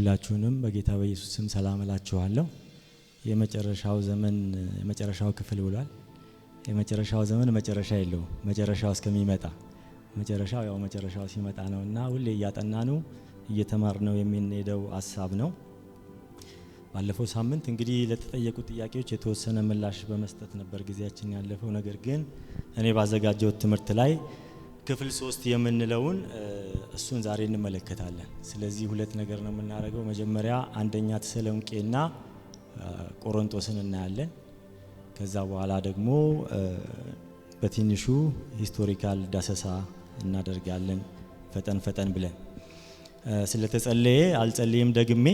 ሁላችሁንም በጌታ በኢየሱስ ስም ሰላም እላችኋለሁ። የመጨረሻው ዘመን የመጨረሻው ክፍል ብሏል። የመጨረሻው ዘመን መጨረሻ የለውም። መጨረሻው እስከሚመጣ መጨረሻው ያው መጨረሻው ሲመጣ ነውና ሁሌ እያጠናኑ እየተማርነው የምንሄደው ሐሳብ ነው። ባለፈው ሳምንት እንግዲህ ለተጠየቁ ጥያቄዎች የተወሰነ ምላሽ በመስጠት ነበር ጊዜያችን ያለፈው። ነገር ግን እኔ ባዘጋጀው ትምህርት ላይ ክፍል 3 የምንለውን እሱን ዛሬ እንመለከታለን። ስለዚህ ሁለት ነገር ነው የምናደርገው። መጀመሪያ አንደኛ ተሰሎንቄና ቆሮንቶስን እናያለን። ከዛ በኋላ ደግሞ በትንሹ ሂስቶሪካል ዳሰሳ እናደርጋለን ፈጠን ብለን። ስለተጸለየ አልጸልይም ደግሜ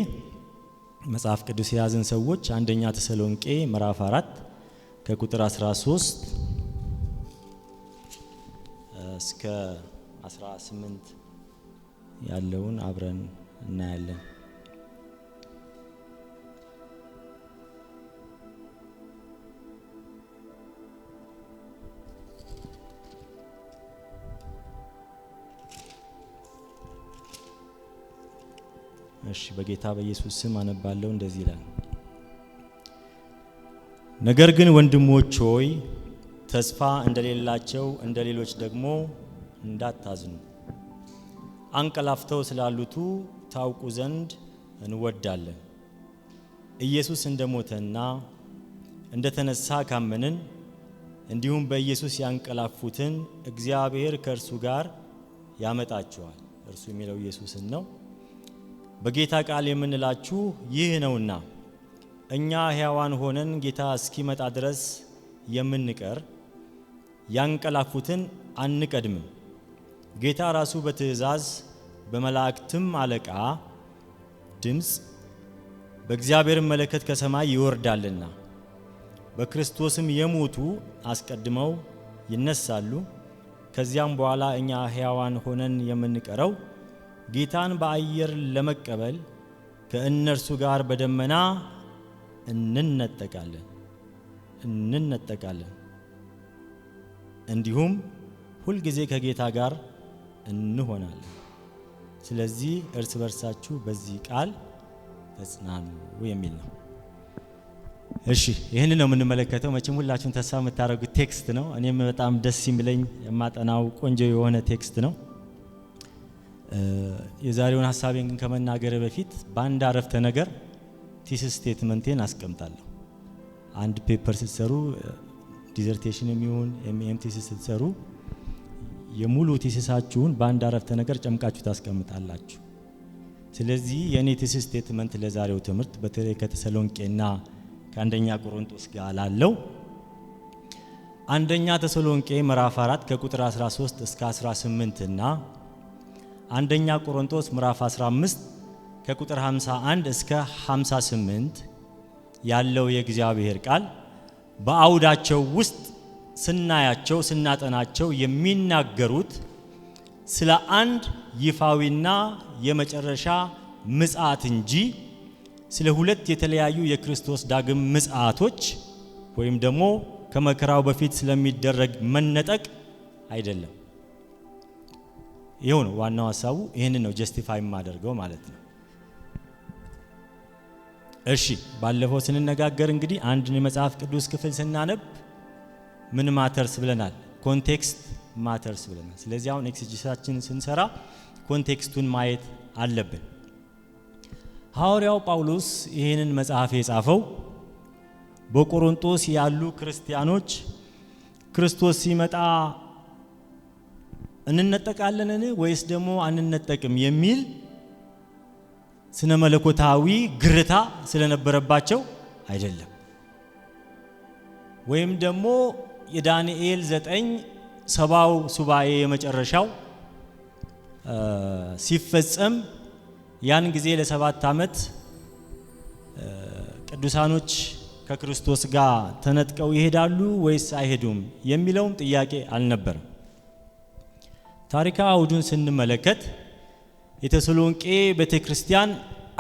መጽሐፍ ቅዱስ የያዝን ሰዎች አንደኛ ተሰሎንቄ ምዕራፍ 4 ከቁጥር 13 እስከ 18 ያለውን አብረን እናያለን። እሺ በጌታ በኢየሱስ ስም አነባለሁ። እንደዚህ ይላል። ነገር ግን ወንድሞች ሆይ ተስፋ እንደሌላቸው እንደሌሎች ደግሞ እንዳታዝኑ አንቀላፍተው ስላሉቱ ታውቁ ዘንድ እንወዳለን። ኢየሱስ እንደሞተና እንደተነሳ ካመንን እንዲሁም በኢየሱስ ያንቀላፉትን እግዚአብሔር ከእርሱ ጋር ያመጣቸዋል። እርሱ የሚለው ኢየሱስን ነው። በጌታ ቃል የምንላችሁ ይህ ነውና እኛ ሕያዋን ሆነን ጌታ እስኪመጣ ድረስ የምንቀር ያንቀላፉትን አንቀድምም። ጌታ ራሱ በትእዛዝ በመላእክትም አለቃ ድምፅ በእግዚአብሔር መለከት ከሰማይ ይወርዳልና በክርስቶስም የሞቱ አስቀድመው ይነሳሉ። ከዚያም በኋላ እኛ ሕያዋን ሆነን የምንቀረው ጌታን በአየር ለመቀበል ከእነርሱ ጋር በደመና እንነጠቃለን። እንዲሁም ሁልጊዜ ከጌታ ጋር እንሆናለን። ስለዚህ እርስ በርሳችሁ በዚህ ቃል ተጽናኑ የሚል ነው። እሺ ይህን ነው የምንመለከተው። መቼም ሁላችሁም ተስፋ የምታደርጉት ቴክስት ነው። እኔም በጣም ደስ የሚለኝ የማጠናው ቆንጆ የሆነ ቴክስት ነው። የዛሬውን ሐሳቤን ግን ከመናገር በፊት በአንድ አረፍተ ነገር ቲሲስ ስቴትመንቴን አስቀምጣለሁ። አንድ ፔፐር ስትሰሩ ዲዘርቴሽን የሚሆን ኤምኤም ቲሲስ ስትሰሩ የሙሉ ቲሲሳችሁን በአንድ አረፍተ ነገር ጨምቃችሁ ታስቀምጣላችሁ። ስለዚህ የኔ ቲሲስ ስቴትመንት ለዛሬው ትምህርት በተለይ ከተሰሎንቄና ከአንደኛ ቆሮንቶስ ጋር ላለው አንደኛ ተሰሎንቄ ምዕራፍ 4 ከቁጥር 13 እስከ 18 እና አንደኛ ቆሮንቶስ ምዕራፍ 15 ከቁጥር 51 እስከ 58 ያለው የእግዚአብሔር ቃል በአውዳቸው ውስጥ ስናያቸው ስናጠናቸው የሚናገሩት ስለ አንድ ይፋዊና የመጨረሻ ምጽአት እንጂ ስለ ሁለት የተለያዩ የክርስቶስ ዳግም ምጽአቶች ወይም ደግሞ ከመከራው በፊት ስለሚደረግ መነጠቅ አይደለም። ይሄው ነው ዋናው ሐሳቡ። ይሄንን ነው ጀስቲፋይ የማደርገው ማለት ነው። እሺ ባለፈው ስንነጋገር እንግዲህ አንድ የመጽሐፍ ቅዱስ ክፍል ስናነብ ምን ማተርስ ብለናል? ኮንቴክስት ማተርስ ብለናል። ስለዚህ አሁን ኤክሲጂሳችንን ስንሰራ ኮንቴክስቱን ማየት አለብን። ሐዋርያው ጳውሎስ ይሄንን መጽሐፍ የጻፈው በቆሮንቶስ ያሉ ክርስቲያኖች ክርስቶስ ሲመጣ እንነጠቃለን ወይስ ደግሞ አንነጠቅም የሚል ስነ መለኮታዊ ግርታ ስለነበረባቸው አይደለም። ወይም ደግሞ የዳንኤል 9 ሰባው ሱባኤ የመጨረሻው ሲፈጸም ያን ጊዜ ለ7 ዓመት ቅዱሳኖች ከክርስቶስ ጋር ተነጥቀው ይሄዳሉ ወይስ አይሄዱም የሚለውም ጥያቄ አልነበረም። ታሪካዊ አውዱን ስንመለከት የተሰሎንቄ ቤተክርስቲያን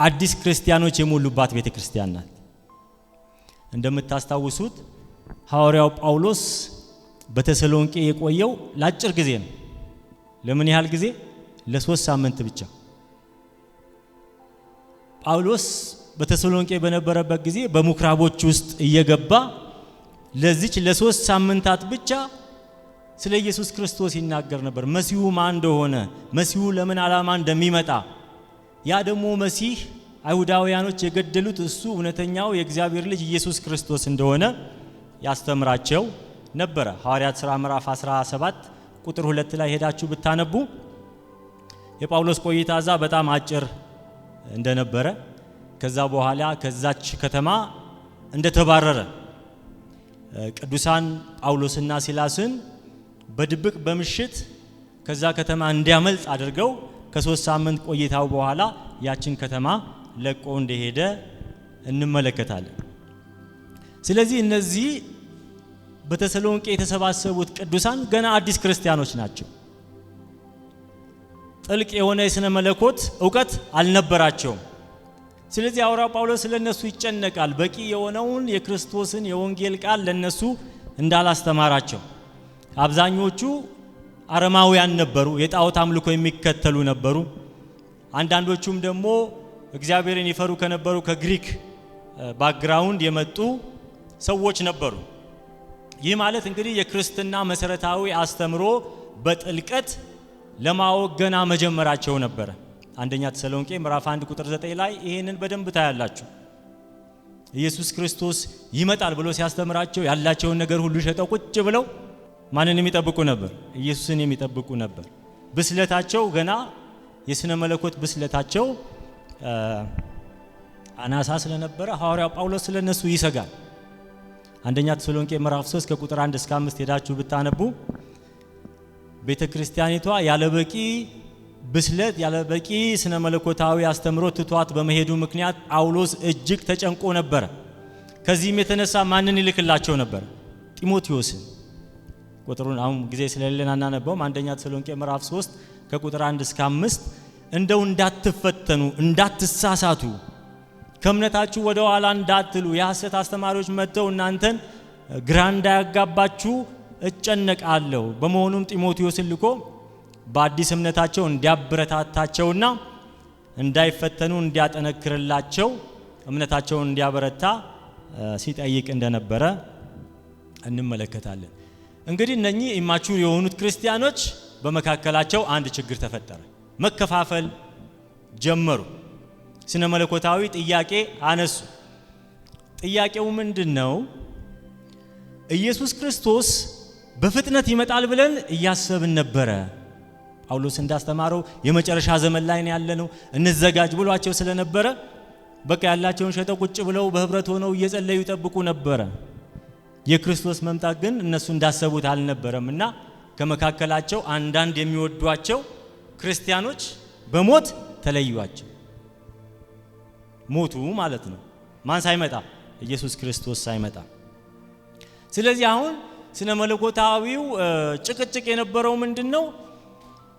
አዲስ ክርስቲያኖች የሞሉባት ቤተክርስቲያን ናት። እንደምታስታውሱት ሐዋርያው ጳውሎስ በተሰሎንቄ የቆየው ለአጭር ጊዜ ነው። ለምን ያህል ጊዜ? ለ3 ሳምንት ብቻ። ጳውሎስ በተሰሎንቄ በነበረበት ጊዜ በምኩራቦች ውስጥ እየገባ ለዚች ለ3 ሳምንታት ብቻ ስለ ኢየሱስ ክርስቶስ ይናገር ነበር። መሲሁ ማን እንደሆነ፣ መሲሁ ለምን ዓላማ እንደሚመጣ፣ ያ ደግሞ መሲህ አይሁዳውያኖች የገደሉት እሱ እውነተኛው የእግዚአብሔር ልጅ ኢየሱስ ክርስቶስ እንደሆነ ያስተምራቸው ነበረ። ሐዋርያት ሥራ ምዕራፍ 17 ቁጥር 2 ላይ ሄዳችሁ ብታነቡ የጳውሎስ ቆይታ እዛ በጣም አጭር እንደነበረ፣ ከዛ በኋላ ከዛች ከተማ እንደተባረረ ቅዱሳን ጳውሎስና ሲላስን በድብቅ በምሽት ከዛ ከተማ እንዲያመልጥ አድርገው ከ3 ሳምንት ቆይታው በኋላ ያችን ከተማ ለቆ እንደሄደ እንመለከታለን። ስለዚህ እነዚህ በተሰሎንቄ የተሰባሰቡት ቅዱሳን ገና አዲስ ክርስቲያኖች ናቸው። ጥልቅ የሆነ የሥነ መለኮት ዕውቀት አልነበራቸውም። ስለዚህ ሐዋርያው ጳውሎስ ለነሱ ይጨነቃል፣ በቂ የሆነውን የክርስቶስን የወንጌል ቃል ለነሱ እንዳላስተማራቸው። አብዛኞቹ አረማውያን ነበሩ፣ የጣዖት አምልኮ የሚከተሉ ነበሩ። አንዳንዶቹም ደግሞ እግዚአብሔርን ይፈሩ ከነበሩ ከግሪክ ባክግራውንድ የመጡ ሰዎች ነበሩ። ይህ ማለት እንግዲህ የክርስትና መሰረታዊ አስተምሮ በጥልቀት ለማወቅ ገና መጀመራቸው ነበረ። አንደኛ ተሰሎንቄ ምዕራፍ 1 ቁጥር 9 ላይ ይሄንን በደንብ ታያላችሁ። ኢየሱስ ክርስቶስ ይመጣል ብሎ ሲያስተምራቸው ያላቸውን ነገር ሁሉ ሸጠው ቁጭ ብለው ማንን የሚጠብቁ ነበር? ኢየሱስን የሚጠብቁ ነበር። ብስለታቸው ገና የሥነ መለኮት ብስለታቸው አናሳ ስለነበረ ሐዋርያው ጳውሎስ ስለነሱ ይሰጋል። አንደኛ ተሰሎንቄ ምዕራፍ 3 ከቁጥር 1 እስከ 5 ሄዳችሁ ብታነቡ ቤተክርስቲያኒቷ ያለበቂ ብስለት ያለበቂ ስነ መለኮታዊ አስተምሮ ትቷት በመሄዱ ምክንያት ጳውሎስ እጅግ ተጨንቆ ነበር። ከዚህም የተነሳ ማንን ይልክላቸው ነበር? ጢሞቴዎስን። ቁጥሩን አሁን ጊዜ ስለሌለን አናነበውም። አንደኛ ተሰሎንቄ ምዕራፍ 3 ከቁጥር 1 እስከ 5 እንደው እንዳትፈተኑ እንዳትሳሳቱ ከእምነታችሁ ወደ ኋላ እንዳትሉ የሐሰት አስተማሪዎች መጥተው እናንተን ግራ እንዳያጋባችሁ እጨነቃለሁ። በመሆኑም ጢሞቴዎስን ልኮ በአዲስ እምነታቸው እንዲያበረታታቸውና እንዳይፈተኑ እንዲያጠነክርላቸው እምነታቸውን እንዲያበረታ ሲጠይቅ እንደነበረ እንመለከታለን። እንግዲህ እነኚህ ኢማቹር የሆኑት ክርስቲያኖች በመካከላቸው አንድ ችግር ተፈጠረ። መከፋፈል ጀመሩ። ስነ መለኮታዊ ጥያቄ አነሱ። ጥያቄው ምንድነው? ኢየሱስ ክርስቶስ በፍጥነት ይመጣል ብለን እያሰብን ነበረ። ጳውሎስ እንዳስተማረው የመጨረሻ ዘመን ላይ ነው ያለነው፣ እንዘጋጅ ብሏቸው ስለነበረ በቃ ያላቸውን ሸጠው ቁጭ ብለው በህብረት ሆነው እየጸለዩ ይጠብቁ ነበረ። የክርስቶስ መምጣት ግን እነሱ እንዳሰቡት አልነበረምና ከመካከላቸው አንዳንድ የሚወዷቸው ክርስቲያኖች በሞት ተለዩዋቸው። ሞቱ ማለት ነው። ማን ሳይመጣ? ኢየሱስ ክርስቶስ ሳይመጣ። ስለዚህ አሁን ስነ መለኮታዊው ጭቅጭቅ የነበረው ምንድነው?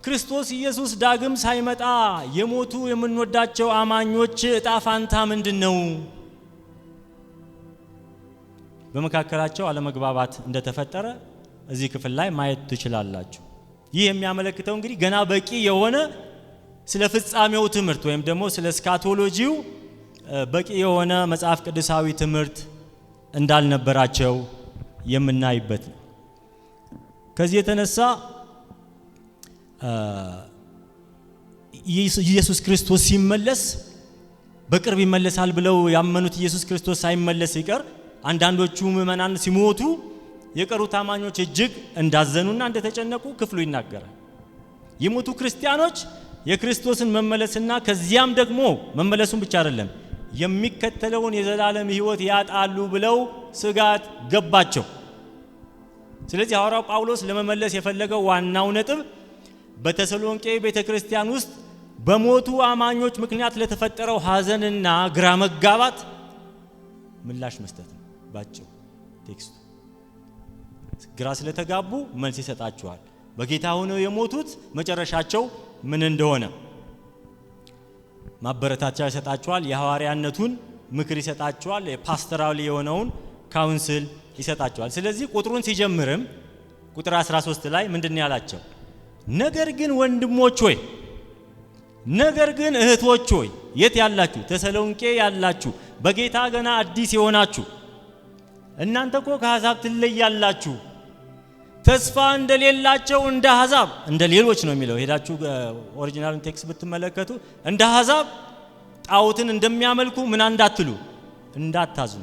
ክርስቶስ ኢየሱስ ዳግም ሳይመጣ የሞቱ የምንወዳቸው አማኞች ዕጣ ፋንታ ምንድነው? በመካከላቸው አለመግባባት እንደተፈጠረ እዚህ ክፍል ላይ ማየት ትችላላችሁ። ይህ የሚያመለክተው እንግዲህ ገና በቂ የሆነ ስለ ፍጻሜው ትምህርት ወይም ደግሞ ስለ ስካቶሎጂው በቂ የሆነ መጽሐፍ ቅዱሳዊ ትምህርት እንዳልነበራቸው የምናይበት ነው። ከዚህ የተነሳ ኢየሱስ ክርስቶስ ሲመለስ በቅርብ ይመለሳል ብለው ያመኑት ኢየሱስ ክርስቶስ ሳይመለስ ይቀር አንዳንዶቹ ምእመናን ሲሞቱ የቀሩት አማኞች እጅግ እንዳዘኑና እንደተጨነቁ ክፍሉ ይናገራል። የሞቱ ክርስቲያኖች የክርስቶስን መመለስና ከዚያም ደግሞ መመለሱን ብቻ አይደለም የሚከተለውን የዘላለም ሕይወት ያጣሉ ብለው ስጋት ገባቸው። ስለዚህ ሐዋርያው ጳውሎስ ለመመለስ የፈለገው ዋናው ነጥብ በተሰሎንቄ ቤተክርስቲያን ውስጥ በሞቱ አማኞች ምክንያት ለተፈጠረው ሐዘንና ግራ መጋባት ምላሽ መስጠት ነው። ባጭው ቴክስቱ ግራ ስለተጋቡ መልስ ይሰጣቸዋል። በጌታ ሆነው የሞቱት መጨረሻቸው ምን እንደሆነ ማበረታቻ ይሰጣቸዋል። የሐዋርያነቱን ምክር ይሰጣቸዋል። የፓስተራል የሆነውን ካውንስል ይሰጣቸዋል። ስለዚህ ቁጥሩን ሲጀምርም ቁጥር 13 ላይ ምንድነው ያላቸው? ነገር ግን ወንድሞች ሆይ ነገር ግን እህቶች ሆይ የት ያላችሁ? ተሰሎንቄ ያላችሁ በጌታ ገና አዲስ የሆናችሁ እናንተ እኮ ከአሕዛብ ትለያላችሁ። ተስፋ እንደሌላቸው እንደ አሕዛብ እንደ ሌሎች ነው የሚለው። ሄዳችሁ ኦሪጂናሉን ቴክስት ብትመለከቱ እንደ አሕዛብ ጣዖትን እንደሚያመልኩ ምን እንዳትሉ እንዳታዝኑ።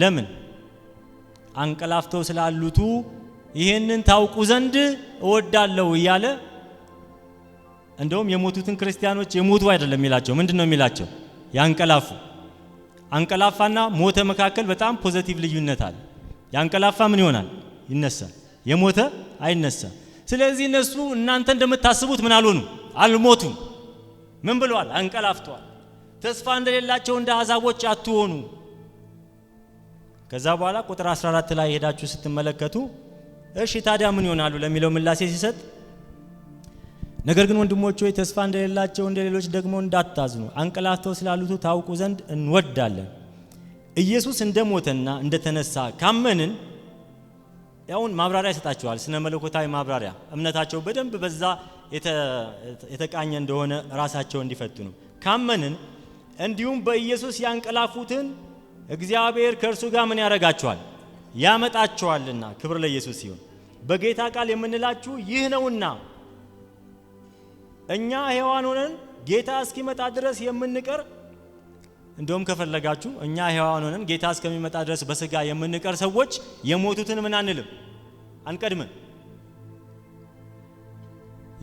ለምን? አንቀላፍተው ስላሉቱ ይሄንን ታውቁ ዘንድ እወዳለሁ እያለ እንደውም የሞቱትን ክርስቲያኖች የሞቱ አይደለም የሚላቸው። ምንድነው የሚላቸው? ያንቀላፉ። አንቀላፋና ሞተ መካከል በጣም ፖዚቲቭ ልዩነት አለ። ያንቀላፋ ምን ይሆናል? ይነሳል። የሞተ አይነሳም። ስለዚህ እነሱ እናንተ እንደምታስቡት ምን አልሆኑ? አልሞቱም። ምን ብለዋል? አንቀላፍተዋል። ተስፋ እንደሌላቸው እንደ አሕዛቦች አትሆኑ። ከዛ በኋላ ቁጥር 14 ላይ ሄዳችሁ ስትመለከቱ እሺ ታዲያ ምን ይሆናሉ ለሚለው ምላሽ ሲሰጥ ነገር ግን ወንድሞች ሆይ ተስፋ እንደሌላቸው እንደሌሎች ደግሞ እንዳታዝኑ አንቀላፍተው ስላሉት ታውቁ ዘንድ እንወዳለን። ኢየሱስ እንደሞተና እንደተነሳ ካመንን ያውን ማብራሪያ ይሰጣቸዋል። ስነ መለኮታዊ ማብራሪያ እምነታቸው በደንብ በዛ የተቃኘ እንደሆነ ራሳቸው እንዲፈትኑ ካመንን እንዲሁም በኢየሱስ ያንቀላፉትን እግዚአብሔር ከእርሱ ጋር ምን ያረጋቸዋል? ያመጣቸዋልና። ክብር ለኢየሱስ ይሁን። በጌታ ቃል የምንላችሁ ይህ ነውና እኛ ሕያዋን ሆነን ጌታ እስኪመጣ ድረስ የምንቀር እንደውም ከፈለጋችሁ እኛ ሕያዋን ሆነን ጌታ እስከሚመጣ ድረስ በስጋ የምንቀር ሰዎች የሞቱትን ምን አንልም አንቀድምን።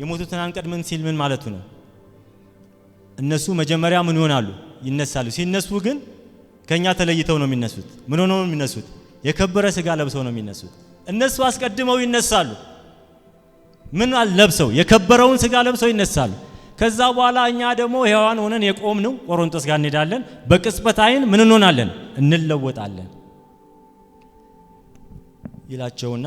የሞቱትን አንቀድምን ሲል ምን ማለቱ ነው? እነሱ መጀመሪያ ምን ይሆናሉ? ይነሳሉ። ሲነሱ ግን ከኛ ተለይተው ነው የሚነሱት። ምን ሆነው ነው የሚነሱት? የከበረ ስጋ ለብሰው ነው የሚነሱት። እነሱ አስቀድመው ይነሳሉ። ምን ለብሰው? የከበረውን ስጋ ለብሰው ይነሳሉ። ከዛ በኋላ እኛ ደግሞ ሕያዋን ሆነን የቆምነው ቆሮንቶስ ጋር እንሄዳለን። በቅጽበት አይን ምን እንሆናለን? እንለወጣለን ይላቸውና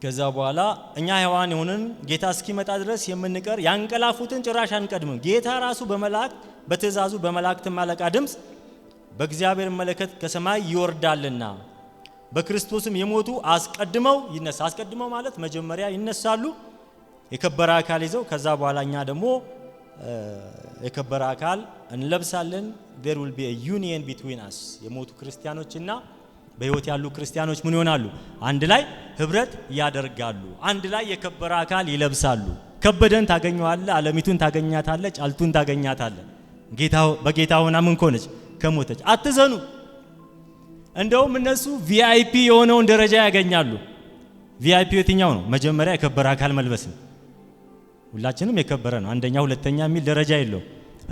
ከዛ በኋላ እኛ ሕያዋን ሆነን ጌታ እስኪመጣ ድረስ የምንቀር ያንቀላፉትን ጭራሽ አንቀድምም። ጌታ ራሱ በመላእክት በትእዛዙ በመላእክት አለቃ ድምፅ በእግዚአብሔር መለከት ከሰማይ ይወርዳልና በክርስቶስም የሞቱ አስቀድመው ይነሳ። አስቀድመው ማለት መጀመሪያ ይነሳሉ የከበረ አካል ይዘው። ከዛ በኋላ እኛ ደግሞ የከበረ አካል እንለብሳለን። there will be a union between us የሞቱ ክርስቲያኖችና በሕይወት ያሉ ክርስቲያኖች ምን ይሆናሉ? አንድ ላይ ህብረት ያደርጋሉ። አንድ ላይ የከበረ አካል ይለብሳሉ። ከበደን ታገኘዋለህ፣ አለሚቱን ታገኛታለህ፣ ጫልቱን ታገኛታለህ። በጌታ ሆና ምን ከሆነች ከሞተች። አትዘኑ። እንደውም እነሱ ቪአይፒ የሆነውን ደረጃ ያገኛሉ። ቪአይፒ የትኛው ነው? መጀመሪያ የከበረ አካል መልበስ ነው። ሁላችንም የከበረ ነው አንደኛ ሁለተኛ የሚል ደረጃ የለው።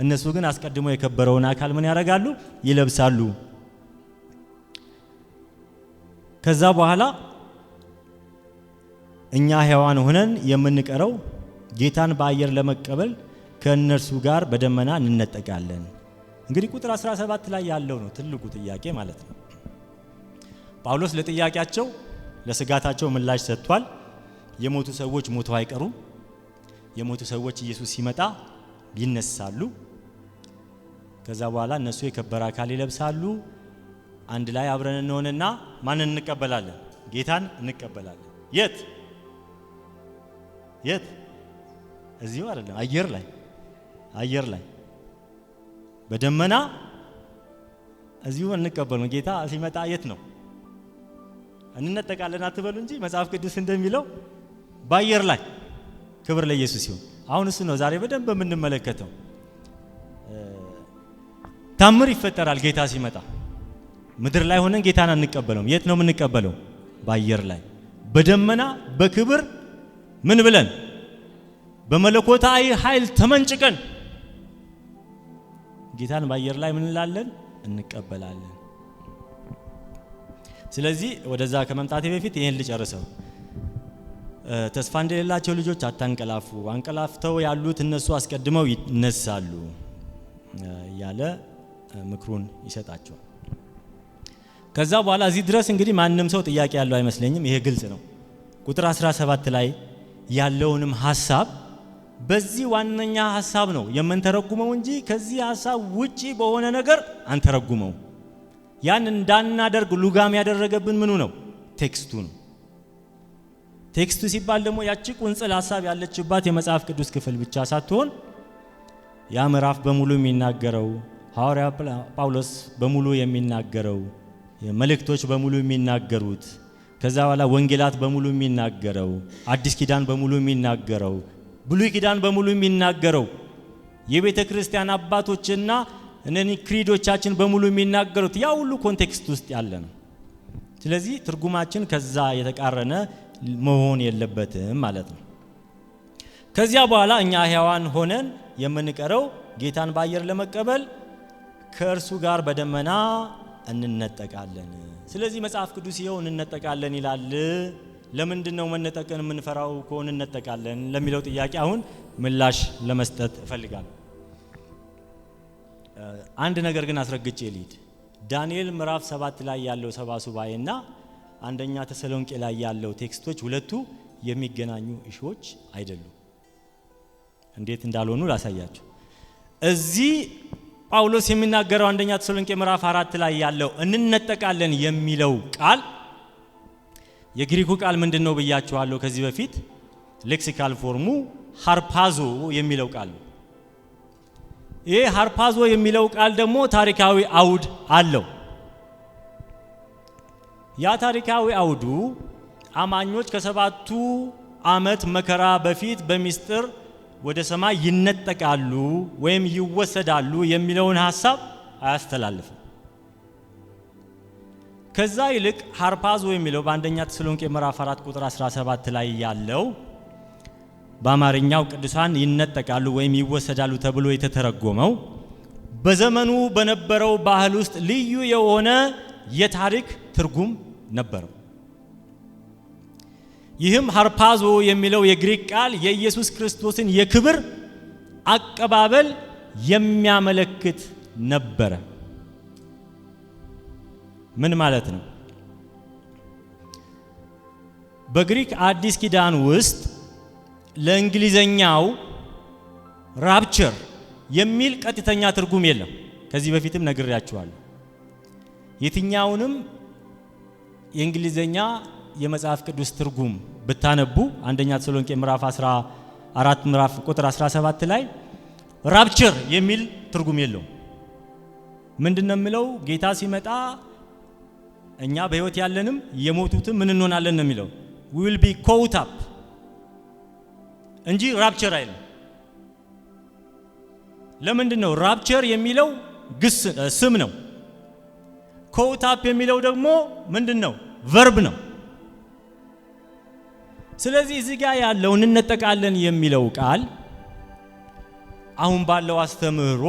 እነሱ ግን አስቀድመው የከበረውን አካል ምን ያደርጋሉ? ይለብሳሉ። ከዛ በኋላ እኛ ሕያዋን ሆነን የምንቀረው ጌታን በአየር ለመቀበል ከእነርሱ ጋር በደመና እንነጠቃለን። እንግዲህ ቁጥር 17 ላይ ያለው ነው ትልቁ ጥያቄ ማለት ነው። ጳውሎስ ለጥያቄያቸው ለስጋታቸው ምላሽ ሰጥቷል። የሞቱ ሰዎች ሞተው አይቀሩም። የሞቱ ሰዎች ኢየሱስ ሲመጣ ይነሳሉ። ከዛ በኋላ እነሱ የከበረ አካል ይለብሳሉ። አንድ ላይ አብረን እንሆንና ማንን እንቀበላለን? ጌታን እንቀበላለን። የት? እዚሁ አይደለም፣ አየር ላይ በደመና እዚሁ እንቀበሉ። ጌታ ሲመጣ የት ነው? እንነጠቃለን አትበሉ እንጂ መጽሐፍ ቅዱስ እንደሚለው በአየር ላይ። ክብር ለኢየሱስ ይሁን። አሁን እሱ ነው ዛሬ በደንብ የምንመለከተው። ታምር ይፈጠራል ጌታ ሲመጣ። ምድር ላይ ሆነን ጌታን አንቀበለውም። የት ነው የምንቀበለው? በአየር ላይ በደመና በክብር ምን ብለን በመለኮታዊ ኃይል ተመንጭቀን ጌታን በአየር ላይ ምን እንላለን? እንቀበላለን። ስለዚህ ወደዛ ከመምጣቴ በፊት ይሄን ልጨርሰው። ተስፋ እንደሌላቸው ልጆች አታንቀላፉ፣ አንቀላፍተው ያሉት እነሱ አስቀድመው ይነሳሉ ያለ ምክሩን ይሰጣቸዋል። ከዛ በኋላ እዚህ ድረስ እንግዲህ ማንም ሰው ጥያቄ ያለው አይመስለኝም። ይሄ ግልጽ ነው። ቁጥር 17 ላይ ያለውንም ሐሳብ በዚህ ዋነኛ ሐሳብ ነው የምንተረጉመው እንጂ ከዚህ ሐሳብ ውጪ በሆነ ነገር አንተረጉመው። ያን እንዳናደርግ ሉጋም ያደረገብን ምኑ ነው? ቴክስቱ ነው። ቴክስቱ ሲባል ደግሞ ያቺ ቁንጽል ሐሳብ ያለችባት የመጽሐፍ ቅዱስ ክፍል ብቻ ሳትሆን ያ ምዕራፍ በሙሉ የሚናገረው ሐዋርያ ጳውሎስ በሙሉ የሚናገረው መልእክቶች በሙሉ የሚናገሩት ከዛ በኋላ ወንጌላት በሙሉ የሚናገረው አዲስ ኪዳን በሙሉ የሚናገረው ብሉይ ኪዳን በሙሉ የሚናገረው የቤተ ክርስቲያን አባቶችና እነኒ ክሪዶቻችን በሙሉ የሚናገሩት ያ ሁሉ ኮንቴክስት ውስጥ ያለ ነው። ስለዚህ ትርጉማችን ከዛ የተቃረነ መሆን የለበትም ማለት ነው። ከዚያ በኋላ እኛ ሕያዋን ሆነን የምንቀረው ጌታን በአየር ለመቀበል ከእርሱ ጋር በደመና እንነጠቃለን። ስለዚህ መጽሐፍ ቅዱስ ይኸው እንነጠቃለን ይላል። ለምንድን ነው መነጠቅን የምንፈራው? ከሆነ እንነጠቃለን ለሚለው ጥያቄ አሁን ምላሽ ለመስጠት እፈልጋለሁ። አንድ ነገር ግን አስረግጬ ልሂድ። ዳንኤል ምዕራፍ 7 ላይ ያለው ሰባ ሱባኤና አንደኛ ተሰሎንቄ ላይ ያለው ቴክስቶች ሁለቱ የሚገናኙ ኢሹዎች አይደሉም። እንዴት እንዳልሆኑ ላሳያችሁ። እዚህ ጳውሎስ የሚናገረው አንደኛ ተሰሎንቄ ምዕራፍ 4 ላይ ያለው እንነጠቃለን የሚለው ቃል የግሪኩ ቃል ምንድነው ብያችኋለሁ ከዚህ በፊት። ሌክሲካል ፎርሙ ሃርፓዞ የሚለው ቃል ነው። ይሄ ሃርፓዞ የሚለው ቃል ደግሞ ታሪካዊ አውድ አለው። ያ ታሪካዊ አውዱ አማኞች ከ7ቱ ዓመት መከራ በፊት በሚስጥር ወደ ሰማይ ይነጠቃሉ ወይም ይወሰዳሉ የሚለውን ሐሳብ አያስተላልፍም። ከዛ ይልቅ ሃርፓዞ የሚለው በአንደኛ ተሰሎንቄ ምዕራፍ 4 ቁጥር 17 ላይ ያለው በአማርኛው ቅዱሳን ይነጠቃሉ ወይም ይወሰዳሉ ተብሎ የተተረጎመው በዘመኑ በነበረው ባህል ውስጥ ልዩ የሆነ የታሪክ ትርጉም ነበረው። ይህም ሃርፓዞ የሚለው የግሪክ ቃል የኢየሱስ ክርስቶስን የክብር አቀባበል የሚያመለክት ነበረ። ምን ማለት ነው? በግሪክ አዲስ ኪዳን ውስጥ ለእንግሊዘኛው ራፕቸር የሚል ቀጥተኛ ትርጉም የለም። ከዚህ በፊትም ነግሬያችኋለሁ። የትኛውንም የእንግሊዘኛ የመጽሐፍ ቅዱስ ትርጉም ብታነቡ አንደኛ ተሰሎንቄ ምዕራፍ 14 ምዕራፍ ቁጥር 17 ላይ ራፕቸር የሚል ትርጉም የለውም። ምንድነው የሚለው? ጌታ ሲመጣ እኛ በህይወት ያለንም የሞቱትም ምን እንሆናለን ነው የሚለው። we will be caught up እንጂ ራፕቸር አይደለም። ለምንድነው? ራፕቸር የሚለው ግስ ስም ነው። caught up የሚለው ደግሞ ምንድነው? ቨርብ ነው። ስለዚህ እዚህ ጋር ያለው እንነጠቃለን የሚለው ቃል አሁን ባለው አስተምህሮ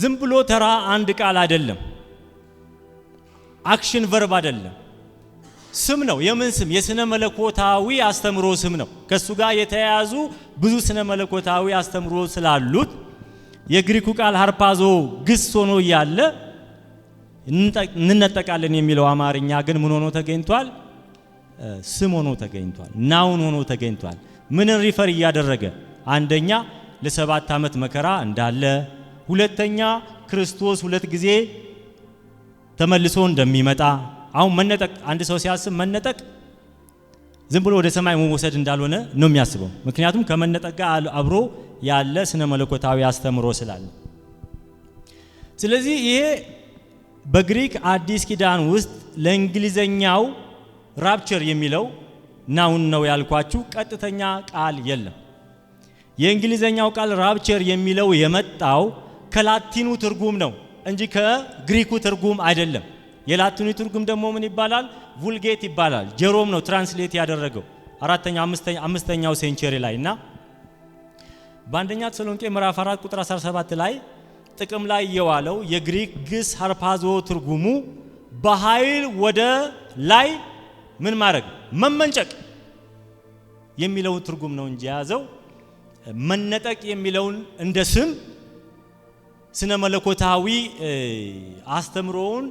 ዝም ብሎ ተራ አንድ ቃል አይደለም። አክሽን ቨርብ አይደለም። ስም ነው። የምን ስም? የስነ መለኮታዊ አስተምሮ ስም ነው። ከሱ ጋር የተያያዙ ብዙ ስነ መለኮታዊ አስተምሮ ስላሉት የግሪኩ ቃል ሃርፓዞ ግስ ሆኖ ያለ እንነጠቃለን የሚለው አማርኛ ግን ምን ሆኖ ተገኝቷል? ስም ሆኖ ተገኝቷል። ናውን ሆኖ ተገኝቷል። ምንን ሪፈር እያደረገ? አንደኛ ለ7 ዓመት መከራ እንዳለ፣ ሁለተኛ ክርስቶስ 2 ጊዜ ተመልሶ እንደሚመጣ። አሁን መነጠቅ አንድ ሰው ሲያስብ መነጠቅ ዝም ብሎ ወደ ሰማይ መወሰድ እንዳልሆነ ነው የሚያስበው። ምክንያቱም ከመነጠቅ ጋር አብሮ ያለ ስነ መለኮታዊ አስተምሮ ስላለ። ስለዚህ ይሄ በግሪክ አዲስ ኪዳን ውስጥ ለእንግሊዘኛው ራፕቸር የሚለው ናውን ነው ያልኳችሁ፣ ቀጥተኛ ቃል የለም። የእንግሊዘኛው ቃል ራፕቸር የሚለው የመጣው ከላቲኑ ትርጉም ነው እንጂ ከግሪኩ ትርጉም አይደለም። የላቲኑ ትርጉም ደግሞ ምን ይባላል? vulgate ይባላል። ጀሮም ነው ትራንስሌት ያደረገው 5ኛው ሴንቸሪ ላይ እና በአንደኛ ተሰሎንቄ ምዕራፍ 4 ቁጥር 17 ላይ ጥቅም ላይ የዋለው የግሪክ ግስ ሃርፓዞ ትርጉሙ በኃይል ወደ ላይ ምን ማድረግ? መመንጨቅ የሚለው ትርጉም ነው እንጂ ያዘው መነጠቅ የሚለውን እንደ ስም ስነ መለኮታዊ አስተምሮውን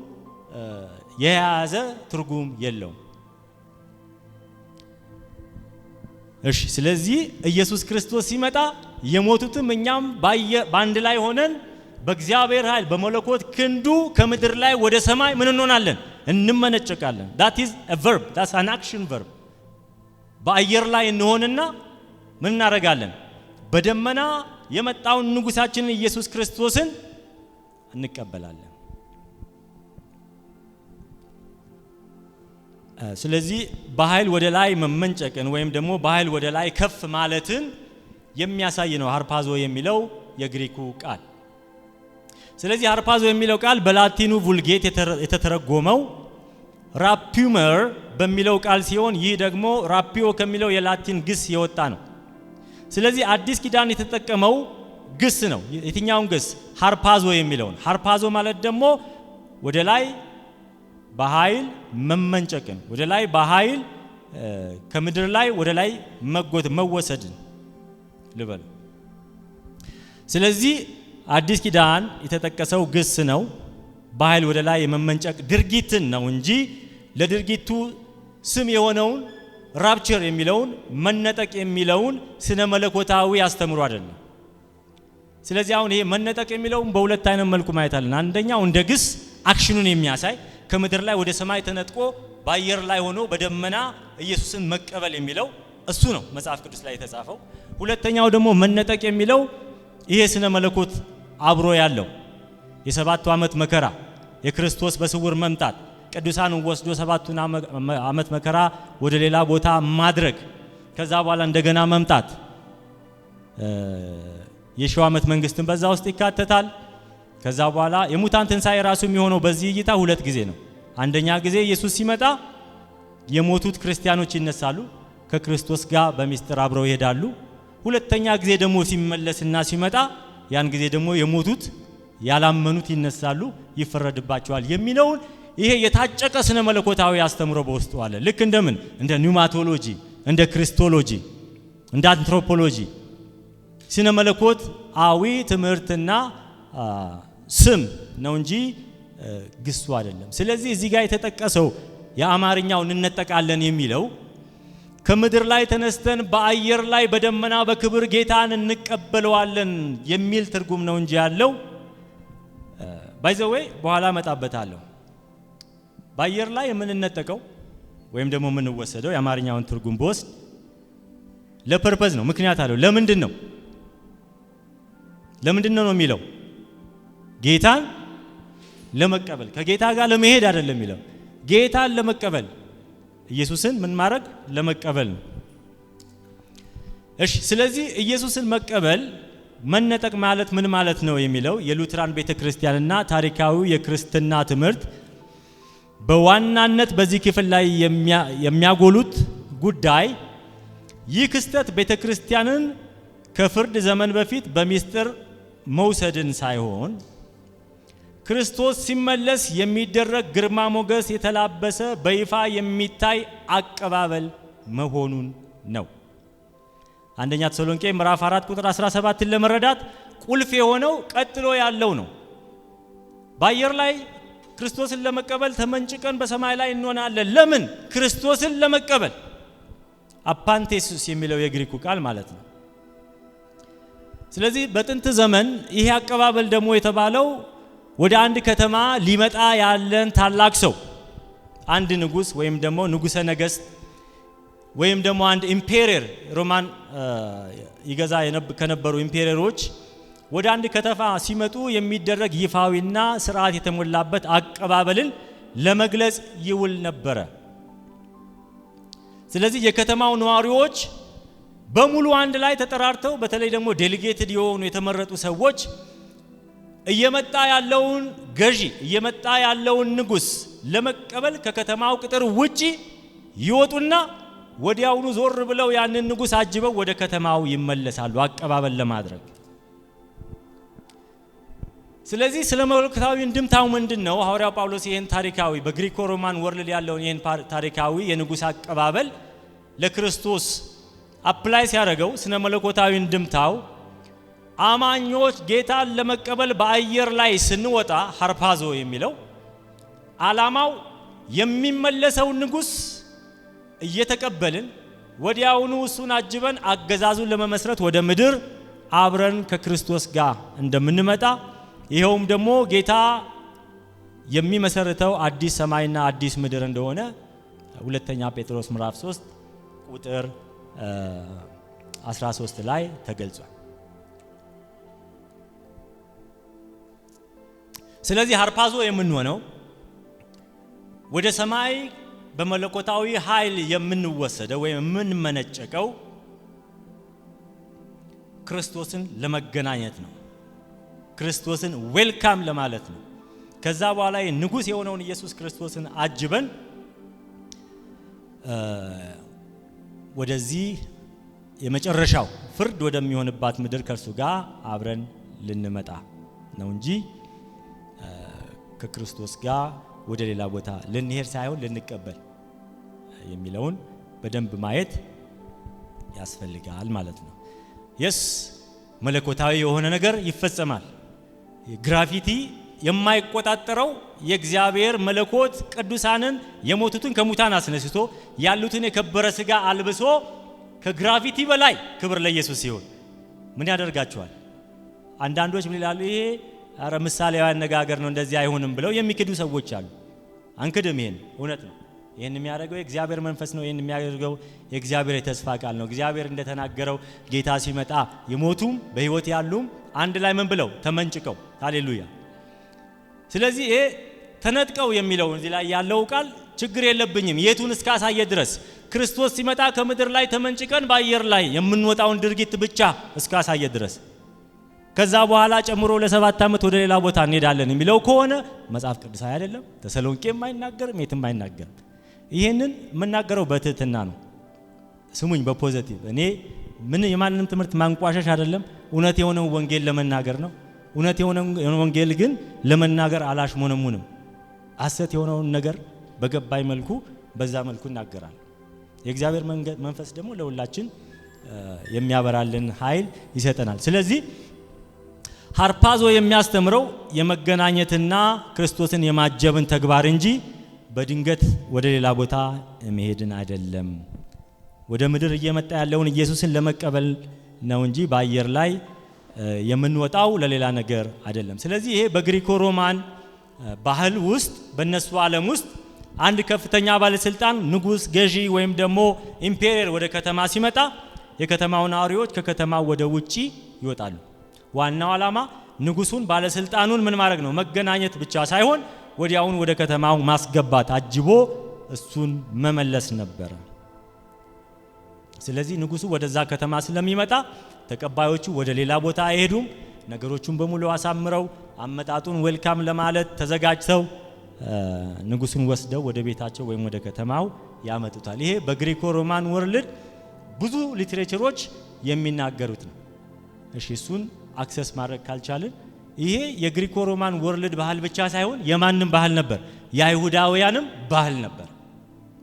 የያዘ ትርጉም የለውም። እሺ፣ ስለዚህ ኢየሱስ ክርስቶስ ሲመጣ የሞቱትም እኛም በአንድ ላይ ሆነን በእግዚአብሔር ኃይል በመለኮት ክንዱ ከምድር ላይ ወደ ሰማይ ምን እንሆናለን? እንመነጨቃለን። that is a verb, that's an action verb። በአየር ላይ እንሆንና ምን እናደርጋለን? በደመና የመጣውን ንጉሳችንን ኢየሱስ ክርስቶስን እንቀበላለን። ስለዚህ በኃይል ወደ ላይ መመንጨቅን ወይም ደግሞ በኃይል ወደ ላይ ከፍ ማለትን የሚያሳይ ነው ሃርፓዞ የሚለው የግሪኩ ቃል። ስለዚህ ሃርፓዞ የሚለው ቃል በላቲኑ vulgate የተተረጎመው ራፒዩመር በሚለው ቃል ሲሆን ይህ ደግሞ ራፒዮ ከሚለው የላቲን ግስ የወጣ ነው። ስለዚህ አዲስ ኪዳን የተጠቀመው ግስ ነው። የትኛውን ግስ? ሃርፓዞ የሚለውን። ሃርፓዞ ማለት ደግሞ ወደ ላይ በኃይል መመንጨቅን፣ ወደ ላይ በኃይል ከምድር ላይ ወደ ላይ መወሰድን ልበል። ስለዚህ አዲስ ኪዳን የተጠቀሰው ግስ ነው። በኃይል ወደ ላይ የመመንጨቅ ድርጊትን ነው እንጂ ለድርጊቱ ስም የሆነውን ራፕቸር የሚለውን መነጠቅ የሚለውን ስነ መለኮታዊ አስተምሮ አይደለም። ስለዚህ አሁን ይሄ መነጠቅ የሚለውን በሁለት አይነት መልኩ ማየት አለን። አንደኛው እንደ ግስ አክሽኑን የሚያሳይ ከምድር ላይ ወደ ሰማይ ተነጥቆ በአየር ላይ ሆኖ በደመና ኢየሱስን መቀበል የሚለው እሱ ነው መጽሐፍ ቅዱስ ላይ የተጻፈው። ሁለተኛው ደግሞ መነጠቅ የሚለው ይሄ ስነ መለኮት አብሮ ያለው የሰባቱ ዓመት መከራ፣ የክርስቶስ በስውር መምጣት፣ ቅዱሳንን ወስዶ ሰባቱን ዓመት መከራ ወደ ሌላ ቦታ ማድረግ፣ ከዛ በኋላ እንደገና መምጣት፣ የሺው ዓመት መንግስትን በዛ ውስጥ ይካተታል። ከዛ በኋላ የሙታን ትንሣኤ ራሱ የሚሆነው በዚህ እይታ ሁለት ጊዜ ነው። አንደኛ ጊዜ ኢየሱስ ሲመጣ የሞቱት ክርስቲያኖች ይነሳሉ፣ ከክርስቶስ ጋር በሚስጥር አብረው ይሄዳሉ። ሁለተኛ ጊዜ ደግሞ ሲመለስና ሲመጣ ያን ጊዜ ደግሞ የሞቱት ያላመኑት ይነሳሉ፣ ይፈረድባቸዋል የሚለውን ይሄ የታጨቀ ስነ መለኮታዊ አስተምሮ በውስጡ አለ። ልክ እንደምን እንደ ኒውማቶሎጂ፣ እንደ ክሪስቶሎጂ፣ እንደ አንትሮፖሎጂ ስነ መለኮት አዊ ትምህርትና ስም ነው እንጂ ግሱ አይደለም። ስለዚህ እዚህ ጋር የተጠቀሰው የአማርኛው እንነጠቃለን የሚለው ከምድር ላይ ተነስተን በአየር ላይ በደመና በክብር ጌታን እንቀበለዋለን የሚል ትርጉም ነው እንጂ ያለው ባይዘዌ በኋላ መጣበታለሁ። በአየር ላይ የምንነጠቀው ወይም ደግሞ የምንወሰደው የአማርኛውን ትርጉም በወስድ ለፐርፐዝ ነው፣ ምክንያት አለው። ለምንድን ነው ነው የሚለው? ጌታን ለመቀበል ከጌታ ጋር ለመሄድ አይደለም የሚለው፣ ጌታን ለመቀበል ኢየሱስን ምን ማድረግ ለመቀበል ነው። እሺ፣ ስለዚህ ኢየሱስን መቀበል መነጠቅ ማለት ምን ማለት ነው የሚለው የሉትራን ቤተክርስቲያንና ታሪካዊ የክርስትና ትምህርት በዋናነት በዚህ ክፍል ላይ የሚያጎሉት ጉዳይ ይህ ክስተት ቤተክርስቲያንን ከፍርድ ዘመን በፊት በሚስጥር መውሰድን ሳይሆን ክርስቶስ ሲመለስ የሚደረግ ግርማ ሞገስ የተላበሰ በይፋ የሚታይ አቀባበል መሆኑን ነው። አንደኛ ተሰሎንቄ ምዕራፍ 4 ቁጥር 17 ለመረዳት ቁልፍ የሆነው ቀጥሎ ያለው ነው። በአየር ላይ ክርስቶስን ለመቀበል ተመንጭቀን በሰማይ ላይ እንሆናለን። ለምን? ክርስቶስን ለመቀበል አፓንቴሱስ የሚለው የግሪኩ ቃል ማለት ነው። ስለዚህ በጥንት ዘመን ይሄ አቀባበል ደግሞ የተባለው ወደ አንድ ከተማ ሊመጣ ያለን ታላቅ ሰው አንድ ንጉስ ወይም ደግሞ ንጉሰ ነገስት ወይም ደግሞ አንድ ኢምፔሪየር ሮማን ይገዛ ከነበሩ ኢምፔሪየሮች ወደ አንድ ከተማ ሲመጡ የሚደረግ ይፋዊና ስርዓት የተሞላበት አቀባበልን ለመግለጽ ይውል ነበረ። ስለዚህ የከተማው ነዋሪዎች በሙሉ አንድ ላይ ተጠራርተው በተለይ ደግሞ ዴሊጌትድ የሆኑ የተመረጡ ሰዎች እየመጣ ያለውን ገዢ እየመጣ ያለውን ንጉስ ለመቀበል ከከተማው ቅጥር ውጪ ይወጡና ወዲያውኑ ዞር ብለው ያንን ንጉስ አጅበው ወደ ከተማው ይመለሳሉ አቀባበል ለማድረግ። ስለዚህ ስለ መለኮታዊ እንድምታው ምንድነው? ሐዋርያው ጳውሎስ ይሄን ታሪካዊ በግሪኮ ሮማን ወርልድ ያለውን ይሄን ታሪካዊ የንጉስ አቀባበል ለክርስቶስ አፕላይ ሲያደርገው ስለ መለኮታዊ እንድምታው አማኞች ጌታን ለመቀበል በአየር ላይ ስንወጣ ሃርፓዞ የሚለው ዓላማው የሚመለሰው ንጉስ እየተቀበልን ወዲያውኑ እሱን አጅበን አገዛዙን ለመመስረት ወደ ምድር አብረን ከክርስቶስ ጋር እንደምንመጣ ይሄውም ደግሞ ጌታ የሚመሰርተው አዲስ ሰማይና አዲስ ምድር እንደሆነ ሁለተኛ ጴጥሮስ ምዕራፍ 3 ቁጥር 13 ላይ ተገልጿል። ስለዚህ ሃርፓዞ የምንሆነው ወደ ሰማይ በመለኮታዊ ኃይል የምንወሰደው ወይም የምንመነጨቀው ክርስቶስን ለመገናኘት ነው። ክርስቶስን ዌልካም ለማለት ነው። ከዛ በኋላ ንጉስ የሆነውን ኢየሱስ ክርስቶስን አጅበን ወደዚህ የመጨረሻው ፍርድ ወደሚሆንባት ምድር ከርሱ ጋር አብረን ልንመጣ ነው እንጂ ከክርስቶስ ጋር ወደ ሌላ ቦታ ልንሄድ ሳይሆን ልንቀበል የሚለውን በደንብ ማየት ያስፈልጋል ማለት ነው። የስ መለኮታዊ የሆነ ነገር ይፈጸማል። ግራቪቲ የማይቆጣጠረው የእግዚአብሔር መለኮት ቅዱሳንን የሞቱትን ከሙታን አስነስቶ ያሉትን የከበረ ሥጋ አልብሶ ከግራቪቲ በላይ ክብር ለኢየሱስ ይሁን። ምን ያደርጋቸዋል? አንዳንዶች ምን ይላሉ? ይሄ አረ ምሳሌያዊ አነጋገር ነው እንደዚህ አይሆንም ብለው የሚክዱ ሰዎች አሉ። አንክድም። ይሄን እውነት ነው። ይሄን የሚያደርገው የእግዚአብሔር መንፈስ ነው። ይሄን የሚያደርገው የእግዚአብሔር የተስፋ ቃል ነው። እግዚአብሔር እንደተናገረው ጌታ ሲመጣ የሞቱም በሕይወት ያሉም አንድ ላይ ምን ብለው ተመንጭቀው፣ ሃሌሉያ። ስለዚህ ይሄ ተነጥቀው የሚለው እዚህ ላይ ያለው ቃል ችግር የለብኝም የቱን እስካሳየ ድረስ ክርስቶስ ሲመጣ ከምድር ላይ ተመንጭቀን በአየር ላይ የምንወጣውን ድርጊት ብቻ እስካሳየ ድረስ ከዛ በኋላ ጨምሮ ለ7 ዓመት ወደ ሌላ ቦታ እንሄዳለን የሚለው ከሆነ መጽሐፍ ቅዱሳዊ አይደለም። ተሰሎንቄም አይናገርም፣ የትም አይናገርም። ይሄንን የምናገረው በትህትና ነው። ስሙኝ፣ በፖዚቲቭ እኔ ምን የማንንም ትምህርት ማንቋሸሽ አይደለም። እውነት የሆነው ወንጌል ለመናገር ነው። እውነት የሆነው ወንጌል ግን ለመናገር አላሽሞነሙንም። ሐሰት የሆነውን ነገር በገባይ መልኩ በዛ መልኩ እናገራል። የእግዚአብሔር መንፈስ ደግሞ ለሁላችን የሚያበራልን ኃይል ይሰጠናል። ስለዚህ ሃርፓዞ የሚያስተምረው የመገናኘትና ክርስቶስን የማጀብን ተግባር እንጂ በድንገት ወደ ሌላ ቦታ መሄድን አይደለም። ወደ ምድር እየመጣ ያለውን ኢየሱስን ለመቀበል ነው እንጂ በአየር ላይ የምንወጣው ለሌላ ነገር አይደለም። ስለዚህ ይሄ በግሪኮ ሮማን ባህል ውስጥ በእነሱ ዓለም ውስጥ አንድ ከፍተኛ ባለስልጣን ንጉስ፣ ገዢ ወይም ደግሞ ኢምፔሪየር ወደ ከተማ ሲመጣ የከተማው ነዋሪዎች ከከተማው ወደ ውጪ ይወጣሉ። ዋናው ዓላማ ንጉሱን ባለስልጣኑን ምን ማድረግ ነው? መገናኘት ብቻ ሳይሆን ወዲያውን ወደ ከተማው ማስገባት፣ አጅቦ እሱን መመለስ ነበር። ስለዚህ ንጉሱ ወደዛ ከተማ ስለሚመጣ ተቀባዮቹ ወደ ሌላ ቦታ አይሄዱም። ነገሮቹን በሙሉ አሳምረው አመጣጡን ዌልካም ለማለት ተዘጋጅተው ንጉሱን ወስደው ወደ ቤታቸው ወይም ወደ ከተማው ያመጡታል። ይሄ በግሪኮ ሮማን ወርልድ ብዙ ሊትሬቸሮች የሚናገሩት ነው። እሺ እሱን አክሰስ ማድረግ ካልቻልን ይሄ የግሪኮ ሮማን ወርልድ ባህል ብቻ ሳይሆን የማንም ባህል ነበር፣ የአይሁዳውያንም ባህል ነበር።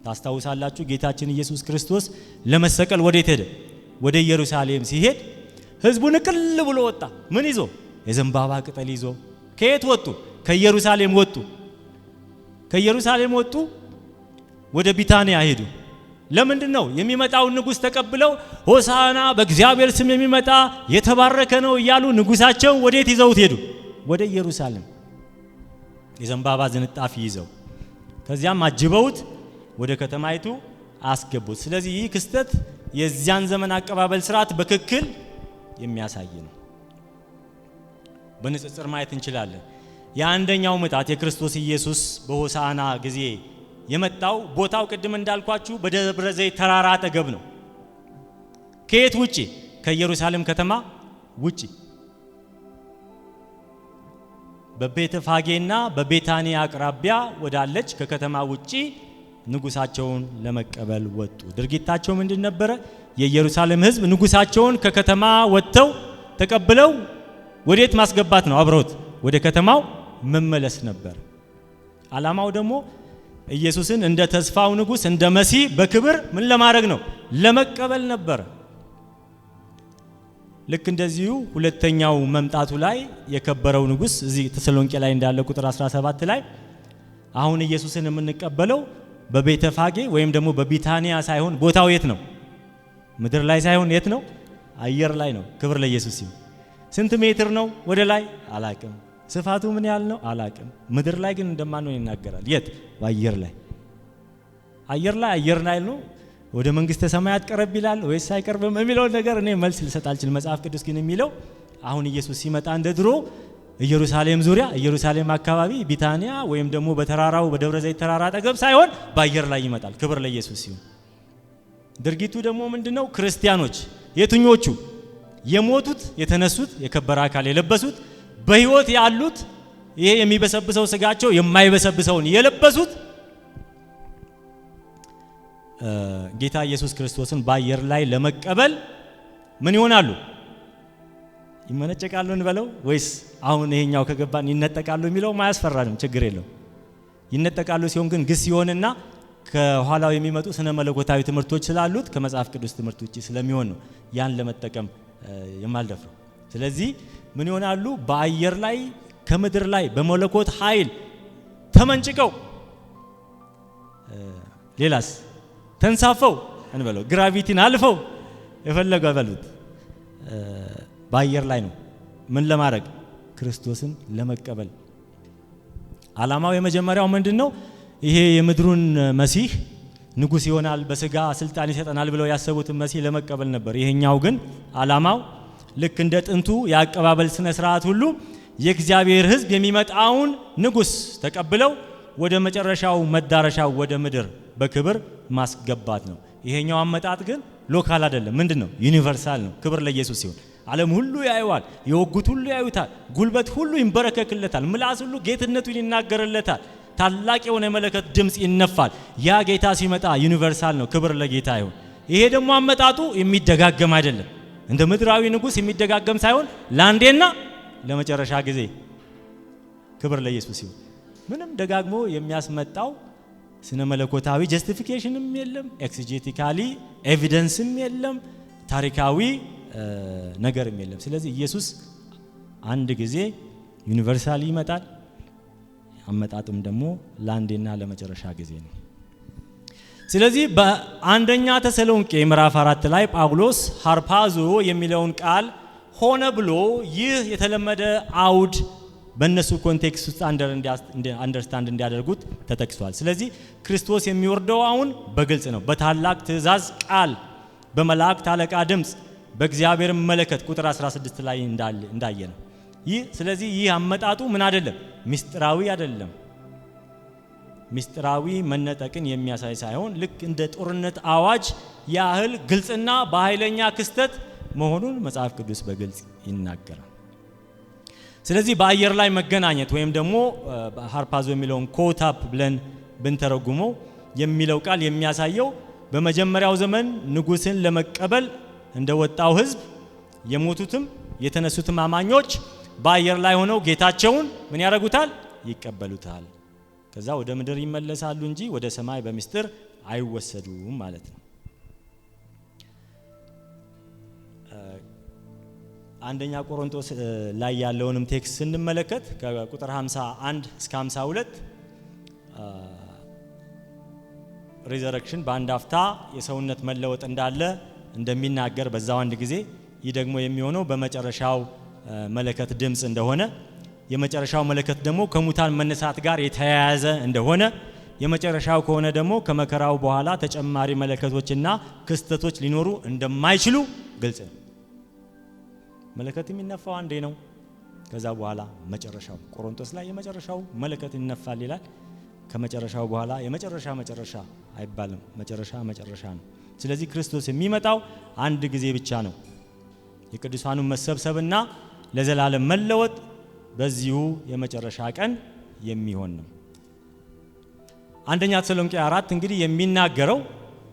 ታስታውሳላችሁ ጌታችን ኢየሱስ ክርስቶስ ለመሰቀል ወዴት ሄደ? ወደ ኢየሩሳሌም ሲሄድ ህዝቡ ንቅል ብሎ ወጣ። ምን ይዞ? የዘንባባ ቅጠል ይዞ። ከየት ወጡ? ከኢየሩሳሌም ወጡ። ከኢየሩሳሌም ወጡ፣ ወደ ቢታንያ ሄዱ። ለምንድን ነው? የሚመጣውን ንጉስ ተቀብለው ሆሳና በእግዚአብሔር ስም የሚመጣ የተባረከ ነው እያሉ ንጉሳቸው ወዴት ይዘውት ሄዱ? ወደ ኢየሩሳሌም፣ የዘንባባ ዝንጣፊ ይዘው። ከዚያም አጅበውት ወደ ከተማይቱ አስገቡት። ስለዚህ ይህ ክስተት የዚያን ዘመን አቀባበል ስርዓት በትክክል የሚያሳይ ነው። በንጽጽር ማየት እንችላለን። የአንደኛው ምጣት የክርስቶስ ኢየሱስ በሆሳና ጊዜ የመጣው ቦታው ቅድም እንዳልኳችሁ በደብረ ዘይት ተራራ አጠገብ ነው። ከየት ውጪ? ከኢየሩሳሌም ከተማ ውጪ በቤተ ፋጌና በቤታንያ አቅራቢያ ወዳለች ከከተማ ውጪ ንጉሳቸውን ለመቀበል ወጡ። ድርጊታቸው ምንድን ነበረ? የኢየሩሳሌም ሕዝብ ንጉሳቸውን ከከተማ ወጥተው ተቀብለው ወዴት ማስገባት ነው? አብረውት ወደ ከተማው መመለስ ነበር። ዓላማው ደግሞ ኢየሱስን እንደ ተስፋው ንጉስ እንደ መሲህ በክብር ምን ለማድረግ ነው? ለመቀበል ነበር። ልክ እንደዚሁ ሁለተኛው መምጣቱ ላይ የከበረው ንጉስ እዚህ ተሰሎንቄ ላይ እንዳለ ቁጥር 17 ላይ አሁን ኢየሱስን የምንቀበለው በቤተ ፋጌ ወይም ደግሞ በቢታንያ ሳይሆን ቦታው የት ነው? ምድር ላይ ሳይሆን የት ነው? አየር ላይ ነው። ክብር ለኢየሱስ ይሁን። ስንት ሜትር ነው ወደ ላይ? አላቅም። ስፋቱ ምን ያህል ነው? አላቅም። ምድር ላይ ግን እንደማን ነው ይናገራል። የት? በአየር ላይ። አየር ላይ ነው። ወደ መንግስተ ሰማያት ቀረብ ይላል ወይስ አይቀርብም የሚለው ነገር እኔ መልስ ልሰጥ አልችልም። መጽሐፍ ቅዱስ ግን የሚለው አሁን ኢየሱስ ሲመጣ እንደ ድሮ ኢየሩሳሌም ዙሪያ ኢየሩሳሌም አካባቢ ቢታንያ ወይም ደግሞ በተራራው በደብረ ዘይት ተራራ አጠገብ ሳይሆን በአየር ላይ ይመጣል። ክብር ለኢየሱስ ይሁን። ድርጊቱ ደግሞ ምንድነው? ክርስቲያኖች የትኞቹ? የሞቱት፣ የተነሱት፣ የከበረ አካል የለበሱት፣ በህይወት ያሉት፣ ይሄ የሚበሰብሰው ስጋቸው የማይበሰብሰውን የለበሱት ጌታ ኢየሱስ ክርስቶስን በአየር ላይ ለመቀበል ምን ይሆናሉ? ይመነጨቃሉ እንበለው ወይስ አሁን ይሄኛው ከገባን ይነጠቃሉ የሚለው ማያስፈራንም፣ ችግር የለው። ይነጠቃሉ ሲሆን ግን ግስ ይሆንና ከኋላው የሚመጡ ስነ መለኮታዊ ትምህርቶች ስላሉት ከመጽሐፍ ቅዱስ ትምህርት ውጪ ስለሚሆን ነው ያን ለመጠቀም የማልደፍረው። ስለዚህ ምን ይሆናሉ? በአየር ላይ ከምድር ላይ በመለኮት ኃይል ተመንጭቀው ሌላስ ተንሳፈው እንበለው ግራቪቲን አልፈው የፈለገው በሉት በአየር ላይ ነው። ምን ለማድረግ? ክርስቶስን ለመቀበል። ዓላማው የመጀመሪያው ምንድነው? ይሄ የምድሩን መሲህ ንጉስ ይሆናል በስጋ ስልጣን ይሰጠናል ብለው ያሰቡትን መሲህ ለመቀበል ነበር። ይሄኛው ግን ዓላማው ልክ እንደ ጥንቱ ያቀባበል ስነ ስርዓት ሁሉ የእግዚአብሔር ሕዝብ የሚመጣውን ንጉስ ተቀብለው ወደ መጨረሻው መዳረሻው ወደ ምድር በክብር ማስገባት ነው። ይሄኛው አመጣጥ ግን ሎካል አይደለም። ምንድነው? ዩኒቨርሳል ነው። ክብር ለኢየሱስ ይሁን። ዓለም ሁሉ ያዩዋል፣ የወጉት ሁሉ ያዩታል፣ ጉልበት ሁሉ ይንበረከክለታል፣ ምላስ ሁሉ ጌትነቱን ይናገርለታል። ታላቅ የሆነ መለከት ድምጽ ይነፋል። ያ ጌታ ሲመጣ ዩኒቨርሳል ነው። ክብር ለጌታ ይሁን። ይሄ ደግሞ አመጣጡ የሚደጋገም አይደለም። እንደ ምድራዊ ንጉስ የሚደጋገም ሳይሆን ለአንዴና ለመጨረሻ ጊዜ። ክብር ለኢየሱስ ይሁን። ምንም ደጋግሞ የሚያስመጣው ስነ መለኮታዊ ጀስቲፊኬሽንም የለም፣ ኤክሲጄቲካሊ ኤቪደንስም የለም፣ ታሪካዊ ነገርም የለም። ስለዚህ ኢየሱስ አንድ ጊዜ ዩኒቨርሳሊ ይመጣል። አመጣጡም ደግሞ ለአንዴና ለመጨረሻ ጊዜ ነው። ስለዚህ በአንደኛ ተሰሎንቄ ምዕራፍ 4 ላይ ጳውሎስ ሃርፓዞ የሚለውን ቃል ሆነ ብሎ ይህ የተለመደ አውድ በእነሱ ኮንቴክስት ውስጥ አንደርስታንድ እንዲያደርጉት ተጠቅሷል። ስለዚህ ክርስቶስ የሚወርደው አሁን በግልጽ ነው። በታላቅ ትእዛዝ ቃል፣ በመላእክት አለቃ ድምጽ፣ በእግዚአብሔር መለከት ቁጥር 16 ላይ እንዳየ ነው። ስለዚህ ይህ አመጣጡ ምን አይደለም? ሚስጥራዊ አይደለም። ሚስጥራዊ መነጠቅን የሚያሳይ ሳይሆን ልክ እንደ ጦርነት አዋጅ ያህል ግልጽና በኃይለኛ ክስተት መሆኑን መጽሐፍ ቅዱስ በግልጽ ይናገራል። ስለዚህ በአየር ላይ መገናኘት ወይም ደግሞ ሃርፓዞ የሚለውን ኮታፕ ብለን ብንተረጉመው የሚለው ቃል የሚያሳየው በመጀመሪያው ዘመን ንጉስን ለመቀበል እንደወጣው ህዝብ የሞቱትም የተነሱትም አማኞች በአየር ላይ ሆነው ጌታቸውን ምን ያደርጉታል? ይቀበሉታል። ከዛ ወደ ምድር ይመለሳሉ እንጂ ወደ ሰማይ በሚስጥር አይወሰዱም ማለት ነው። አንደኛ ቆሮንቶስ ላይ ያለውንም ቴክስት ስንመለከት ከቁጥር 51 እስከ 52 ሪዘረክሽን በአንድ አፍታ የሰውነት መለወጥ እንዳለ እንደሚናገር በዛው አንድ ጊዜ ይህ ደግሞ የሚሆነው በመጨረሻው መለከት ድምጽ እንደሆነ የመጨረሻው መለከት ደግሞ ከሙታን መነሳት ጋር የተያያዘ እንደሆነ የመጨረሻው ከሆነ ደግሞ ከመከራው በኋላ ተጨማሪ መለከቶችና ክስተቶች ሊኖሩ እንደማይችሉ ግልጽ ነው። መለከት የሚነፋው አንዴ ነው። ከዛ በኋላ መጨረሻው ቆሮንቶስ ላይ የመጨረሻው መለከት ይነፋል ይላል። ከመጨረሻው በኋላ የመጨረሻ አይባልም። መጨረሻ ነው። ስለዚህ ክርስቶስ የሚመጣው አንድ ጊዜ ብቻ ነው። የቅዱሳኑ መሰብሰብና ለዘላለም መለወጥ በዚሁ የመጨረሻ ቀን የሚሆን ነው። አንደኛ ተሰሎንቄ 4 እንግዲህ የሚናገረው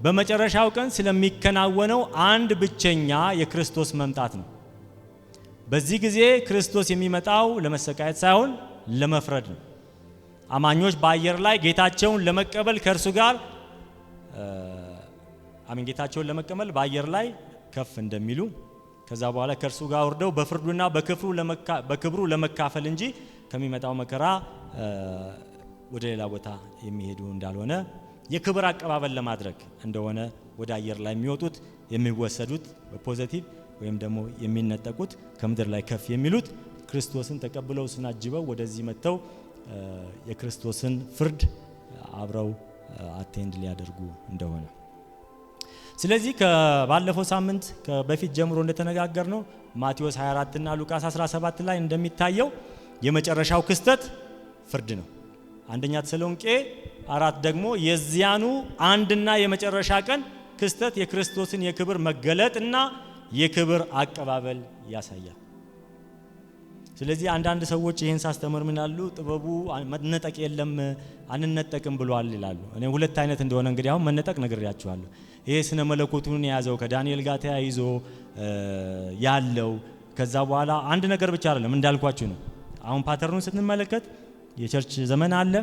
በመጨረሻው ቀን ስለሚከናወነው አንድ ብቸኛ የክርስቶስ መምጣት ነው። በዚህ ጊዜ ክርስቶስ የሚመጣው ለመሰቃየት ሳይሆን ለመፍረድ ነው። አማኞች በአየር ላይ ጌታቸውን ለመቀበል ከእርሱ ጋር ጌታቸውን ለመቀበል በአየር ላይ ከፍ እንደሚሉ ከዛ በኋላ ከእርሱ ጋር ወርደው በፍርዱና በክብሩ ለመካፈል እንጂ ከሚመጣው መከራ ወደ ሌላ ቦታ የሚሄዱ እንዳልሆነ የክብር አቀባበል ለማድረግ እንደሆነ ወደ አየር ላይ የሚወጡት የሚወሰዱት በፖዚቲቭ ወይም ደግሞ የሚነጠቁት ከምድር ላይ ከፍ የሚሉት ክርስቶስን ተቀብለው ስናጅበው ወደዚህ መጥተው የክርስቶስን ፍርድ አብረው አቴንድ ሊያደርጉ እንደሆነ ስለዚህ ባለፈው ሳምንት በፊት ጀምሮ እንደተነጋገርነው ማቴዎስ 24 እና ሉቃስ 17 ላይ እንደሚታየው የመጨረሻው ክስተት ፍርድ ነው። አንደኛ ተሰሎንቄ 4 ደግሞ የዚያኑ አንድና የመጨረሻ ቀን ክስተት የክርስቶስን የክብር መገለጥና የክብር አቀባበል ያሳያል። ስለዚህ አንዳንድ ሰዎች ይህን ሳስተምር ምን ይላሉ? ጥበቡ መነጠቅ የለም አንነጠቅም ብሏል ይላሉ። እኔ ሁለት አይነት እንደሆነ እንግዲህ አሁን መነጠቅ ነግሬያችኋለሁ። ይሄ ስነ መለኮቱን የያዘው ከዳንኤል ጋር ተያይዞ ያለው ከዛ በኋላ አንድ ነገር ብቻ አይደለም እንዳልኳችሁ ነው። አሁን ፓተርኑን ስንመለከት የቸርች ዘመን አለ።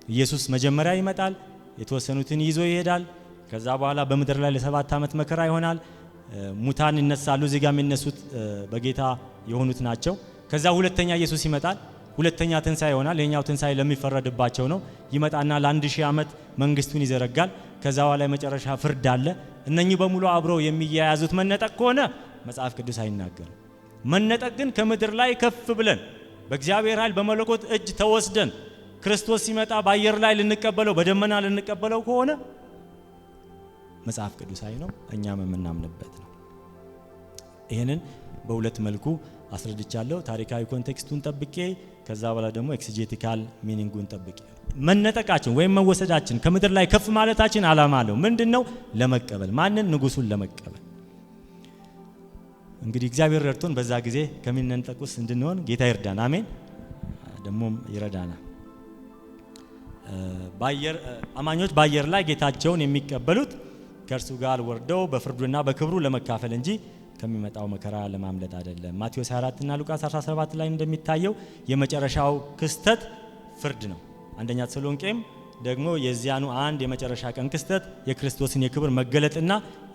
ኢየሱስ መጀመሪያ ይመጣል፣ የተወሰኑትን ይዞ ይሄዳል። ከዛ በኋላ በምድር ላይ ለ7 ዓመት መከራ ይሆናል። ሙታን ይነሳሉ። እዚህ ጋር የሚነሱት በጌታ የሆኑት ናቸው። ከዛ ሁለተኛ ኢየሱስ ይመጣል። ሁለተኛ ትንሳኤ ይሆናል። የኛው ትንሳኤ ለሚፈረድባቸው ነው። ይመጣና ለ1000 ዓመት መንግስቱን ይዘረጋል። ከዛ በኋላ የመጨረሻ ፍርድ አለ። እነኚህ በሙሉ አብረው የሚያያዙት መነጠቅ ከሆነ መጽሐፍ ቅዱስ አይናገርም። መነጠቅ ግን ከምድር ላይ ከፍ ብለን በእግዚአብሔር ኃይል በመለኮት እጅ ተወስደን ክርስቶስ ሲመጣ በአየር ላይ ልንቀበለው በደመና ልንቀበለው ከሆነ መጽሐፍ ቅዱሳዊ ነው፣ እኛም የምናምንበት ነው። ይሄንን በሁለት መልኩ አስረድቻለሁ። ታሪካዊ ኮንቴክስቱን ጠብቄ ከዛ በኋላ ደግሞ ኤክሲጄቲካል ሚኒንጉን ጠብቄ። መነጠቃችን ወይም መወሰዳችን ከምድር ላይ ከፍ ማለታችን ዓላማ አለው። ምንድነው? ለመቀበል ማንን? ንጉሱን ለመቀበል። እንግዲህ እግዚአብሔር ረድቶን በዛ ጊዜ ከሚነጠቁስ እንድንሆን ጌታ ይርዳን። አሜን። ደግሞም ይረዳናል። አማኞች በአየር ላይ ጌታቸውን የሚቀበሉት ከእርሱ ጋር ወርደው በፍርዱና በክብሩ ለመካፈል እንጂ ከሚመጣው መከራ ለማምለጥ አይደለም። ማቴዎስ 24 እና ሉቃስ 17 ላይ እንደሚታየው የመጨረሻው ክስተት ፍርድ ነው። አንደኛ ተሰሎንቄም ደግሞ የዚያኑ አንድ የመጨረሻ ቀን ክስተት የክርስቶስን የክብር መገለጥና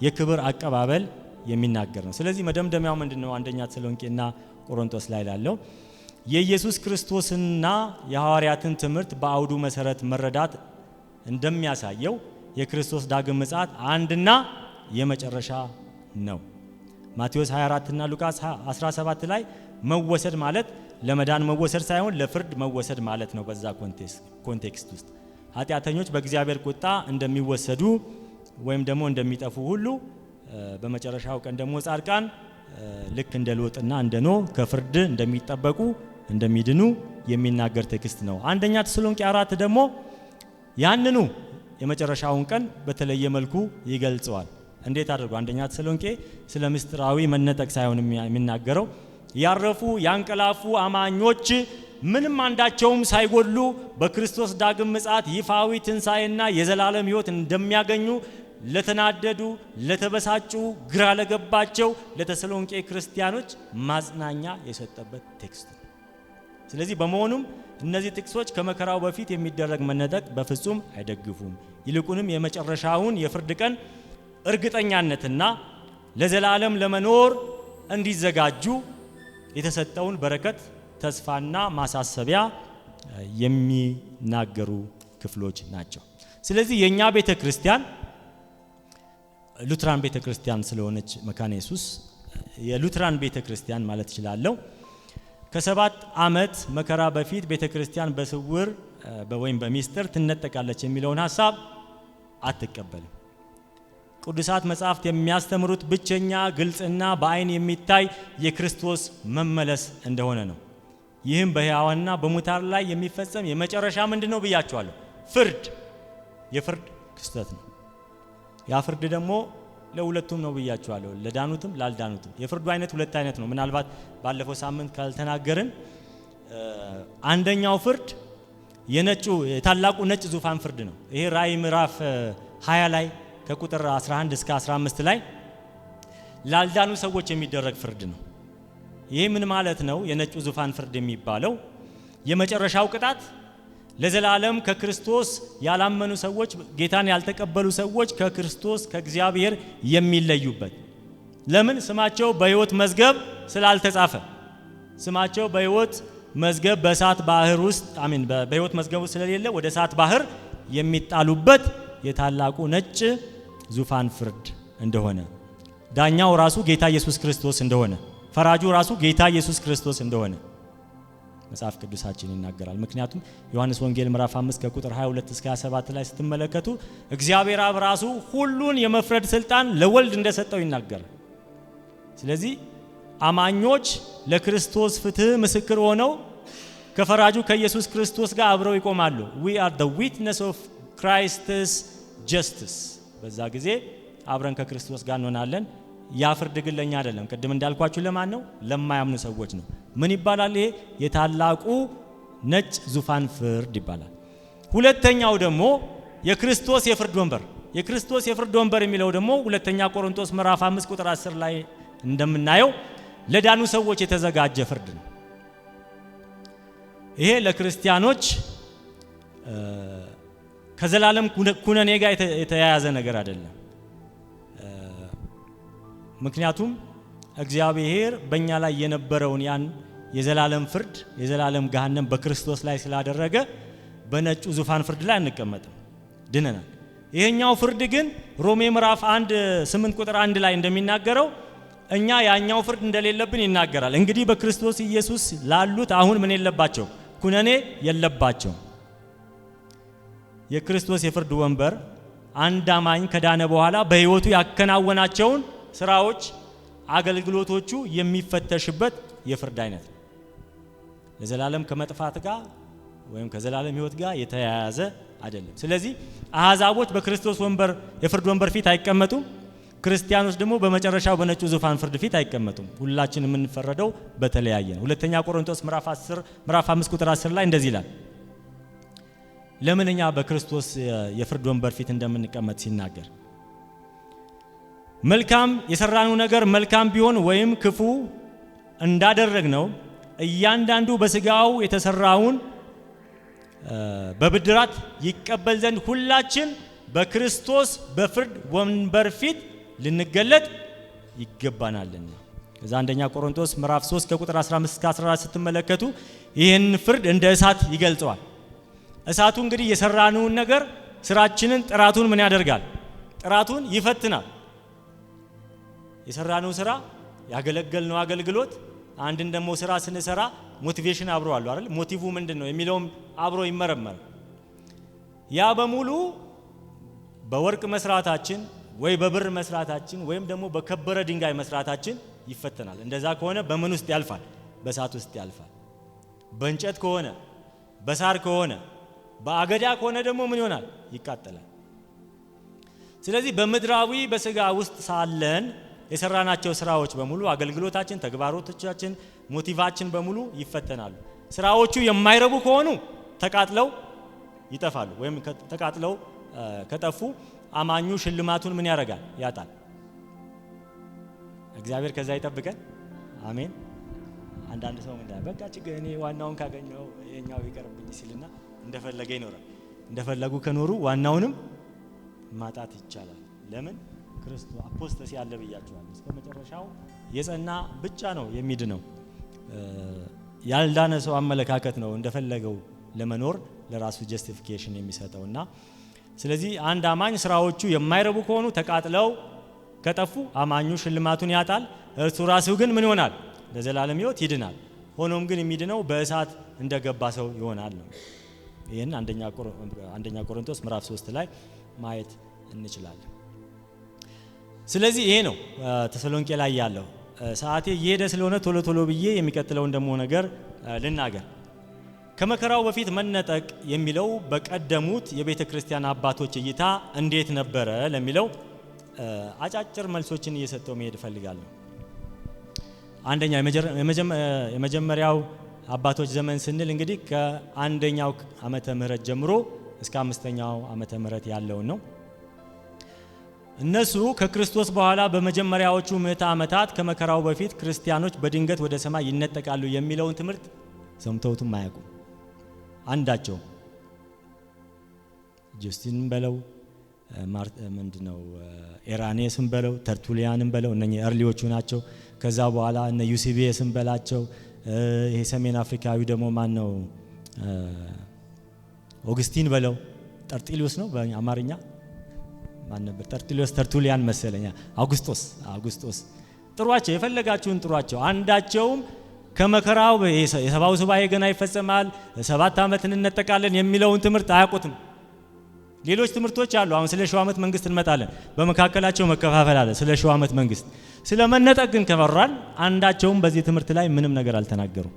የክብር አቀባበል የሚናገር ነው። ስለዚህ መደምደሚያው ምንድነው? አንደኛ ተሰሎንቄና ቆሮንቶስ ላይ ላለው የኢየሱስ ክርስቶስና የሐዋርያትን ትምህርት በአውዱ መሰረት መረዳት እንደሚያሳየው የክርስቶስ ዳግም ምጽአት አንድና የመጨረሻ ነው። ማቴዎስ 24 እና ሉቃስ 17 ላይ መወሰድ ማለት ለመዳን መወሰድ ሳይሆን ለፍርድ መወሰድ ማለት ነው። በዛ ኮንቴክስት ውስጥ ኃጢአተኞች በእግዚአብሔር ቁጣ እንደሚወሰዱ ወይም ደግሞ እንደሚጠፉ ሁሉ በመጨረሻው ቀን ደግሞ ጻድቃን ልክ እንደ ሎጥና እንደ ኖህ ከፍርድ እንደሚጠበቁ እንደሚድኑ የሚናገር ቴክስት ነው። አንደኛ ተሰሎንቄ 4 ደግሞ ያንኑ የመጨረሻውን ቀን በተለየ መልኩ ይገልጸዋል። እንዴት አድርጎ? አንደኛ ተሰሎንቄ ስለ ምስጢራዊ መነጠቅ ሳይሆን የሚናገረው ያረፉ ያንቀላፉ አማኞች ምንም አንዳቸውም ሳይጎድሉ በክርስቶስ ዳግም ምጽአት ይፋዊ ትንሣኤና የዘላለም ሕይወት እንደሚያገኙ ለተናደዱ፣ ለተበሳጩ፣ ግራ ለገባቸው ለተሰሎንቄ ክርስቲያኖች ማጽናኛ የሰጠበት ቴክስት ነው። ስለዚህ በመሆኑም እነዚህ ጥቅሶች ከመከራው በፊት የሚደረግ መነጠቅ በፍጹም አይደግፉም። ይልቁንም የመጨረሻውን የፍርድ ቀን እርግጠኛነትና ለዘላለም ለመኖር እንዲዘጋጁ የተሰጠውን በረከት፣ ተስፋና ማሳሰቢያ የሚናገሩ ክፍሎች ናቸው። ስለዚህ የኛ ቤተክርስቲያን ሉትራን ቤተክርስቲያን ስለሆነች መካነ ኢየሱስ የሉትራን ቤተክርስቲያን ማለት እችላለሁ። ከ7 ዓመት መከራ በፊት ቤተክርስቲያን በስውር ወይም በሚስጥር ትነጠቃለች የሚለውን ሐሳብ አትቀበልም። ቅዱሳት መጻሕፍት የሚያስተምሩት ብቸኛ ግልጽና በአይን የሚታይ የክርስቶስ መመለስ እንደሆነ ነው። ይህም በሕያዋንና በሙታን ላይ የሚፈጸም የመጨረሻ ምንድነው ብያችኋለሁ? ፍርድ፣ የፍርድ ክስተት ነው። ያ ፍርድ ደግሞ ለሁለቱም ነው ብያችኋለሁ፣ ለዳኑትም ላልዳኑትም። የፍርዱ አይነት ሁለት አይነት ነው። ምናልባት ባለፈው ሳምንት ካልተናገርን አንደኛው ፍርድ የታላቁ ነጭ ዙፋን ፍርድ ነው። ይሄ ራእይ ምዕራፍ 20 ላይ ከቁጥር 11 እስከ 15 ላይ ላልዳኑ ሰዎች የሚደረግ ፍርድ ነው። ይሄ ምን ማለት ነው? የነጩ ዙፋን ፍርድ የሚባለው የመጨረሻው ቅጣት ለዘላለም ከክርስቶስ ያላመኑ ሰዎች፣ ጌታን ያልተቀበሉ ሰዎች ከክርስቶስ ከእግዚአብሔር የሚለዩበት። ለምን? ስማቸው በሕይወት መዝገብ ስላልተጻፈ። ስማቸው በሕይወት መዝገብ በእሳት ባህር ውስጥ በሕይወት መዝገቡ ስለሌለ ወደ እሳት ባህር የሚጣሉበት የታላቁ ነጭ ዙፋን ፍርድ እንደሆነ፣ ዳኛው ራሱ ጌታ ኢየሱስ ክርስቶስ እንደሆነ፣ ፈራጁ ራሱ ጌታ ኢየሱስ ክርስቶስ እንደሆነ መጽሐፍ ቅዱሳችን ይናገራል። ምክንያቱም ዮሐንስ ወንጌል ምዕራፍ 5 ከቁጥር 22 እስከ 27 ላይ ስትመለከቱ እግዚአብሔር አብ ራሱ ሁሉን የመፍረድ ስልጣን ለወልድ እንደሰጠው ይናገራል። ስለዚህ አማኞች ለክርስቶስ ፍትህ ምስክር ሆነው ከፈራጁ ከኢየሱስ ክርስቶስ ጋር አብረው ይቆማሉ። we are the witness of Christ's justice። በዛ ጊዜ አብረን ከክርስቶስ ጋር እንሆናለን። ያ ፍርድ ግን ለኛ አይደለም። ቅድም እንዳልኳችሁ ለማን ነው? ለማያምኑ ሰዎች ነው። ምን ይባላል? ይሄ የታላቁ ነጭ ዙፋን ፍርድ ይባላል። ሁለተኛው ደግሞ የክርስቶስ የፍርድ ወንበር። የክርስቶስ የፍርድ ወንበር የሚለው ደግሞ ሁለተኛ ቆሮንቶስ ምዕራፍ 5 ቁጥር 10 ላይ እንደምናየው ለዳኑ ሰዎች የተዘጋጀ ፍርድ ነው። ይሄ ለክርስቲያኖች ከዘላለም ኩነኔ ጋር የተያያዘ ነገር አይደለም። ምክንያቱም እግዚአብሔር በእኛ ላይ የነበረውን ያን የዘላለም ፍርድ የዘላለም ገሃነም በክርስቶስ ላይ ስላደረገ በነጩ ዙፋን ፍርድ ላይ አንቀመጥም፣ ድነናል። ይሄኛው ፍርድ ግን ሮሜ ምዕራፍ 1 8 ቁጥር 1 ላይ እንደሚናገረው እኛ ያኛው ፍርድ እንደሌለብን ይናገራል። እንግዲህ በክርስቶስ ኢየሱስ ላሉት አሁን ምን የለባቸው? ኩነኔ የለባቸው። የክርስቶስ የፍርድ ወንበር አንድ አማኝ ከዳነ በኋላ በሕይወቱ ያከናወናቸውን ስራዎች፣ አገልግሎቶቹ የሚፈተሽበት የፍርድ አይነት ነው። ለዘላለም ከመጥፋት ጋር ወይም ከዘላለም ሕይወት ጋር የተያያዘ አይደለም። ስለዚህ አሕዛቦች በክርስቶስ ወንበር የፍርድ ወንበር ፊት አይቀመጡም። ክርስቲያኖች ደግሞ በመጨረሻው በነጩ ዙፋን ፍርድ ፊት አይቀመጡም። ሁላችን የምንፈረደው በተለያየ ነው። ሁለተኛ ቆሮንቶስ ምዕራፍ 5 ቁጥር 10 ላይ እንደዚህ ይላል። ለምን እኛ በክርስቶስ የፍርድ ወንበር ፊት እንደምንቀመጥ ሲናገር መልካም የሰራነው ነገር መልካም ቢሆን ወይም ክፉ እንዳደረግነው እያንዳንዱ በስጋው የተሰራውን በብድራት ይቀበል ዘንድ ሁላችን በክርስቶስ በፍርድ ወንበር ፊት ልንገለጥ ይገባናልና። ከዛ አንደኛ ቆሮንቶስ ምዕራፍ 3 ከቁጥር 15 እስከ 14 ስትመለከቱ ይህን ፍርድ እንደ እሳት ይገልጸዋል። እሳቱ እንግዲህ የሰራነውን ነገር ስራችንን ጥራቱን ምን ያደርጋል? ጥራቱን ይፈትናል። የሰራነው ስራ ያገለገልነው አገልግሎት አንድን ደግሞ ስራ ስንሰራ ሞቲቬሽን አብሮ አለው አይደል? ሞቲቭ ምንድነው የሚለውም አብሮ ይመረመራል። ያ በሙሉ በወርቅ መስራታችን ወይ በብር መስራታችን ወይም ደግሞ በከበረ ድንጋይ መስራታችን ይፈተናል። እንደዛ ከሆነ በምን ውስጥ ያልፋል? በእሳት ውስጥ ያልፋል። በእንጨት ከሆነ በሳር ከሆነ በአገዳ ከሆነ ደግሞ ምን ይሆናል? ይቃጠላል። ስለዚህ በምድራዊ በስጋ ውስጥ ሳለን የሰራናቸው ስራዎች በሙሉ አገልግሎታችን፣ ተግባሮቶቻችን፣ ሞቲቫችን በሙሉ ይፈተናሉ። ስራዎቹ የማይረቡ ከሆኑ ተቃጥለው ይጠፋሉ። ወይም ተቃጥለው ከጠፉ አማኙ ሽልማቱን ምን ያደርጋል? ያጣል። እግዚአብሔር ከዛ ይጠብቀን። አሜን። አንዳንድ ሰው ምን በቃ ችግር እኔ ዋናውን ካገኘው የኛው ይቀርብኝ ሲልና እንደፈለገ ይኖራል። እንደፈለጉ ከኖሩ ዋናውንም ማጣት ይቻላል። ለምን? ክርስቶስ አፖስቶስ ያለ ብያቸዋል። እስከ መጨረሻው የጸና ብቻ ነው የሚድነው። ያልዳነ ሰው አመለካከት ነው እንደፈለገው ለመኖር ለራሱ ጀስቲፊኬሽን የሚሰጠውና ስለዚህ አንድ አማኝ ስራዎቹ የማይረቡ ከሆኑ ተቃጥለው ከጠፉ አማኙ ሽልማቱን ያጣል። እርሱ ራሱ ግን ምን ይሆናል? ለዘላለም ሕይወት ይድናል። ሆኖም ግን የሚድነው በእሳት እንደገባ ሰው ይሆናል ነው። ይህን አንደኛ ቆሮንቶስ ምዕራፍ 3 ላይ ማየት እንችላለን። ስለዚህ ይሄ ነው ተሰሎንቄ ላይ ያለው። ሰዓቴ እየሄደ ስለሆነ ቶሎ ቶሎ ብዬ የሚቀጥለውን ደግሞ ነገር ልናገር። ከመከራው በፊት መነጠቅ የሚለው በቀደሙት የቤተ ክርስቲያን አባቶች እይታ እንዴት ነበረ ለሚለው አጫጭር መልሶችን እየሰጠው መሄድ እፈልጋለሁ። አንደኛ የመጀመሪያው አባቶች ዘመን ስንል እንግዲህ ከአንደኛው ዓመተ ምህረት ጀምሮ እስከ 5ኛው ዓመተ ምህረት ያለውን ነው። እነሱ ከክርስቶስ በኋላ በመጀመሪያዎቹ ምዕተ ዓመታት ከመከራው በፊት ክርስቲያኖች በድንገት ወደ ሰማይ ይነጠቃሉ የሚለውን ትምህርት ሰምተውትም አያውቁም። አንዳቸው ጀስቲንን በለው ምንድነው ኤራኔስን በለው ተርቱሊያንን በለው እነኚህ እርሊዎቹ ናቸው። ከዛ በኋላ እነ ዩሲቢየስን በላቸው። ይሄ ሰሜን አፍሪካዊ ደግሞ ማን ነው? ኦግስቲን በለው ጠርጢሊዮስ ነው በአማርኛ ማን ነበር? ጠርጢሊዮስ ተርቱሊያን መሰለኛ። አውግስጦስ ጥሯቸው፣ የፈለጋችሁን ጥሯቸው። አንዳቸውም ከመከራው የሰባው ሱባኤ ገና ይፈጸማል፣ 7 ዓመት እንነጠቃለን የሚለውን ትምህርት አያውቁትም። ሌሎች ትምህርቶች አሉ። አሁን ስለ ሺው ዓመት መንግስት እንመጣለን። በመካከላቸው መከፋፈል አለ። ስለ ሺው ዓመት መንግስት ስለ መነጠቅ ግን ከመራን አንዳቸውም በዚህ ትምህርት ላይ ምንም ነገር አልተናገሩም።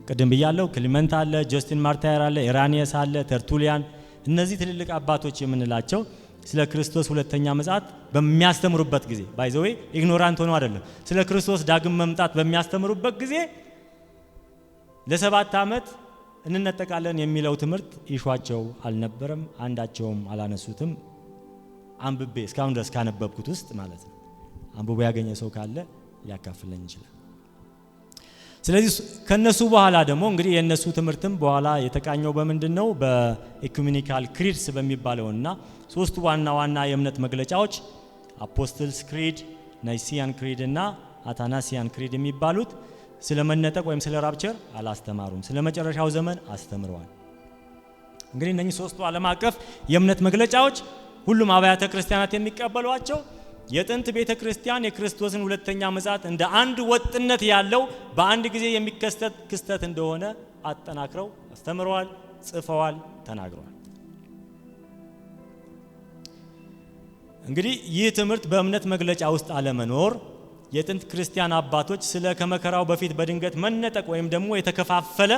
ቅድም ብያለሁ። ክሊመንት አለ፣ ጀስቲን ማርታየር አለ፣ ኢራኒየስ አለ፣ ተርቱሊያን። እነዚህ ትልልቅ አባቶች የምንላቸው ስለ ክርስቶስ ሁለተኛ ምጽአት በሚያስተምሩበት ጊዜ ባይዘዌ ኢግኖራንት ሆኖ አይደለም፣ ስለ ክርስቶስ ዳግም መምጣት በሚያስተምሩበት ጊዜ ለ7 ዓመት እንነጠቃለን የሚለው ትምህርት ይሿቸው አልነበረም። አንዳቸውም አላነሱትም። አንብቤ እስካሁን ድረስ ካነበብኩት ውስጥ ማለት ነው። አንብቦ ያገኘ ሰው ካለ ሊያካፍለኝ ይችላል። ስለዚህ ከነሱ በኋላ ደግሞ እንግዲህ የነሱ ትምህርትም በኋላ የተቃኘው በምንድነው? በኢኩሜኒካል ክሪድስ በሚባለውና ሶስቱ ዋና ዋና የእምነት መግለጫዎች አፖስትልስ ክሪድ፣ ናይሲያን ክሪድ እና አታናሲያን ክሪድ የሚባሉት ስለ መነጠቅ ወይም ስለ ራፕቸር አላስተማሩም። ስለ መጨረሻው ዘመን አስተምረዋል። እንግዲህ እነኚህ ሶስቱ ዓለም አቀፍ የእምነት መግለጫዎች ሁሉም አብያተ ክርስቲያናት የሚቀበሏቸው የጥንት ቤተ ክርስቲያን የክርስቶስን ሁለተኛ ምጽአት እንደ አንድ ወጥነት ያለው በአንድ ጊዜ የሚከሰት ክስተት እንደሆነ አጠናክረው አስተምረዋል፣ ጽፈዋል፣ ተናግረዋል። እንግዲህ ይህ ትምህርት በእምነት መግለጫ ውስጥ አለመኖር የጥንት ክርስቲያን አባቶች ስለ ከመከራው በፊት በድንገት መነጠቅ ወይም ደግሞ የተከፋፈለ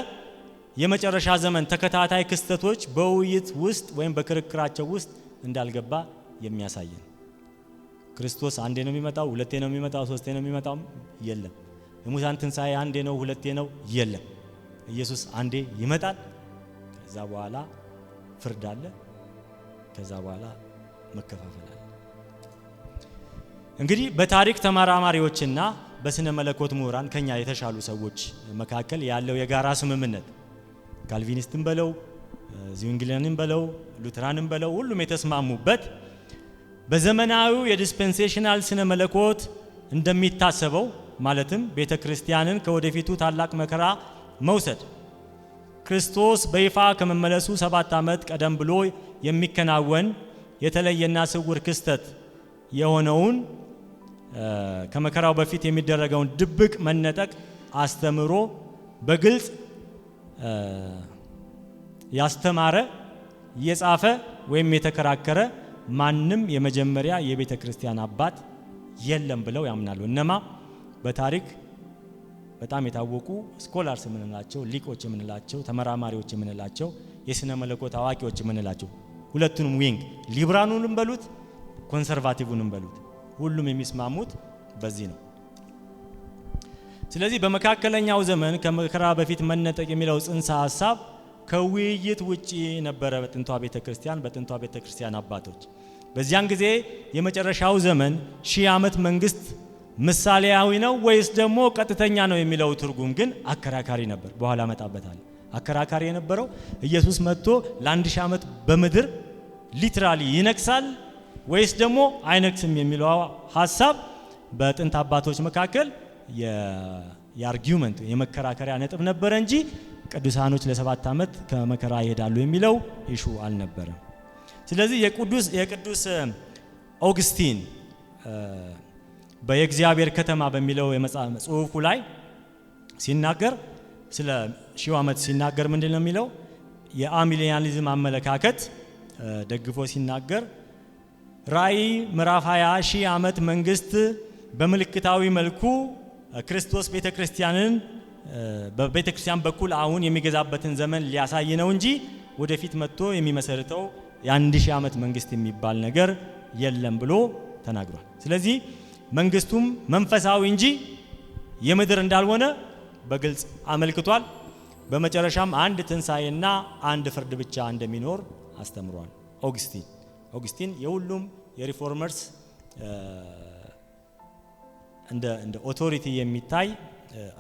የመጨረሻ ዘመን ተከታታይ ክስተቶች በውይይት ውስጥ ወይም በክርክራቸው ውስጥ እንዳልገባ የሚያሳይ ነው። ክርስቶስ አንዴ ነው የሚመጣው፣ ሁለቴ ነው የሚመጣው፣ ሶስቴ ነው የሚመጣው የለም። የሙታን ትንሣኤ አንዴ ነው ሁለቴ ነው የለም። ኢየሱስ አንዴ ይመጣል። ከዛ በኋላ ፍርድ አለ። ከዛ በኋላ መከፋፈል አለ። እንግዲህ በታሪክ ተመራማሪዎችና በስነ መለኮት ምሁራን ከኛ የተሻሉ ሰዎች መካከል ያለው የጋራ ስምምነት ካልቪኒስትን በለው ዚንግሊያንን በለው ሉተራንን በለው ሁሉም የተስማሙበት በዘመናዊው የዲስፔንሴሽናል ስነ መለኮት እንደሚታሰበው ማለትም ቤተክርስቲያንን ከወደፊቱ ታላቅ መከራ መውሰድ ክርስቶስ በይፋ ከመመለሱ 7 ዓመት ቀደም ብሎ የሚከናወን የተለየና ስውር ክስተት የሆነውን ከመከራው በፊት የሚደረገውን ድብቅ መነጠቅ አስተምሮ በግልጽ ያስተማረ የጻፈ ወይም የተከራከረ ማንም የመጀመሪያ የቤተ ክርስቲያን አባት የለም ብለው ያምናሉ። እነማ በታሪክ በጣም የታወቁ ስኮላርስ የምንላቸው ሊቆች የምንላቸው ተመራማሪዎች የምንላቸው የስነ መለኮት አዋቂዎች የምንላቸው ሁለቱንም ዊንግ ሊብራኑንም በሉት ኮንሰርቫቲቭንም በሉት ሁሉም የሚስማሙት በዚህ ነው። ስለዚህ በመካከለኛው ዘመን ከመከራ በፊት መነጠቅ የሚለው ጽንሰ ሐሳብ ከውይይት ውጪ ነበረ በጥንቷ ቤተክርስቲያን አባቶች። በዚያን ጊዜ የመጨረሻው ዘመን 1000 ዓመት መንግስት ምሳሌያዊ ነው ወይስ ደግሞ ቀጥተኛ ነው የሚለው ትርጉም ግን አከራካሪ ነበር። በኋላ መጣበታል። አከራካሪ የነበረው ኢየሱስ መጥቶ ለ1000 ዓመት በምድር ሊትራሊ ይነግሳል ወይስ ደግሞ አይነግስም የሚለው ሐሳብ በጥንት አባቶች መካከል የአርጊውመንት የመከራከሪያ ነጥብ ነበረ እንጂ ቅዱሳኖች ለ7 ዓመት ከመከራ ይሄዳሉ የሚለው ኢሹ አልነበረም። ስለዚህ የቅዱስ ኦግስቲን በየእግዚአብሔር ከተማ በሚለው ጽሑፉ ላይ ሲናገር ስለ 1000 ዓመት ሲናገር ምንድነው የሚለው? የአሚሊያኒዝም አመለካከት ደግፎ ሲናገር ራእይ ምዕራፍ 20 1000 ዓመት መንግስት በምልክታዊ መልኩ ክርስቶስ ቤተክርስቲያንን በቤተክርስቲያን በኩል አሁን የሚገዛበትን ዘመን ሊያሳይ ነው እንጂ ወደፊት መጥቶ የሚመሰርተው የ1000 ዓመት መንግስት የሚባል ነገር የለም ብሎ ተናግሯል። ስለዚህ መንግስቱም መንፈሳዊ እንጂ የምድር እንዳልሆነ በግልጽ አመልክቷል። በመጨረሻም አንድ ትንሣኤና አንድ ፍርድ ብቻ እንደሚኖር አስተምሯል። ኦግስቲን የሁሉም የሪፎርመርስ እንደ ኦቶሪቲ የሚታይ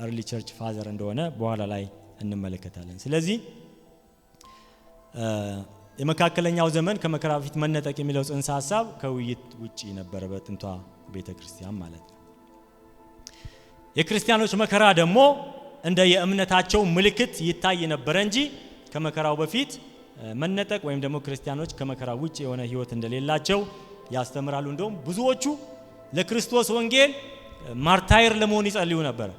early church father እንደሆነ በኋላ ላይ እንመለከታለን። ስለዚህ የመካከለኛው ዘመን ከመከራ በፊት መነጠቅ የሚለው ጽንሰ ሐሳብ ከውይይት ውጪ ነበረ በጥንቷ ቤተክርስቲያን ማለት ነው። የክርስቲያኖች መከራ ደግሞ እንደ የእምነታቸው ምልክት ይታይ ነበር እንጂ ከመከራው በፊት መነጠቅ ወይም ደግሞ ክርስቲያኖች ከመከራ ውጪ የሆነ ህይወት እንደሌላቸው ያስተምራሉ። እንደውም ብዙዎቹ ለክርስቶስ ወንጌል ማርታይር ለመሆን ይጸልዩ ነበር።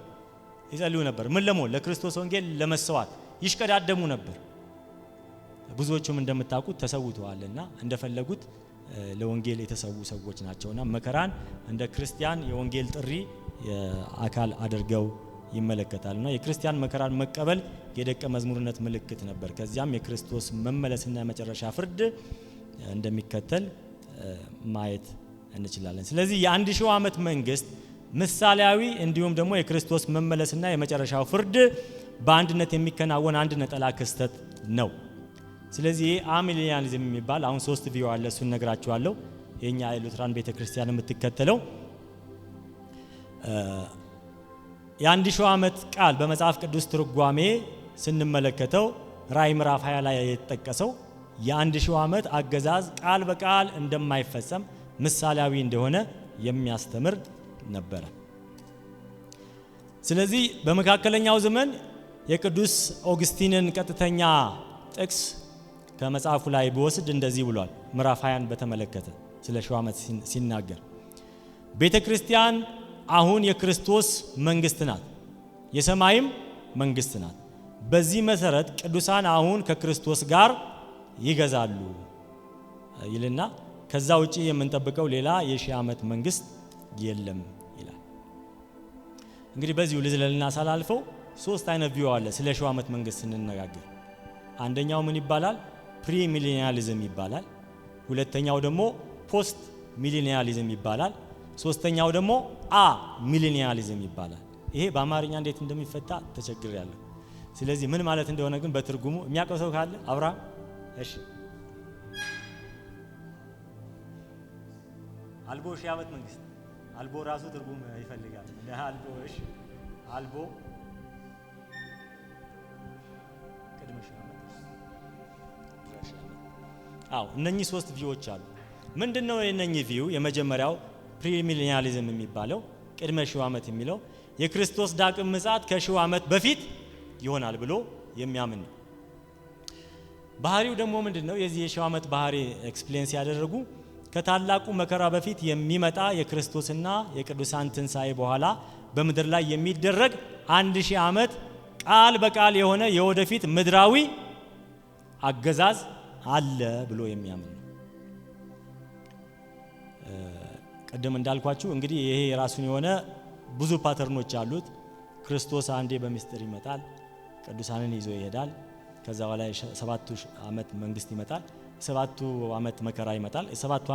ይጸልዩ ነበር። ምን ለመሆን? ለክርስቶስ ወንጌል ለመስዋዕት ይሽቀዳደሙ ነበር። ብዙዎቹም እንደምታውቁት ተሰውተዋልና እንደፈለጉት ለወንጌል የተሰዉ ሰዎች ናቸውና መከራን እንደ ክርስቲያን የወንጌል ጥሪ አካል አድርገው ይመለከታሉና የክርስቲያን መከራን መቀበል የደቀ መዝሙርነት ምልክት ነበር። ከዚያም የክርስቶስ መመለስና የመጨረሻ ፍርድ እንደሚከተል ማየት እንችላለን። ስለዚህ የ1000 ዓመት መንግስት ምሳሌያዊ እንዲሁም ደግሞ የክርስቶስ መመለስና የመጨረሻው ፍርድ በአንድነት የሚከናወን አንድ ነጠላ ክስተት ነው። ስለዚህ አሚሊኒያሊዝም የሚባል አሁን 3 ቪው አለ። እሱን ነግራችኋለሁ። የኛ የሉትራን ቤተክርስቲያን የምትከተለው የ1000 ዓመት ቃል በመጽሐፍ ቅዱስ ትርጓሜ ስንመለከተው ራዕይ ምዕራፍ 20 ላይ የተጠቀሰው የ1000 ዓመት አገዛዝ ቃል በቃል እንደማይፈጸም ምሳሌያዊ እንደሆነ የሚያስተምር ነበረ። ስለዚህ በመካከለኛው ዘመን የቅዱስ ኦግስቲንን ቀጥተኛ ጥቅስ ከመጽሐፉ ላይ ቢወስድ እንደዚህ ብሏል። ምዕራፍ 20ን በተመለከተ ስለ 1000 ዓመት ሲናገር ቤተክርስቲያን አሁን የክርስቶስ መንግስት ናት፣ የሰማይም መንግስት ናት። በዚህ መሰረት ቅዱሳን አሁን ከክርስቶስ ጋር ይገዛሉ ይልና ከዛ ውጪ የምንጠብቀው ሌላ የ1000 ዓመት መንግስት የለም ይላል። እንግዲህ በዚሁ ልዝለልና ሳላልፈው 3 አይነት ቪው አለ ስለ 1000 ዓመት መንግስት ስንነጋገር። አንደኛው ምን ይባላል? ፕሪ ሚሊኒያሊዝም ይባላል። ሁለተኛው ደግሞ ፖስት ሚሊኒያሊዝም ይባላል። ሶስተኛው ደግሞ አ ሚሊኒያሊዝም ይባላል። ይሄ በአማርኛ እንዴት እንደሚፈታ ተቸግሬያለሁ። ስለዚህ ምን ማለት እንደሆነ ግን በትርጉሙ የሚያውቀው ሰው ካለ አብርሃም? እሺ አልቦ 1000 ዓመት መንግስት አልቦ ራሱ ትርጉም ይፈልጋል። አልቦ እሺ አልቦ ቅድመ 1000 ዓመት እነኚህ 3 ቪዎች አሉ። ምንድነው የነኚህ ቪው? የመጀመሪያው ፕሪሚሊኒያሊዝም የሚባለው ቅድመ 1000 ዓመት የሚለው የክርስቶስ ዳግም ምጽአት ከ1000 ዓመት በፊት ይሆናል ብሎ የሚያምን ነው። ባህሪው ደግሞ ምንድነው? የዚህ የ1000 ዓመት ባህሪ ኤክስፕሌንስ ያደረጉ ከታላቁ መከራ በፊት የሚመጣ የክርስቶስና የቅዱሳን ትንሣኤ በኋላ በምድር ላይ የሚደረግ 1000 ዓመት ቃል በቃል የሆነ የወደፊት ምድራዊ አገዛዝ አለ ብሎ የሚያምን ነው። ቀደም እንዳልኳችሁ እንግዲህ ይሄ የራሱን የሆነ ብዙ ፓተርኖች አሉት። ክርስቶስ አንዴ በሚስጥር ይመጣል፣ ቅዱሳንን ይዞ ይሄዳል። ከዛ በኋላ 7 ዓመት መንግስት ይመጣል፣ 7 ዓመት መከራ ይመጣል። 7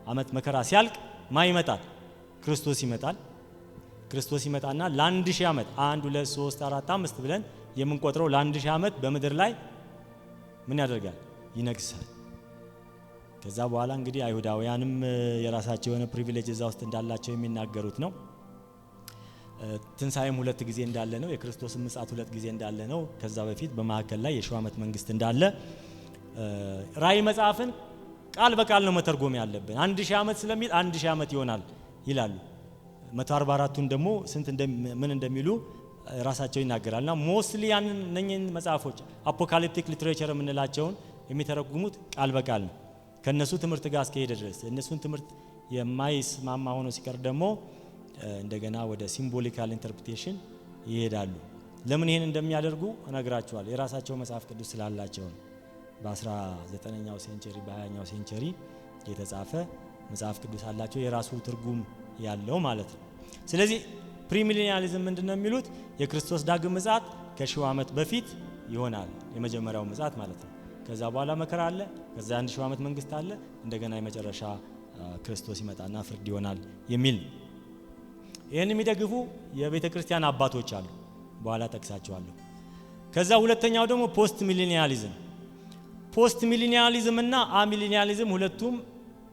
ዓመት መከራ ሲያልቅ ማን ይመጣል? ክርስቶስ ይመጣል። ክርስቶስ ይመጣና ለ1000 ዓመት 1 2 3 4 5 ብለን የምንቆጥረው ለ1000 ዓመት በምድር ላይ ምን ያደርጋል? ይነግሳል። ከዛ በኋላ እንግዲህ አይሁዳውያንም የራሳቸው የሆነ ፕሪቪሌጅ እዛ ውስጥ እንዳላቸው የሚናገሩት ነው። ትንሣኤም 2 ጊዜ እንዳለ ነው። የክርስቶስ ምጽአት 2 ጊዜ እንዳለ ነው። ከዛ በፊት በመካከል ላይ የ1000 ዓመት መንግስት እንዳለ ራዕይ መጽሐፍን ቃል በቃል ነው መተርጎም ያለብን። 1000 ዓመት ስለሚል 1000 ዓመት ይሆናል ይላሉ። 144ቱን ደግሞ ስንት ምን እንደሚሉ ራሳቸው ይናገራልና ሞስትሊ ያንን እነኚህን መጽሐፎች አፖካሊፕቲክ ሊትሬቸር የምንላቸውን የሚተረጉሙት ቃል በቃል ነው። ከነሱ ትምህርት ጋር እስከሄደ ድረስ እነሱን ትምህርት የማይስማማ ሆኖ ሲቀር ደግሞ እንደገና ወደ ሲምቦሊካል ኢንተርፕሪቴሽን ይሄዳሉ። ለምን ይሄን እንደሚያደርጉ እነግራቸዋለሁ። የራሳቸው መጽሐፍ ቅዱስ ስላላቸው ነው። በ19ኛው ሴንቸሪ በ20ኛው ሴንቸሪ የተጻፈ መጽሐፍ ቅዱስ አላቸው፣ የራሱ ትርጉም ያለው ማለት ነው። ስለዚህ ፕሪሚሊኒያሊዝም ምንድነው የሚሉት? የክርስቶስ ዳግም ምጽአት ከ1000 ዓመት በፊት ይሆናል፣ የመጀመሪያው ምጽአት ማለት ነው። ከዛ በኋላ መከራ አለ፣ ከዛ 1000 ዓመት መንግስት አለ፣ እንደገና የመጨረሻ ክርስቶስ ይመጣና ፍርድ ይሆናል የሚል ነው። ይህን የሚደግፉ የቤተ ክርስቲያን አባቶች አሉ፣ በኋላ ጠቅሳቸዋለሁ። ከዛ ሁለተኛው ደግሞ ፖስት ሚሊኒያሊዝም። ፖስት ሚሊኒያሊዝም እና አሚሊኒያሊዝም ሁለቱም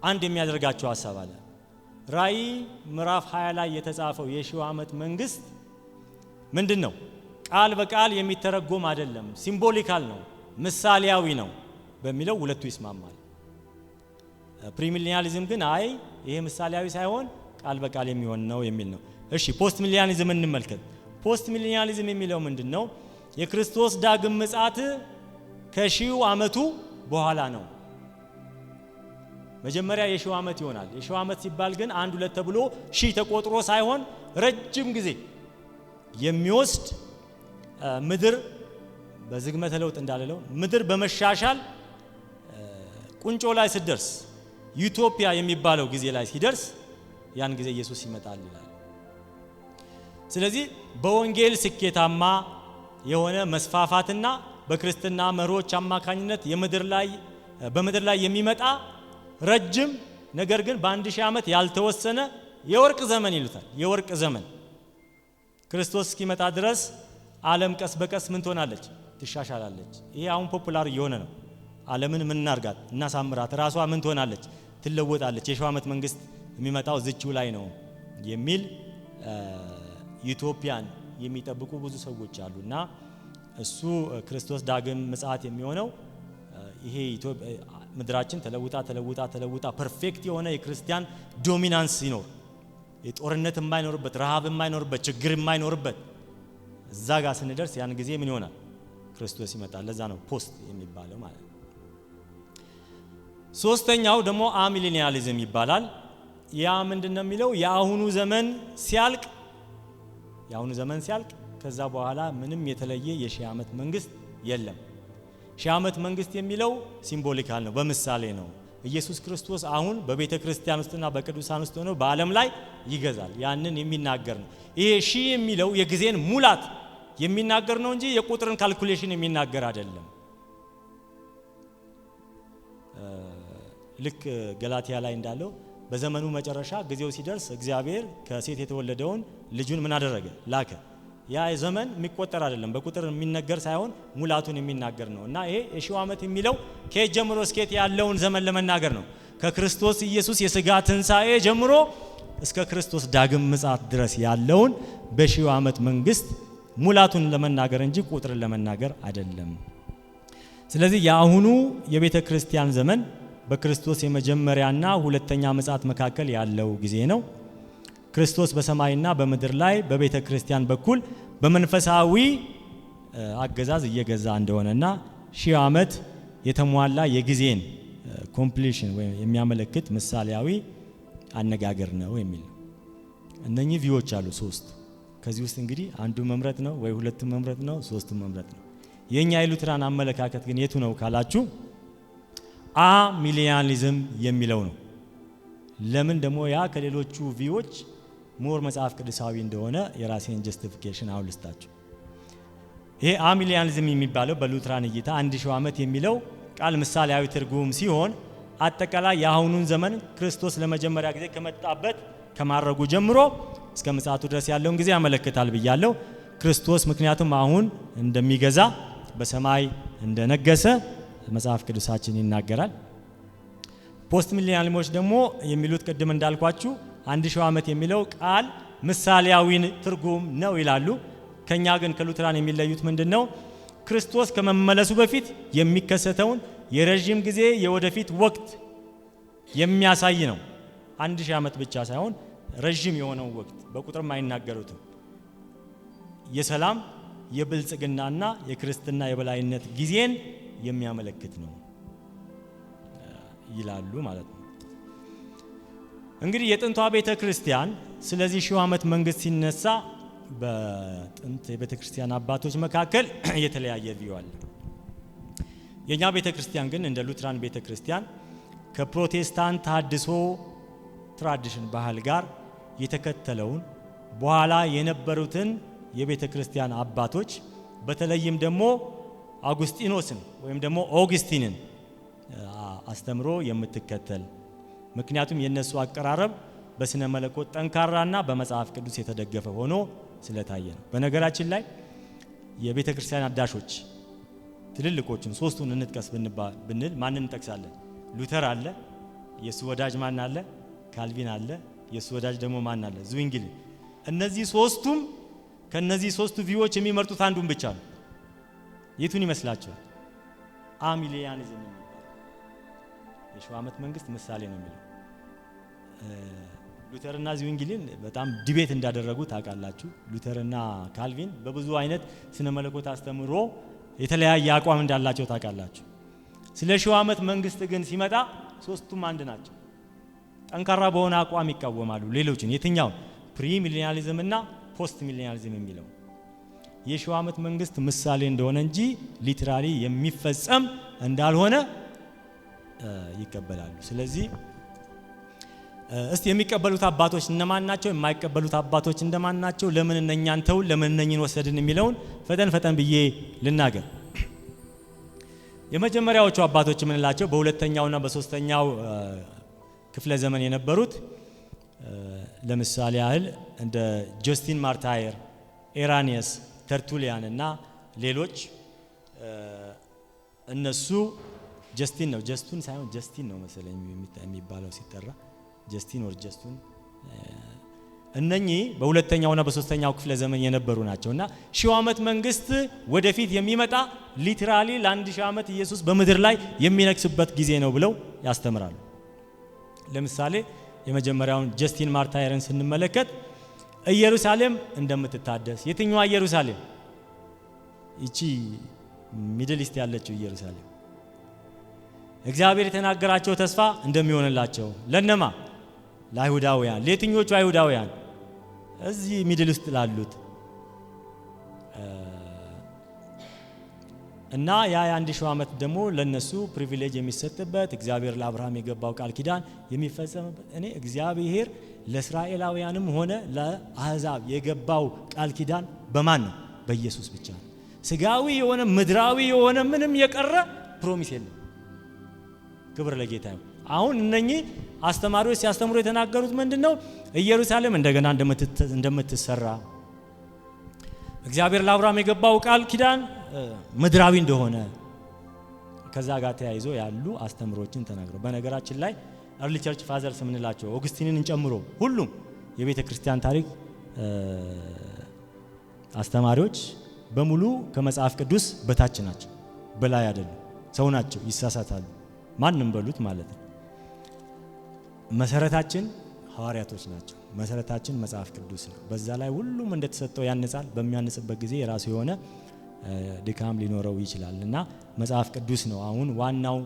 አንድ የሚያደርጋቸው ሀሳብ አለ። ራዕይ ምዕራፍ 20 ላይ የተጻፈው የ1000 ዓመት መንግስት ምንድን ነው? ቃል በቃል የሚተረጎም አይደለም፣ ሲምቦሊካል ነው፣ ምሳሌያዊ ነው በሚለው ሁለቱ ይስማማል። ፕሪሚሊኒያሊዝም ግን አይ ይሄ ምሳሌያዊ ሳይሆን ቃል በቃል የሚሆን ነው የሚል ነው። እሺ ፖስት ሚሊኒያሊዝም እንመልከት። ፖስት ሚሊኒያሊዝም የሚለው ምንድን ነው? የክርስቶስ ዳግም ምጽአት ከ1000 ዓመቱ በኋላ ነው። መጀመሪያ የ1000 ዓመት ይሆናል። የ1000 ዓመት ሲባል ግን 1 2 ተብሎ 1000 ተቆጥሮ ሳይሆን ረጅም ጊዜ የሚወስድ ምድር በዝግመተ ለውጥ እንዳለው ምድር በመሻሻል ቁንጮ ላይ ሲደርስ ዩቶፒያ የሚባለው ጊዜ ላይ ሲደርስ ያን ጊዜ ኢየሱስ ይመጣል ይላል። ስለዚህ በወንጌል ስኬታማ የሆነ መስፋፋትና በክርስትና መሪዎች አማካኝነት በምድር ላይ የሚመጣ ረጅም ነገር ግን በ1000 ዓመት ያልተወሰነ የወርቅ ዘመን ይሉታል። የወርቅ ዘመን ክርስቶስ እስኪመጣ ድረስ ዓለም ቀስ በቀስ ምን ትሆናለች? ትሻሻላለች። ይሄ አሁን ፖፑላር እየሆነ ነው። ዓለምን ምን እናርጋት? እናሳምራት። ራሷ ምን ትሆናለች? ትለወጣለች። የሺው ዓመት መንግስት የሚመጣው ዝቹ ላይ ነው የሚል ዩቶፒያን የሚጠብቁ ብዙ ሰዎች አሉና እሱ ክርስቶስ ዳግም ምጽአት የሚሆነው ይሄ ምድራችን ተለውጣ ፐርፌክት የሆነ የክርስቲያን ዶሚናንስ ሲኖር የጦርነት የማይኖርበት ረሃብ የማይኖርበት ችግር የማይኖርበት እዛ ጋር ስንደርስ ያን ጊዜ ምን ይሆናል? ክርስቶስ ይመጣል። ለዛ ነው ፖስት የሚባለው ማለት ነው። ሶስተኛው ደግሞ አሚሊኒያሊዝም ይባላል። ያ ምንድነው የሚለው? የአሁኑ ዘመን ሲያልቅ ከዛ በኋላ ምንም የተለየ የሺህ ዓመት መንግስት የለም። ሺህ ዓመት መንግስት የሚለው ሲምቦሊካል ነው፣ በምሳሌ ነው። ኢየሱስ ክርስቶስ አሁን በቤተ ክርስቲያን ውስጥና በቅዱሳን ውስጥ ሆኖ በዓለም ላይ ይገዛል። ያንን የሚናገር ነው። ይሄ ሺህ የሚለው የጊዜን ሙላት የሚናገር ነው እንጂ የቁጥርን ካልኩሌሽን የሚናገር አይደለም። ልክ ገላትያ ላይ እንዳለው በዘመኑ መጨረሻ ጊዜው ሲደርስ እግዚአብሔር ከሴት የተወለደውን ልጁን ምን አደረገ? ላከ። ያ ዘመን የሚቆጠር አይደለም፣ በቁጥር የሚነገር ሳይሆን ሙላቱን የሚናገር ነው። እና ይሄ የሺው ዓመት የሚለው ከየት ጀምሮ እስከየት ያለውን ዘመን ለመናገር ነው። ከክርስቶስ ኢየሱስ የሥጋ ትንሣኤ ጀምሮ እስከ ክርስቶስ ዳግም ምጽአት ድረስ ያለውን በሺው ዓመት መንግስት ሙላቱን ለመናገር እንጂ ቁጥርን ለመናገር አይደለም። ስለዚህ የአሁኑ የቤተ ክርስቲያን ዘመን በክርስቶስ የመጀመሪያና ሁለተኛ ምጽአት መካከል ያለው ጊዜ ነው። ክርስቶስ በሰማይና በምድር ላይ በቤተ ክርስቲያን በኩል በመንፈሳዊ አገዛዝ እየገዛ እንደሆነና ሺህ ዓመት የተሟላ የጊዜን ኮምፕሊሽን ወይም የሚያመለክት ምሳሌያዊ አነጋገር ነው የሚል ነው። እነኚህ ቪዎች አሉ ሶስት። ከዚህ ውስጥ እንግዲህ አንዱ መምረጥ ነው ወይ ሁለቱም መምረጥ ነው፣ ሶስቱም መምረጥ ነው። የኛ የሉትራን አመለካከት ግን የቱ ነው ካላችሁ አሚሊኒያሊዝም የሚለው ነው። ለምን ደግሞ ያ ከሌሎቹ ቪዎች ሞር መጽሐፍ ቅዱሳዊ እንደሆነ የራሴን ጀስቲፊኬሽን አውልስታችሁ። ይሄ አሚሊኒያሊዝም የሚባለው በሉትራን እይታ 1000 ዓመት የሚለው ቃል ምሳሌያዊ ትርጉም ሲሆን አጠቃላይ የአሁኑን ዘመን ክርስቶስ ለመጀመሪያ ጊዜ ከመጣበት ከማረጉ ጀምሮ እስከ ምጽአቱ ድረስ ያለውን ጊዜ ያመለክታል ብያለሁ። ክርስቶስ ምክንያቱም አሁን እንደሚገዛ በሰማይ እንደነገሰ መጽሐፍ ቅዱሳችን ይናገራል። ፖስት ሚሊኒያሊሞች ደግሞ የሚሉት ቅድም እንዳልኳችሁ 1000 ዓመት የሚለው ቃል ምሳሌያዊ ትርጉም ነው ይላሉ። ከኛ ግን ከሉትራን የሚለዩት ምንድነው? ክርስቶስ ከመመለሱ በፊት የሚከሰተውን የረጅም ጊዜ የወደፊት ወቅት የሚያሳይ ነው። 1000 ዓመት ብቻ ሳይሆን ረጅም የሆነው ወቅት በቁጥር አይናገሩትም። የሰላም የብልጽግናና የክርስትና የበላይነት ጊዜን የሚያመለክት ነው ይላሉ ማለት ነው። እንግዲህ የጥንቷ ቤተ ክርስቲያን ስለዚህ ሺው ዓመት መንግስት ሲነሳ በጥንት የቤተ ክርስቲያን አባቶች መካከል የተለያየ ቪው አለ። የኛ ቤተ ክርስቲያን ግን እንደ ሉትራን ቤተ ክርስቲያን ከፕሮቴስታንት ታድሶ ትራዲሽን ባህል ጋር የተከተለውን በኋላ የነበሩትን የቤተ ክርስቲያን አባቶች በተለይም ደግሞ አጉስጢኖስን ወይም ደግሞ ኦግስቲንን አስተምሮ የምትከተል፣ ምክንያቱም የነሱ አቀራረብ በስነ መለኮት ጠንካራና በመጽሐፍ ቅዱስ የተደገፈ ሆኖ ስለታየ ነው። በነገራችን ላይ የቤተ ክርስቲያን አዳሾች ትልልቆቹን ሶስቱን እንጥቀስ ብንል ማንን እንጠቅሳለን? ሉተር አለ፣ የሱ ወዳጅ ማን አለ? ካልቪን አለ፣ የሱ ወዳጅ ደግሞ ማን አለ? ዝዊንግሊ። እነዚህ ሶስቱም ከነዚህ ሶስቱ ቪዎች የሚመርጡት አንዱን ብቻ ነው። የቱን ይመስላችኋል? አሚሊኒያሊዝም ነው። የሺው ዓመት መንግስት ምሳሌ ነው የሚለው ሉተርና ዝዊንግሊን በጣም ዲቤት እንዳደረጉ ታውቃላችሁ። ሉተርና ካልቪን በብዙ አይነት ስነ መለኮት አስተምሮ የተለያየ አቋም እንዳላቸው ታውቃላችሁ። ስለ ሺው ዓመት መንግስት ግን ሲመጣ ሶስቱም አንድ ናቸው። ጠንካራ በሆነ አቋም ይቃወማሉ ሌሎችን። የትኛው? ፕሪ ሚሊኒያሊዝም እና ፖስት ሚሊኒያሊዝም የሚለው የሺው ዓመት መንግስት ምሳሌ እንደሆነ እንጂ ሊትራሊ የሚፈጸም እንዳልሆነ ይቀበላሉ። ስለዚህ እስቲ የሚቀበሉት አባቶች እነማን ናቸው? የማይቀበሉት አባቶች እንደማን ናቸው? ለምን እነኛን ተውን ለምን እነኝን ወሰድን የሚለውን ፈጠን ብዬ ልናገር። የመጀመሪያዎቹ አባቶች የምንላቸው በሁለተኛውና በሶስተኛው ክፍለ ዘመን የነበሩት ለምሳሌ ያህል እንደ ጀስቲን ማርታየር፣ ኢራኒየስ፣ ተርቱሊያን እና ሌሎች እነሱ ጀስቲን ነው ጀስቱን ሳይሆን ጀስቲን ነው መሰለኝ የሚባለው ሲጠራ ጀስቲን ወር ጀስቱን እነኚህ በሁለተኛውና በሶስተኛው ክፍለ ዘመን የነበሩ ናቸውና ሺው ዓመት መንግስት ወደፊት የሚመጣ ሊትራሊ ለ1000 ዓመት ኢየሱስ በምድር ላይ የሚነግስበት ጊዜ ነው ብለው ያስተምራሉ። ለምሳሌ የመጀመሪያውን ጀስቲን ማርታየርን ስንመለከት ኢየሩሳሌም እንደምትታደስ የትኛዋ ኢየሩሳሌም? እቺ ሚድል ኢስት ያለችው ኢየሩሳሌም እግዚአብሔር የተናገራቸው ተስፋ እንደሚሆንላቸው ለነማ ለአይሁዳውያን። ለየትኞቹ አይሁዳውያን? እዚህ ሚድል ኢስት ላሉት እና የ1000 ዓመት ደግሞ ለነሱ ፕሪቪሌጅ የሚሰጥበት እግዚአብሔር ለአብርሃም የገባው ቃል ኪዳን የሚፈጸምበት። እኔ እግዚአብሔር ለእስራኤላውያንም ሆነ ለአህዛብ የገባው ቃል ኪዳን በማን ነው? በኢየሱስ ብቻ ነው። ስጋዊ የሆነ ምድራዊ የሆነ ምንም የቀረ ፕሮሚስ የለም። ክብር ለጌታ ይሁን። አሁን እነኚህ አስተማሪዎች ሲያስተምሩ የተናገሩት ምንድነው? ኢየሩሳሌም እንደገና እንደምትሰራ እግዚአብሔር ለአብርሃም የገባው ቃል ኪዳን ምድራዊ እንደሆነ ከዛ ጋር ተያይዞ ያሉ አስተምሮችን ተናግረው። በነገራችን ላይ early church fathers የምንላቸው ኦግስቲንን ጨምሮ ሁሉም የቤተ ክርስቲያን ታሪክ አስተማሪዎች በሙሉ ከመጽሐፍ ቅዱስ በታች ናቸው፣ በላይ አይደሉም። ሰው ናቸው፣ ይሳሳታሉ። ማንንም በሉት ማለት ነው። መሰረታችን ሐዋርያቶች ናቸው። መሰረታችን መጽሐፍ ቅዱስ ነው። በዛ ላይ ሁሉም እንደተሰጠው ያንጻል። በሚያንጽበት ጊዜ የራሱ የሆነ ድካም ሊኖረው ይችላል እና መጽሐፍ ቅዱስ ነው አሁን ዋናው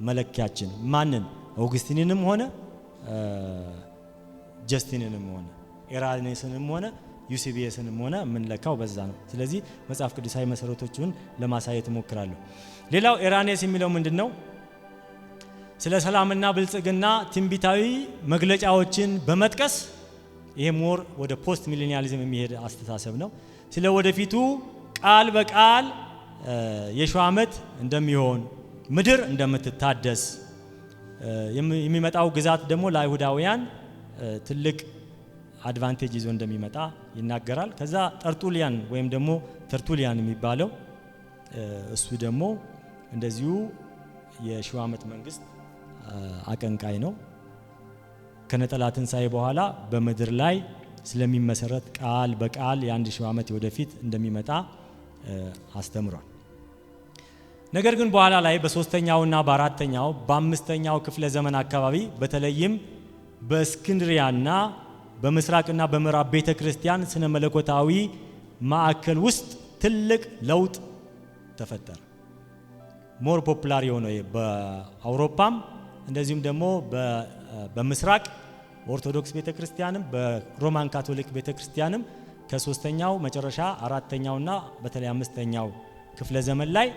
መለኪያችን። ማንን? ኦግስቲንንም ሆነ ጀስቲንንም ሆነ ኢራኒየስንም ሆነ ዩሲቢየስንም ሆነ የምንለካው በዛ ነው። ስለዚህ መጽሐፍ ቅዱሳዊ መሰረቶችን ለማሳየት እሞክራለሁ። ሌላው ኢራኒየስ የሚለው ምንድነው? ስለ ሰላምና ብልጽግና ትንቢታዊ መግለጫዎችን በመጥቀስ ይሄ ሞር ወደ ፖስት ሚሌኒያሊዝም የሚሄድ አስተሳሰብ ነው። ስለ ወደፊቱ ቃል በቃል የሺው ዓመት እንደሚሆን፣ ምድር እንደምትታደስ፣ የሚመጣው ግዛት ደግሞ ለአይሁዳውያን ትልቅ አድቫንቴጅ ይዞ እንደሚመጣ ይናገራል። ከዛ ተርቱሊያን ወይም ደግሞ ተርቱሊያን የሚባለው እሱ ደግሞ እንደዚሁ የሺው ዓመት መንግስት አቀንቃይ ነው። ከነጠላ ትንሣኤ በኋላ በምድር ላይ ስለሚመሰረት ቃል በቃል የ1000 ዓመት ወደፊት እንደሚመጣ አስተምሯል። ነገር ግን በኋላ ላይ በሶስተኛውና በአራተኛው በአምስተኛው ክፍለ ዘመን አካባቢ በተለይም በእስክንድሪያና በምስራቅና በምዕራብ ቤተክርስቲያን ስነ መለኮታዊ ማዕከል ውስጥ ትልቅ ለውጥ ተፈጠረ። ሞር ፖፑላር የሆነ በአውሮፓም እንደዚሁም ደግሞ በምስራቅ ኦርቶዶክስ ቤተክርስቲያንም በሮማን ካቶሊክ ቤተክርስቲያንም ከሶስተኛው መጨረሻ አራተኛውና በተለይ አምስተኛው ክፍለ ዘመን ላይ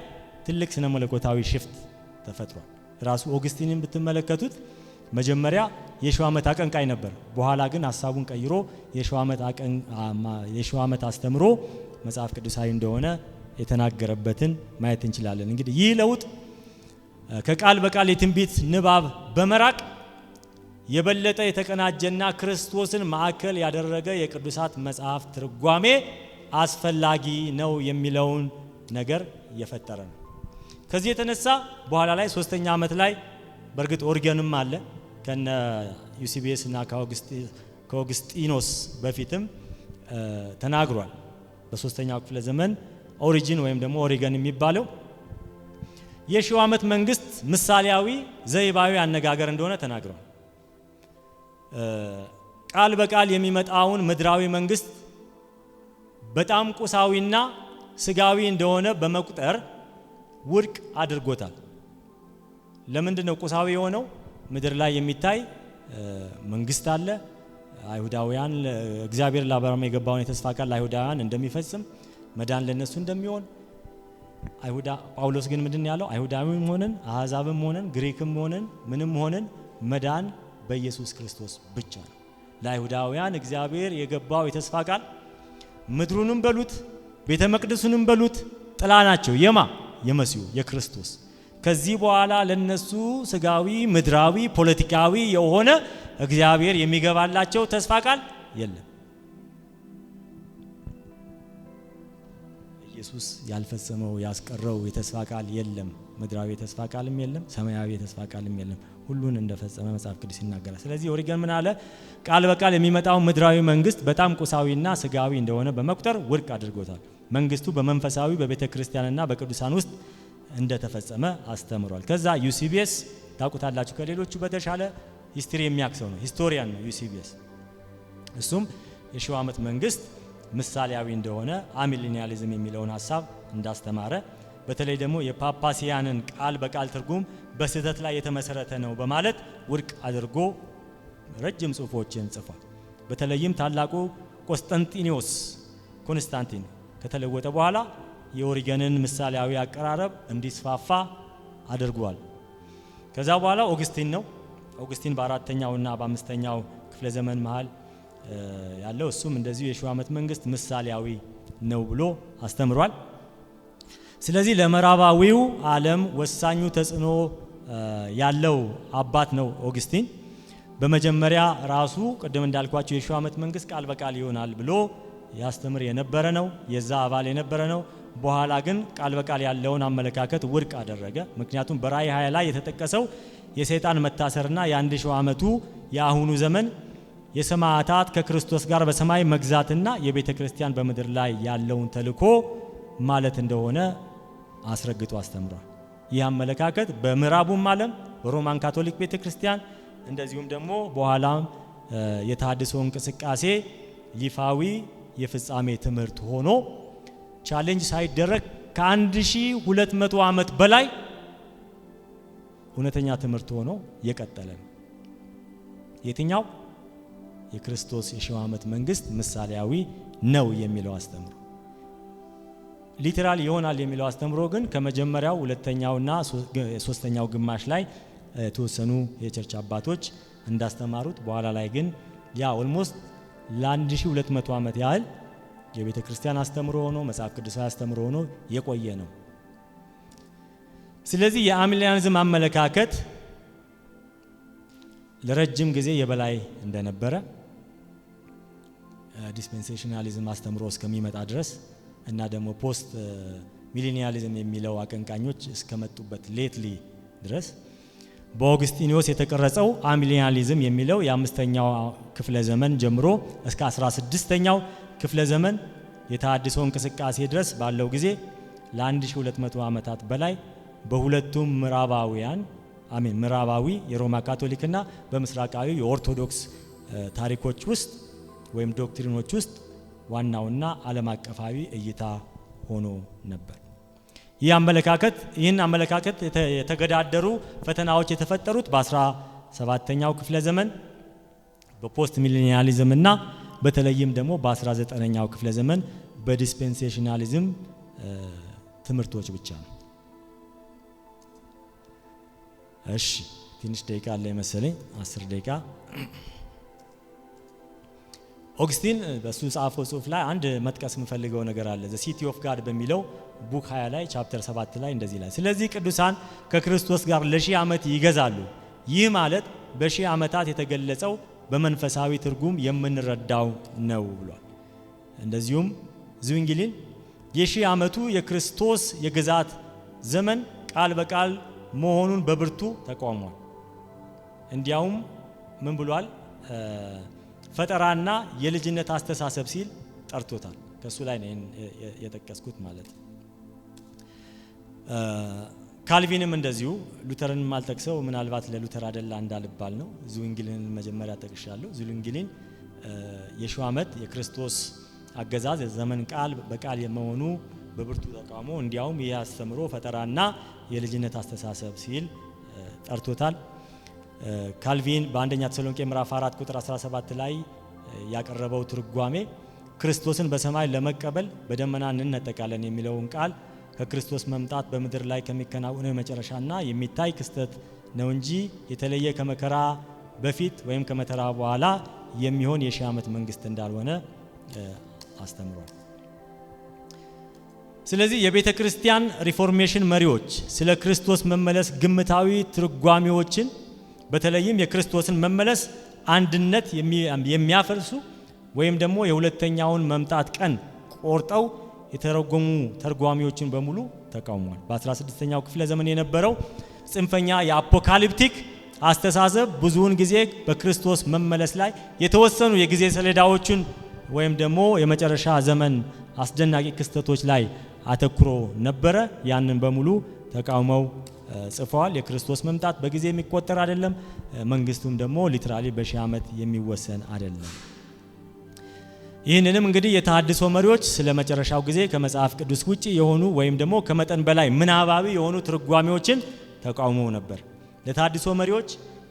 ትልቅ ስነ መለኮታዊ ሽፍት ተፈጥሯል። ራሱ ኦግስቲንን ብትመለከቱት መጀመሪያ የሺው ዓመት አቀንቃይ ነበር። በኋላ ግን ሐሳቡን ቀይሮ የሺው ዓመት አስተምሮ መጽሐፍ ቅዱሳዊ እንደሆነ የተናገረበትን ማየት እንችላለን። እንግዲህ ይህ ለውጥ ከቃል በቃል የትንቢት ንባብ በመራቅ የበለጠ የተቀናጀና ክርስቶስን ማዕከል ያደረገ የቅዱሳት መጽሐፍ ትርጓሜ አስፈላጊ ነው የሚለውን ነገር የፈጠረ ነው። ከዚህ የተነሳ በኋላ ላይ ሶስተኛ ዓመት ላይ በርግጥ ኦሪገንም አለ ከነ ዩሲቢየስ እና ከኦግስጢኖስ በፊትም ተናግሯል። በሶስተኛው ክፍለ ዘመን ኦሪጂን ወይም ደግሞ ኦሪገን የሚባለው የሺው ዓመት መንግስት ምሳሌያዊ ዘይባዊ አነጋገር እንደሆነ ተናግሯል። ቃል በቃል የሚመጣውን ምድራዊ መንግስት በጣም ቁሳዊና ስጋዊ እንደሆነ በመቁጠር ውድቅ አድርጎታል። ለምንድን ነው ቁሳዊ የሆነው? ምድር ላይ የሚታይ መንግስት አለ። አይሁዳውያን እግዚአብሔር ለአብርሃም የገባውን የተስፋ ቃል ለአይሁዳውያን እንደሚፈጽም መዳን ለነሱ እንደሚሆን ጳውሎስ ግን ምንድነው ያለው? አይሁዳዊም ሆነን አሕዛብም ሆነን ግሪክም ሆነን ምንም ሆነን መዳን በኢየሱስ ክርስቶስ ብቻ ነው። ለአይሁዳውያን እግዚአብሔር የገባው የተስፋ ቃል ምድሩንም በሉት ቤተ መቅደሱንም በሉት ጥላ ናቸው። የመሲሁ የክርስቶስ። ከዚህ በኋላ ለነሱ ስጋዊ ምድራዊ ፖለቲካዊ የሆነ እግዚአብሔር የሚገባላቸው ተስፋ ቃል የለም። ኢየሱስ ያልፈጸመው ያስቀረው የተስፋ ቃል የለም። ምድራዊ የተስፋ ቃልም የለም፣ ሰማያዊ የተስፋ ቃልም የለም። ሁሉን እንደፈጸመ መጽሐፍ ቅዱስ ይናገራል። ስለዚህ ኦሪገን ምን አለ? ቃል በቃል የሚመጣው ምድራዊ መንግስት በጣም ቁሳዊና ስጋዊ እንደሆነ በመቁጠር ውድቅ አድርጎታል። መንግስቱ በመንፈሳዊ በቤተ ክርስቲያንና በቅዱሳን ውስጥ እንደተፈጸመ አስተምሯል። ከዛ ዩሲቢኤስ ታውቁታላችሁ፣ ከሌሎቹ በተሻለ ሂስትሪ የሚያክሰው ነው፣ ሂስቶሪያን ነው ዩሲቢኤስ። እሱም የሺው ዓመት መንግስት ምሳሌያዊ እንደሆነ አሚሊኒያሊዝም የሚለውን ሐሳብ እንዳስተማረ፣ በተለይ ደግሞ የፓፓሲያንን ቃል በቃል ትርጉም በስህተት ላይ የተመሰረተ ነው በማለት ውድቅ አድርጎ ረጅም ጽሑፎችን ጽፏል። በተለይም ታላቁ ኮንስታንቲን ከተለወጠ በኋላ የኦሪገንን ምሳሌያዊ አቀራረብ እንዲስፋፋ አድርጓል። ከዛ በኋላ ኦግስቲን በአራተኛውና በአምስተኛው ክፍለ ዘመን መሃል ያለው እሱም እንደዚሁ የሺው ዓመት መንግስት ምሳሌያዊ ነው ብሎ አስተምሯል። ስለዚህ ለምዕራባዊው ዓለም ወሳኙ ተጽዕኖ ያለው አባት ነው ኦግስቲን። በመጀመሪያ ራሱ ቅድም እንዳልኳቸው የሺው ዓመት መንግስት ቃል በቃል ይሆናል ብሎ ያስተምር የነበረ ነው፣ የዛ አባል የነበረ ነው። በኋላ ግን ቃል በቃል ያለውን አመለካከት ውድቅ አደረገ። ምክንያቱም በራእይ 20 ላይ የተጠቀሰው የሰይጣን መታሰርና የአንድ ሺው ዓመቱ የአሁኑ ዘመን የሰማዕታት ከክርስቶስ ጋር በሰማይ መግዛትና የቤተ ክርስቲያን በምድር ላይ ያለውን ተልእኮ ማለት እንደሆነ አስረግጦ አስተምሯል። ይህ አመለካከት በምዕራቡም ዓለም በሮማን ካቶሊክ ቤተ ክርስቲያን እንደዚሁም ደግሞ በኋላም የተሐድሶ እንቅስቃሴ ይፋዊ የፍጻሜ ትምህርት ሆኖ ቻሌንጅ ሳይደረግ ከ1200 ዓመት በላይ እውነተኛ ትምህርት ሆኖ የቀጠለ ነው። የትኛው? የክርስቶስ የሺው ዓመት መንግስት ምሳሌያዊ ነው የሚለው አስተምሮ። ሊተራል ይሆናል የሚለው አስተምሮ ግን ከመጀመሪያው ሁለተኛውና ሶስተኛው ግማሽ ላይ የተወሰኑ የቸርች አባቶች እንዳስተማሩት፣ በኋላ ላይ ግን ያ ኦልሞስት ለ1200 ዓመት ያህል የቤተ ክርስቲያን አስተምሮ ሆኖ መጽሐፍ ቅዱሳዊ አስተምሮ ሆኖ የቆየ ነው። ስለዚህ የአሚሊኒያሊዝም አመለካከት ለረጅም ጊዜ የበላይ እንደነበረ ዲስፔንሴሽናሊዝም አስተምሮ እስከሚመጣ ድረስ እና ደግሞ ፖስት ሚሊኒያሊዝም የሚለው አቀንቃኞች እስከመጡበት ሌትሊ ድረስ በኦግስቲኒዮስ የተቀረጸው አሚሊኒያሊዝም የሚለው የ5ኛው ክፍለ ዘመን ጀምሮ እስከ 16ኛው ክፍለ ዘመን የተሐድሶ እንቅስቃሴ ድረስ ባለው ጊዜ ለ1200 ዓመታት በላይ በሁለቱም ምዕራባዊ የሮማ ካቶሊክና በምስራቃዊ የኦርቶዶክስ ታሪኮች ውስጥ ወይም ዶክትሪኖች ውስጥ ዋናውና ዓለም አቀፋዊ እይታ ሆኖ ነበር። ይህን አመለካከት የተገዳደሩ ፈተናዎች የተፈጠሩት በ17ኛው ክፍለ ዘመን በፖስት ሚሊኒያሊዝም እና በተለይም ደግሞ በ19ኛው ክፍለ ዘመን በዲስፔንሴሽናሊዝም ትምህርቶች ብቻ ነው። እሺ ትንሽ ደቂቃ አለ መሰለኝ፣ 10 ደቂቃ። ኦግስቲን በሱ ጻፈው ጽሁፍ ላይ አንድ መጥቀስ የምፈልገው ነገር አለ። ዘ ሲቲ ኦፍ ጋድ በሚለው ቡክ 20 ላይ ቻፕተር 7 ላይ እንደዚህ ላይ፣ ስለዚህ ቅዱሳን ከክርስቶስ ጋር ለ1000 ዓመት ይገዛሉ። ይህ ማለት በ1000 ዓመታት የተገለጸው በመንፈሳዊ ትርጉም የምንረዳው ነው ብሏል። እንደዚሁም ዙዊንግሊን የ1000 ዓመቱ የክርስቶስ የግዛት ዘመን ቃል በቃል መሆኑን በብርቱ ተቃውሟል። እንዲያውም ምን ብሏል? ፈጠራና የልጅነት አስተሳሰብ ሲል ጠርቶታል። ከሱ ላይ ነው የጠቀስኩት ማለት ነው። ካልቪንም እንደዚሁ፣ ሉተርንም አልጠቅሰው ምናልባት ለሉተር አይደላ እንዳልባል ነው። ዙዊንግሊን መጀመሪያ ጠቅሻለሁ። ዙዊንግሊን የ1000 ዓመት የክርስቶስ አገዛዝ ዘመን ቃል በቃል የመሆኑ በብርቱ ተቃውሞ፣ እንዲያውም ይህ አስተምሮ ፈጠራና የልጅነት አስተሳሰብ ሲል ጠርቶታል። ካልቪን በአንደኛ ተሰሎንቄ ምዕራፍ 4 ቁጥር 17 ላይ ያቀረበው ትርጓሜ ክርስቶስን በሰማይ ለመቀበል በደመና እንነጠቃለን የሚለውን ቃል ከክርስቶስ መምጣት በምድር ላይ ከሚከናወነው የመጨረሻና የሚታይ ክስተት ነው እንጂ የተለየ ከመከራ በፊት ወይም ከመከራ በኋላ የሚሆን የሺህ ዓመት መንግስት እንዳልሆነ አስተምሯል። ስለዚህ የቤተ ክርስቲያን ሪፎርሜሽን መሪዎች ስለ ክርስቶስ መመለስ ግምታዊ ትርጓሜዎችን በተለይም የክርስቶስን መመለስ አንድነት የሚያፈርሱ ወይም ደግሞ የሁለተኛውን መምጣት ቀን ቆርጠው የተረጎሙ ተርጓሚዎችን በሙሉ ተቃውሟል። በ16ኛው ክፍለ ዘመን የነበረው ጽንፈኛ የአፖካሊፕቲክ አስተሳሰብ ብዙውን ጊዜ በክርስቶስ መመለስ ላይ የተወሰኑ የጊዜ ሰሌዳዎችን ወይም ደግሞ የመጨረሻ ዘመን አስደናቂ ክስተቶች ላይ አተኩሮ ነበረ። ያንን በሙሉ ተቃውመው ጽፈዋል። የክርስቶስ መምጣት በጊዜ የሚቆጠር አይደለም፣ መንግስቱም ደግሞ ሊትራሊ በሺህ ዓመት የሚወሰን አይደለም። ይህንንም እንግዲህ የተሐድሶ መሪዎች ስለ መጨረሻው ጊዜ ከመጽሐፍ ቅዱስ ውጪ የሆኑ ወይም ደግሞ ከመጠን በላይ ምናባዊ የሆኑ ትርጓሜዎችን ተቃውመው ነበር። ለተሐድሶ መሪዎች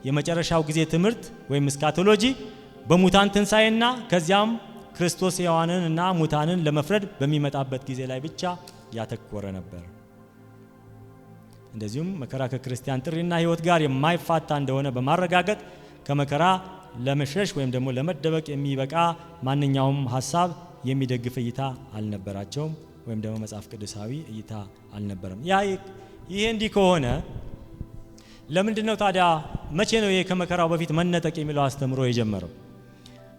የመጨረሻው ጊዜ ትምህርት ወይም እስካቶሎጂ በሙታን ትንሣኤና ከዚያም ክርስቶስ ሕያዋንን እና ሙታንን ለመፍረድ በሚመጣበት ጊዜ ላይ ብቻ ያተኮረ ነበር። እንደዚሁም መከራ ከክርስቲያን ጥሪና ሕይወት ጋር የማይፋታ እንደሆነ በማረጋገጥ ከመከራ ለመሸሽ ወይም ደግሞ ለመደበቅ የሚበቃ ማንኛውም ሐሳብ የሚደግፍ እይታ አልነበራቸውም፣ ወይም ደግሞ መጽሐፍ ቅዱሳዊ እይታ አልነበረም። ይሄ እንዲህ ከሆነ ለምንድነው ታዲያ መቼ ነው ይሄ ከመከራው በፊት መነጠቅ የሚለው አስተምሮ የጀመረው?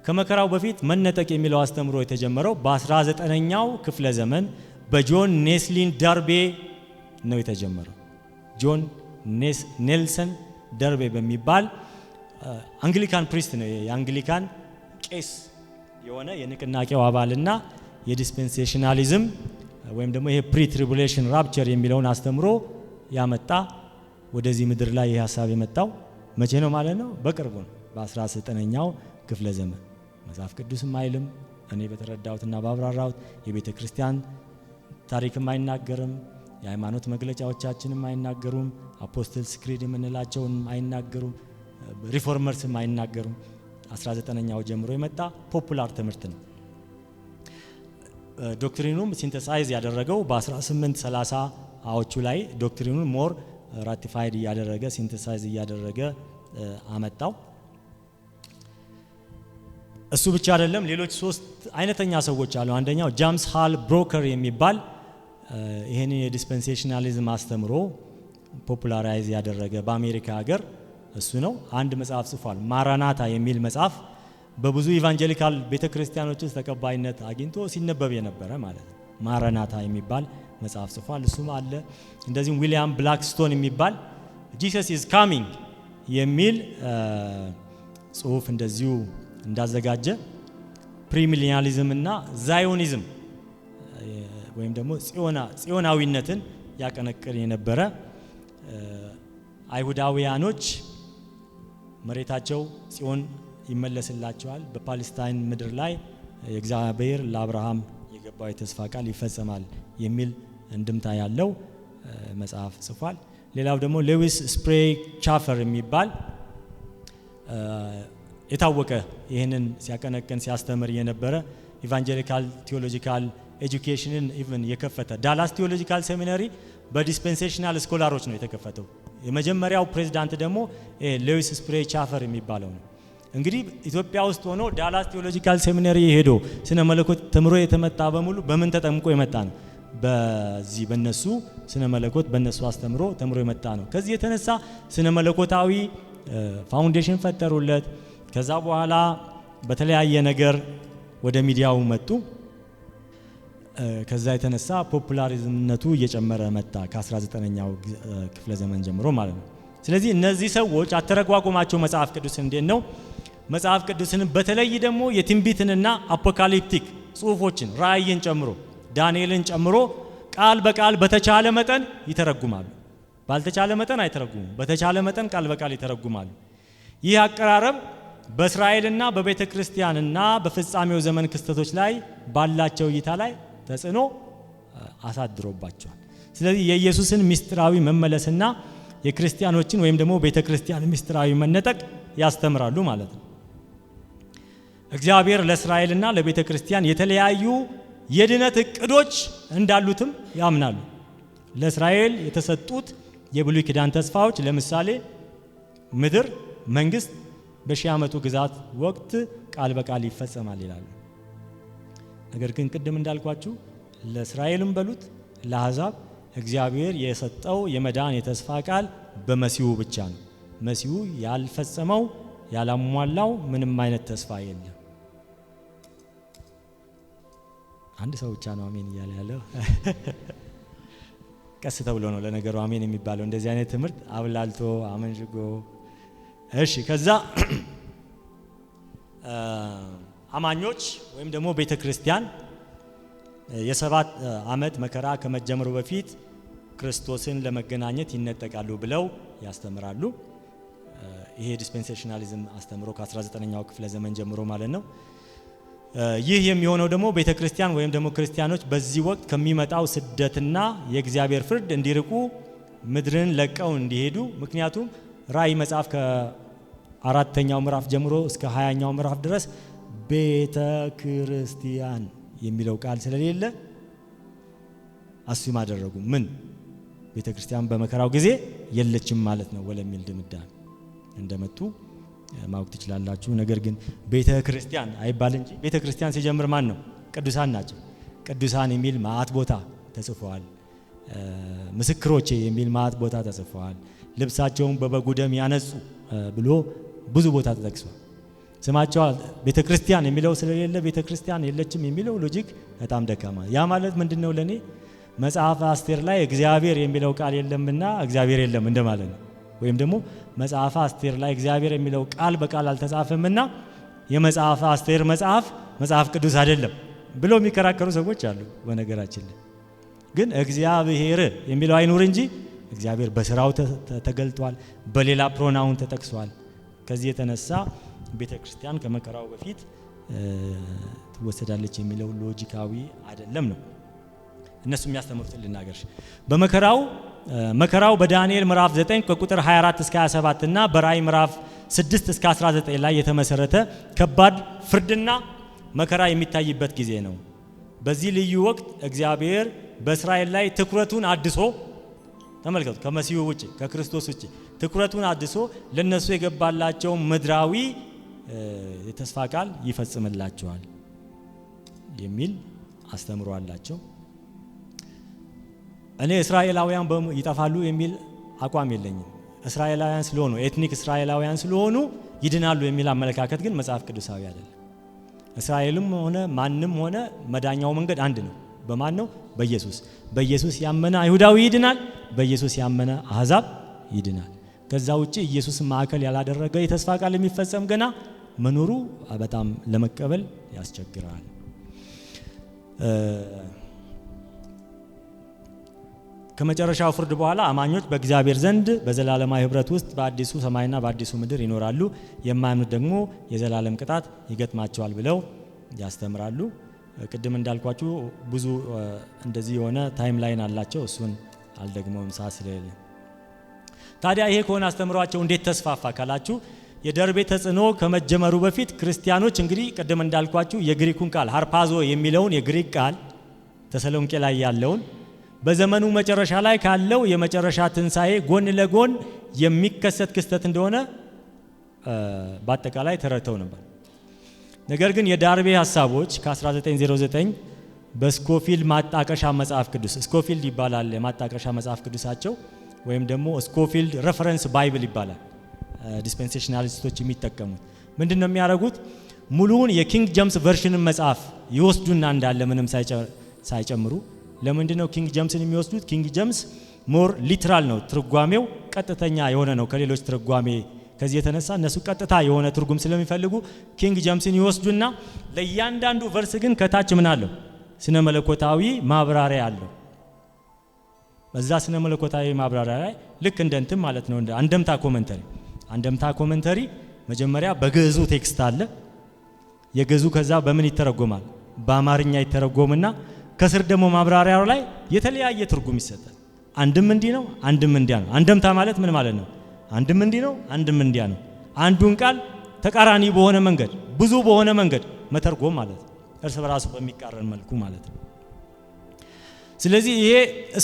ከመከራው በፊት መነጠቅ የሚለው አስተምሮ የተጀመረው በ19ኛው ክፍለ ዘመን በጆን ኔስሊን ደርቤ ነው የተጀመረው። ጆን ኔልሰን ደርቤ በሚባል አንግሊካን ፕሪስት ነው፣ የአንግሊካን ቄስ የሆነ የንቅናቄው አባልና የዲስፔንሴሽናሊዝም ወይም ደግሞ ይሄ ፕሪ ትሪቡሌሽን ራፕቸር የሚለውን አስተምሮ ያመጣ ወደዚህ ምድር ላይ ይህ ሐሳብ የመጣው መቼ ነው ማለት ነው? በቅርቡ ነው፣ በ19ኛው ክፍለ ዘመን። መጽሐፍ ቅዱስም አይልም፣ እኔ በተረዳሁትና ባብራራሁት የቤተ ክርስቲያን ታሪክም አይናገርም፣ የሃይማኖት መግለጫዎቻችንም አይናገሩም፣ አፖስትልስ ክሪድ የምንላቸውን አይናገሩም፣ ሪፎርመርስም አይናገሩም። 19ኛው ጀምሮ የመጣ ፖፑላር ትምህርት ነው። ዶክትሪኑም ሲንተሳይዝ ያደረገው በ1830ዎቹ ላይ ዶክትሪኑን ሞር ራቲፋይድ እያደረገ ሲንተሳይዝ እያደረገ አመጣው። እሱ ብቻ አይደለም፣ ሌሎች ሶስት አይነተኛ ሰዎች አሉ። አንደኛው ጃምስ ሃል ብሮከር የሚባል ይሄንን የዲስፔንሴሽናሊዝም አስተምሮ ፖፑላራይዝ ያደረገ በአሜሪካ ሀገር እሱ ነው። አንድ መጽሐፍ ጽፏል፣ ማራናታ የሚል መጽሐፍ በብዙ ኢቫንጀሊካል ቤተክርስቲያኖች ውስጥ ተቀባይነት አግኝቶ ሲነበብ የነበረ ማለት ነው። ማራናታ የሚባል መጽሐፍ ጽፏል፣ እሱም አለ። እንደዚሁም ዊሊያም ብላክስቶን የሚባል ጂሰስ ኢዝ ካሚንግ የሚል ጽሁፍ እንደዚሁ እንዳዘጋጀ ፕሪሚሊኒያሊዝም እና ዛዮኒዝም ወይም ደግሞ ጽዮናዊነትን ያቀነቅን የነበረ አይሁዳውያኖች መሬታቸው ጽዮን ይመለስላቸዋል፣ በፓለስታይን ምድር ላይ የእግዚአብሔር ለአብርሃም የገባው የተስፋ ቃል ይፈጸማል የሚል እንድምታ ያለው መጽሐፍ ጽፏል። ሌላው ደግሞ ሌዊስ ስፕሬይ ቻፈር የሚባል የታወቀ ይህንን ሲያቀነቅን ሲያስተምር የነበረ ኢቫንጀሊካል ቴዎሎጂካል ኤጁኬሽንን ኢቭን የከፈተ ዳላስ ቴዎሎጂካል ሴሚናሪ በዲስፔንሴሽናል ስኮላሮች ነው የተከፈተው። የመጀመሪያው ፕሬዝዳንት ደግሞ ሌዊስ ስፕሬይ ቻፈር የሚባለው ነው። እንግዲህ ኢትዮጵያ ውስጥ ሆኖ ዳላስ ቴዎሎጂካል ሴሚናሪ ሄዶ ስነ መለኮት ተምሮ የተመጣ በሙሉ በምን ተጠምቆ የመጣ ነው? በዚህ በነሱ ስነ መለኮት በነሱ አስተምሮ ተምሮ የመጣ ነው። ከዚህ የተነሳ ስነ መለኮታዊ ፋውንዴሽን ፈጠሩለት። ከዛ በኋላ በተለያየ ነገር ወደ ሚዲያው መጡ። ከዛ የተነሳ ፖፑላሪዝምነቱ እየጨመረ መጣ ከ19ኛው ክፍለ ዘመን ጀምሮ ማለት ነው። ስለዚህ እነዚህ ሰዎች አተረጓጎማቸው መጽሐፍ ቅዱስ እንዴት ነው? መጽሐፍ ቅዱስን በተለይ ደግሞ የትንቢትንና አፖካሊፕቲክ ጽሁፎችን ራእይን ጨምሮ ዳንኤልን ጨምሮ ቃል በቃል በተቻለ መጠን ይተረጉማሉ። ባልተቻለ መጠን አይተረጉሙም። በተቻለ መጠን ቃል በቃል ይተረጉማሉ። ይህ አቀራረብ በእስራኤልና በቤተ ክርስቲያንና በፍጻሜው ዘመን ክስተቶች ላይ ባላቸው እይታ ላይ ተጽዕኖ አሳድሮባቸዋል። ስለዚህ የኢየሱስን ምስጢራዊ መመለስና የክርስቲያኖችን ወይም ደግሞ ቤተ ክርስቲያን ምስጢራዊ መነጠቅ ያስተምራሉ ማለት ነው። እግዚአብሔር ለእስራኤልና ለቤተ ክርስቲያን የተለያዩ የድነት እቅዶች እንዳሉትም ያምናሉ። ለእስራኤል የተሰጡት የብሉይ ኪዳን ተስፋዎች ለምሳሌ ምድር፣ መንግስት በሺህ ዓመቱ ግዛት ወቅት ቃል በቃል ይፈጸማል ይላሉ። ነገር ግን ቅድም እንዳልኳችሁ ለእስራኤልም በሉት ለአሕዛብ እግዚአብሔር የሰጠው የመዳን የተስፋ ቃል በመሲሁ ብቻ ነው። መሲሁ ያልፈጸመው ያላሟላው ምንም አይነት ተስፋ የለም። አንድ ሰው ብቻ ነው አሜን እያለ ያለው። ቀስ ተብሎ ነው ለነገሩ አሜን የሚባለው። እንደዚህ አይነት ትምህርት አብላልቶ አመንዥጎ። እሺ ከዛ አማኞች ወይም ደግሞ ቤተ ክርስቲያን የ7 ዓመት መከራ ከመጀመሩ በፊት ክርስቶስን ለመገናኘት ይነጠቃሉ ብለው ያስተምራሉ። ይሄ ዲስፔንሴሽናሊዝም አስተምሮ ከ19ኛው ክፍለ ዘመን ጀምሮ ማለት ነው። ይህ የሚሆነው ደግሞ ቤተ ክርስቲያን ወይም ደግሞ ክርስቲያኖች በዚህ ወቅት ከሚመጣው ስደትና የእግዚአብሔር ፍርድ እንዲርቁ ምድርን ለቀው እንዲሄዱ። ምክንያቱም ራእይ መጽሐፍ ከ4ኛው ምዕራፍ ጀምሮ እስከ 20ኛው ምዕራፍ ድረስ ቤተ ክርስቲያን የሚለው ቃል ስለሌለ አስዩም አደረጉ። ምን ቤተ ክርስቲያን በመከራው ጊዜ የለችም ማለት ነው ወለሚል ድምዳሜ እንደመጡ ማወቅ ትችላላችሁ። ነገር ግን ቤተ ክርስቲያን አይባል እንጂ ቤተ ክርስቲያን ሲጀምር ማን ነው? ቅዱሳን ናቸው። ቅዱሳን የሚል ማዕት ቦታ ተጽፈዋል። ምስክሮቼ የሚል ማዕት ቦታ ተጽፈዋል። ልብሳቸውን በበጉ ደም ያነጹ ብሎ ብዙ ቦታ ተጠቅሷል። ስማቸው ቤተ ክርስቲያን የሚለው ስለሌለ ቤተ ክርስቲያን የለችም የሚለው ሎጂክ በጣም ደካማ። ያ ማለት ምንድነው? ለኔ መጽሐፈ አስቴር ላይ እግዚአብሔር የሚለው ቃል የለምና እግዚአብሔር የለም እንደማለት ነው። ወይም ደግሞ መጽሐፈ አስቴር ላይ እግዚአብሔር የሚለው ቃል በቃል አልተጻፈምና የመጽሐፈ አስቴር መጽሐፍ ቅዱስ አይደለም ብሎ የሚከራከሩ ሰዎች አሉ። በነገራችን ላይ ግን እግዚአብሔር የሚለው አይኑር እንጂ እግዚአብሔር በስራው ተገልጧል፣ በሌላ ፕሮናውን ተጠቅሷል። ከዚህ የተነሳ ቤተ ክርስቲያን ከመከራው በፊት ትወሰዳለች የሚለው ሎጂካዊ አይደለም ነው እነሱ የሚያስተምሩትን ልናገርሽ። መከራው በዳንኤል ምዕራፍ 9 ከቁጥር 24 እስከ 27 እና በራእይ ምዕራፍ 6 እስከ 19 ላይ የተመሰረተ ከባድ ፍርድና መከራ የሚታይበት ጊዜ ነው። በዚህ ልዩ ወቅት እግዚአብሔር በእስራኤል ላይ ትኩረቱን አድሶ ተመልከቱ፣ ከመሲሁ ውጪ ከክርስቶስ ውጪ ትኩረቱን አድሶ ለነሱ የገባላቸው ምድራዊ የተስፋ ቃል ይፈጽምላቸዋል የሚል አስተምሮ አላቸው። እኔ እስራኤላውያን ይጠፋሉ የሚል አቋም የለኝም። እስራኤላውያን ስለሆኑ ኤትኒክ እስራኤላውያን ስለሆኑ ይድናሉ የሚል አመለካከት ግን መጽሐፍ ቅዱሳዊ አይደለም። እስራኤልም ሆነ ማንም ሆነ መዳኛው መንገድ አንድ ነው። በማን ነው? በኢየሱስ። በኢየሱስ ያመነ አይሁዳዊ ይድናል፣ በኢየሱስ ያመነ አሕዛብ ይድናል። ከዛ ውጪ ኢየሱስ ማዕከል ያላደረገ የተስፋ ቃል የሚፈጸም ገና መኖሩ በጣም ለመቀበል ያስቸግራል። ከመጨረሻው ፍርድ በኋላ አማኞች በእግዚአብሔር ዘንድ በዘላለማዊ ህብረት ውስጥ በአዲሱ ሰማይና በአዲሱ ምድር ይኖራሉ። የማያምኑት ደግሞ የዘላለም ቅጣት ይገጥማቸዋል ብለው ያስተምራሉ። ቅድም እንዳልኳችሁ ብዙ እንደዚህ የሆነ ታይም ላይን አላቸው። እሱን አልደግመውም ሰዓት ስለሌለ። ታዲያ ይሄ ከሆነ አስተምሯቸው እንዴት ተስፋፋ ካላችሁ የደርቤ ተጽዕኖ ከመጀመሩ በፊት ክርስቲያኖች እንግዲህ ቅድም እንዳልኳችሁ የግሪኩን ቃል ሃርፓዞ የሚለውን የግሪክ ቃል ተሰሎንቄ ላይ ያለውን በዘመኑ መጨረሻ ላይ ካለው የመጨረሻ ትንሣኤ ጎን ለጎን የሚከሰት ክስተት እንደሆነ በአጠቃላይ ተረድተው ነበር። ነገር ግን የዳርቤ ሐሳቦች ከ1909 በስኮፊልድ ማጣቀሻ መጽሐፍ ቅዱስ ስኮፊልድ ይባላል የማጣቀሻ መጽሐፍ ቅዱሳቸው ወይም ደግሞ ስኮፊልድ ሬፈረንስ ባይብል ይባላል። ዲስፔንሴሽናሊስቶች የሚጠቀሙት ምንድነው የሚያደርጉት? ሙሉውን የኪንግ ጀምስ ቨርሽንን መጽሐፍ ይወስዱና እንዳለ ምንም ሳይጨምሩ። ለምንድነው ኪንግ ጀምስን የሚወስዱት? ኪንግ ጀምስ ሞር ሊትራል ነው፣ ትርጓሜው ቀጥተኛ የሆነ ነው ከሌሎች ትርጓሜ። ከዚህ የተነሳ እነሱ ቀጥታ የሆነ ትርጉም ስለሚፈልጉ ኪንግ ጀምስን ይወስዱና ለእያንዳንዱ ቨርስ ግን ከታች ምን አለው? ስነ መለኮታዊ ማብራሪያ አለው። በዛ ስነ መለኮታዊ ማብራሪያ ላይ ልክ እንደ እንትን ማለት ነው እንደ አንደምታ ኮመንተሪ መጀመሪያ በግዕዙ ቴክስት አለ። የግዕዙ ከዛ በምን ይተረጎማል? በአማርኛ ይተረጎምና ከስር ደግሞ ማብራሪያው ላይ የተለያየ ትርጉም ይሰጣል። አንድም እንዲህ ነው፣ አንድም እንዲያ ነው። አንደምታ ማለት ምን ማለት ነው? አንድም እንዲህ ነው፣ አንድም እንዲያ ነው። አንዱን ቃል ተቃራኒ በሆነ መንገድ ብዙ በሆነ መንገድ መተርጎም ማለት ነው፣ እርስ በራሱ በሚቃረን መልኩ ማለት ነው። ስለዚህ ይሄ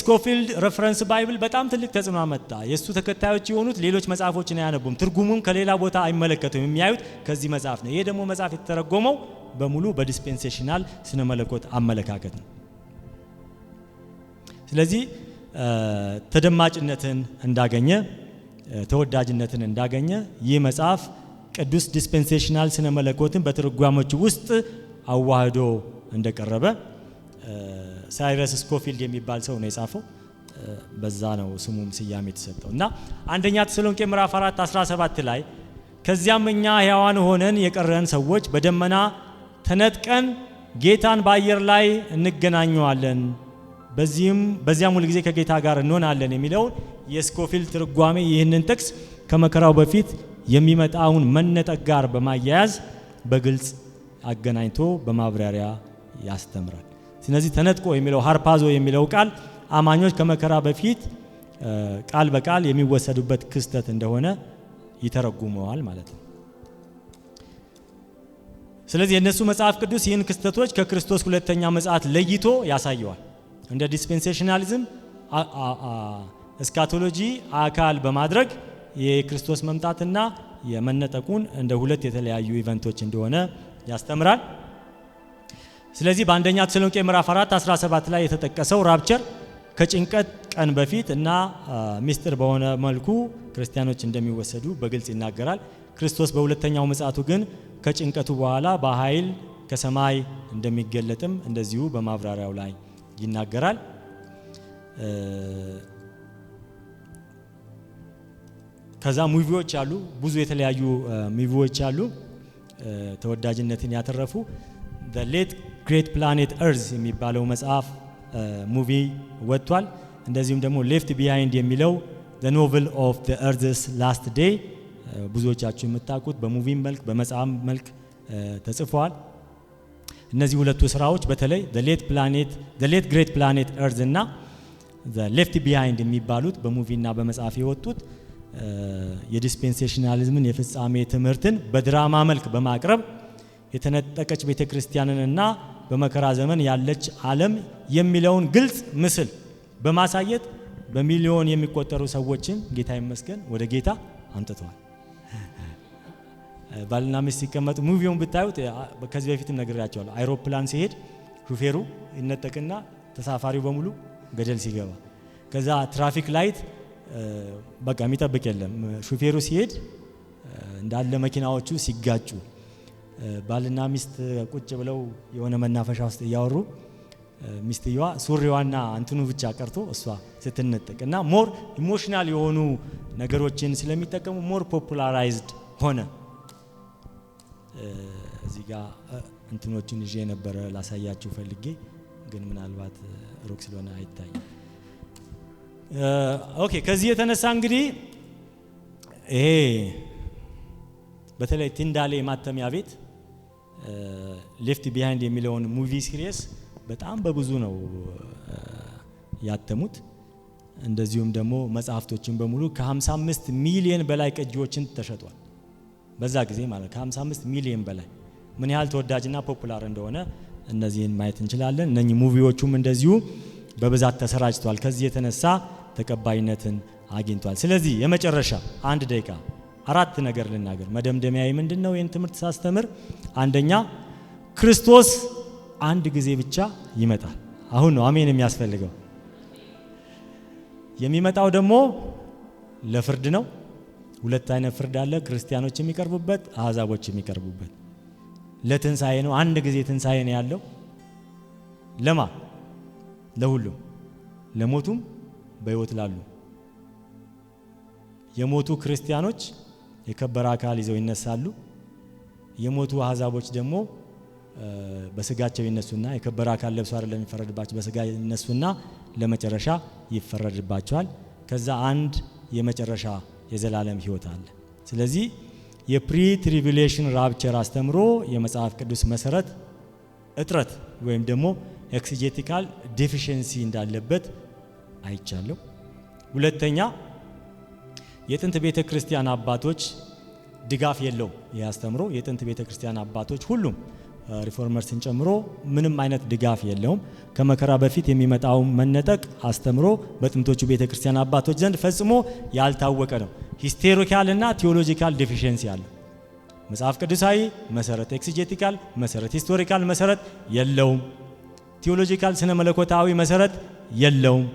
ስኮፊልድ ሬፈረንስ ባይብል በጣም ትልቅ ተጽዕኖ አመጣ። የሱ ተከታዮች የሆኑት ሌሎች መጽሐፎችን አያነቡም፣ ትርጉሙን ከሌላ ቦታ አይመለከቱም፣ የሚያዩት ከዚህ መጽሐፍ ነው። ይሄ ደግሞ መጽሐፍ የተተረጎመው በሙሉ በዲስፔንሴሽናል ስነ መለኮት አመለካከት ነው። ስለዚህ ተደማጭነትን እንዳገኘ ተወዳጅነትን እንዳገኘ ይህ መጽሐፍ ቅዱስ ዲስፔንሴሽናል ስነ መለኮትን በትርጓሞቹ ውስጥ አዋህዶ እንደቀረበ ሳይረስ ስኮፊልድ የሚባል ሰው ነው የጻፈው። በዛ ነው ስሙም ስያሜ የተሰጠው እና አንደኛ ተሰሎንቄ ምዕራፍ 4:17 ላይ ከዚያም እኛ ሕያዋን ሆነን የቀረን ሰዎች በደመና ተነጥቀን ጌታን በአየር ላይ እንገናኘዋለን፣ በዚያም ሁል ጊዜ ከጌታ ጋር እንሆናለን የሚለውን የስኮፊልድ ትርጓሜ ይህንን ጥቅስ ከመከራው በፊት የሚመጣውን መነጠቅ ጋር በማያያዝ በግልጽ አገናኝቶ በማብራሪያ ያስተምራል። ስለዚህ ተነጥቆ የሚለው ሃርፓዞ የሚለው ቃል አማኞች ከመከራ በፊት ቃል በቃል የሚወሰዱበት ክስተት እንደሆነ ይተረጉመዋል ማለት ነው። ስለዚህ የነሱ መጽሐፍ ቅዱስ ይህን ክስተቶች ከክርስቶስ ሁለተኛ ምጽአት ለይቶ ያሳየዋል። እንደ ዲስፔንሴሽናሊዝም እስካቶሎጂ አካል በማድረግ የክርስቶስ መምጣትና የመነጠቁን እንደ ሁለት የተለያዩ ኢቨንቶች እንደሆነ ያስተምራል። ስለዚህ በአንደኛ ተሰሎንቄ ምዕራፍ 4:17 ላይ የተጠቀሰው ራፕቸር ከጭንቀት ቀን በፊት እና ሚስጥር በሆነ መልኩ ክርስቲያኖች እንደሚወሰዱ በግልጽ ይናገራል። ክርስቶስ በሁለተኛው ምጽአቱ ግን ከጭንቀቱ በኋላ በኃይል ከሰማይ እንደሚገለጥም እንደዚሁ በማብራሪያው ላይ ይናገራል። ከዛ ሙቪዎች አሉ፣ ብዙ የተለያዩ ሙቪዎች አሉ ተወዳጅነትን ያተረፉ። the late great planet earth የሚባለው መጽሐፍ ሙቪ ወጥቷል። እንደዚሁም ደግሞ ሌፍት ቢሃይንድ የሚለው the novel of the earth's last day ብዙዎቻችሁ የምታውቁት በሙቪ መልክ በመጽሐፍ መልክ ተጽፏል። እነዚህ ሁለቱ ስራዎች በተለይ the late great planet earth እና the left behind የሚባሉት በሙቪና በመጽሐፍ የወጡት የዲስፔንሴሽናሊዝምን የፍጻሜ ትምህርትን በድራማ መልክ በማቅረብ የተነጠቀች ቤተክርስቲያንንና በመከራ ዘመን ያለች ዓለም የሚለውን ግልጽ ምስል በማሳየት በሚሊዮን የሚቆጠሩ ሰዎችን ጌታ ይመስገን ወደ ጌታ አምጥተዋል። ባልና ሚስት ሲቀመጡ ሙቪውን ብታዩት ከዚህ በፊትም ነግሬያቸዋለሁ። አይሮፕላን ሲሄድ ሹፌሩ ይነጠቅና ተሳፋሪው በሙሉ ገደል ሲገባ፣ ከዛ ትራፊክ ላይት በቃ የሚጠብቅ የለም። ሹፌሩ ሲሄድ እንዳለ መኪናዎቹ ሲጋጩ፣ ባልና ሚስት ቁጭ ብለው የሆነ መናፈሻ ውስጥ እያወሩ ሚስትየዋ ሱሪዋና እንትኑ ብቻ ቀርቶ እሷ ስትነጠቅ እና ሞር ኢሞሽናል የሆኑ ነገሮችን ስለሚጠቀሙ ሞር ፖፑላራይዝድ ሆነ። እዚህ ጋር እንትኖችን ይዤ ነበረ ላሳያችሁ ፈልጌ ግን ምናልባት ሩቅ ስለሆነ አይታይም። ኦኬ ከዚህ የተነሳ እንግዲህ ይሄ በተለይ ቲንዳሌ ማተሚያ ቤት ሌፍት ቢሃይንድ የሚለውን ሙቪ ሲሪየስ በጣም በብዙ ነው ያተሙት። እንደዚሁም ደግሞ መጽሐፍቶችን በሙሉ ከ55 ሚሊዮን በላይ ቅጂዎችን ተሸጧል። በዛ ጊዜ ማለት ከ55 ሚሊዮን በላይ ምን ያህል ተወዳጅና ፖፑላር እንደሆነ እነዚህን ማየት እንችላለን። እነኚህ ሙቪዎቹም እንደዚሁ በብዛት ተሰራጭተዋል። ከዚህ የተነሳ ተቀባይነትን አግኝቷል። ስለዚህ የመጨረሻ 1 ደቂቃ 4 ነገር ልናገር። መደምደሚያዬ ምንድነው? ይህን ትምህርት ሳስተምር አንደኛ ክርስቶስ አንድ ጊዜ ብቻ ይመጣል። አሁን ነው አሜን የሚያስፈልገው። የሚመጣው ደግሞ ለፍርድ ነው። 2 አይነት ፍርድ አለ፣ ክርስቲያኖች የሚቀርቡበት፣ አሕዛቦች የሚቀርቡበት። ለትንሳኤ ነው። አንድ ጊዜ ትንሳኤ ነው ያለው። ለማ ለሁሉም፣ ለሞቱም በሕይወት ላሉ። የሞቱ ክርስቲያኖች የከበረ አካል ይዘው ይነሳሉ። የሞቱ አሕዛቦች ደግሞ በስጋቸው ይነሱና የከበረ አካል ለብሰው አይደለም የሚፈረድባቸው፣ በስጋ ይነሱና ለመጨረሻ ይፈረድባቸዋል። ከዛ አንድ የመጨረሻ የዘላለም ሕይወት አለ። ስለዚህ የፕሪ ትሪቢሌሽን ራፕቸር አስተምሮ የመጽሐፍ ቅዱስ መሰረት እጥረት ወይም ደግሞ ኤክሲጄቲካል ዴፊሽንሲ እንዳለበት አይቻለሁ። ሁለተኛ የጥንት ቤተ ክርስቲያን አባቶች ድጋፍ የለው ያስተምሮ የጥንት ቤተክርስቲያን አባቶች ሁሉም ሪፎርመርስን ጨምሮ ምንም አይነት ድጋፍ የለውም። ከመከራ በፊት የሚመጣው መነጠቅ አስተምሮ በጥንቶቹ ቤተክርስቲያን አባቶች ዘንድ ፈጽሞ ያልታወቀ ነው። ሂስቶሪካልና ቴዎሎጂካል ዲፊሸንሲ አለ። መጽሐፍ ቅዱሳዊ መሰረት ኤክሲጄቲካል መሰረት ሂስቶሪካል መሰረት የለውም። ቴዎሎጂካል ስነ መለኮታዊ መሰረት የለውም።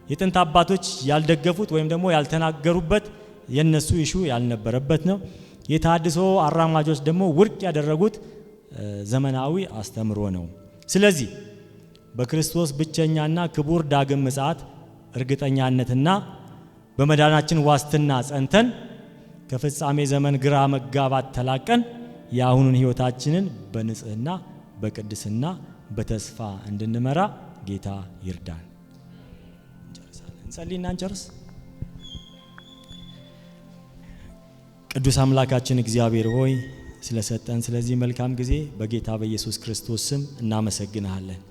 የጥንት አባቶች ያልደገፉት ወይም ደግሞ ያልተናገሩበት የነሱ ኢሹ ያልነበረበት ነው። የተሐድሶ አራማጆች ደግሞ ውድቅ ያደረጉት ዘመናዊ አስተምሮ ነው። ስለዚህ በክርስቶስ ብቸኛና ክቡር ዳግም ምጽአት እርግጠኛነትና በመዳናችን ዋስትና ጸንተን ከፍጻሜ ዘመን ግራ መጋባት ተላቀን የአሁኑን ሕይወታችንን በንጽህና በቅድስና በተስፋ እንድንመራ ጌታ ይርዳን። እንጸልይና እንጨርስ። ቅዱስ አምላካችን እግዚአብሔር ሆይ ስለሰጠን ስለዚህ መልካም ጊዜ በጌታ በኢየሱስ ክርስቶስ ስም እናመሰግናለን።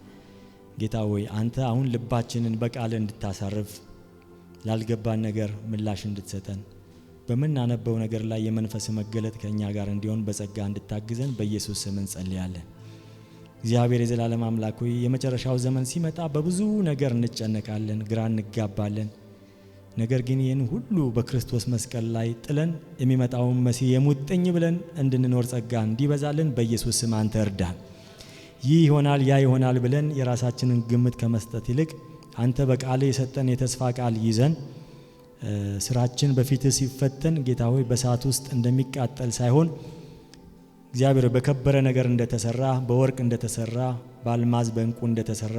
ጌታ ሆይ አንተ አሁን ልባችንን በቃል እንድታሳርፍ ላልገባን ነገር ምላሽ እንድትሰጠን በመናነበው ነገር ላይ የመንፈስ መገለጥ ከኛ ጋር እንዲሆን በጸጋ እንድታግዘን በኢየሱስ ስም እንጸልያለን። እግዚአብሔር የዘላለም አምላክ ሆይ የመጨረሻው ዘመን ሲመጣ በብዙ ነገር እንጨነቃለን፣ ግራ እንጋባለን። ነገር ግን ይህን ሁሉ በክርስቶስ መስቀል ላይ ጥለን የሚመጣውን መሲህ የሙጥኝ ብለን እንድንኖር ጸጋ እንዲበዛልን በኢየሱስ ስም አንተ እርዳን። ይህ ይሆናል ያ ይሆናል ብለን የራሳችንን ግምት ከመስጠት ይልቅ አንተ በቃል የሰጠን የተስፋ ቃል ይዘን ስራችን በፊት ሲፈተን ጌታ ሆይ በሰዓት ውስጥ እንደሚቃጠል ሳይሆን እግዚአብሔር በከበረ ነገር እንደተሰራ በወርቅ እንደተሰራ በአልማዝ በእንቁ እንደተሰራ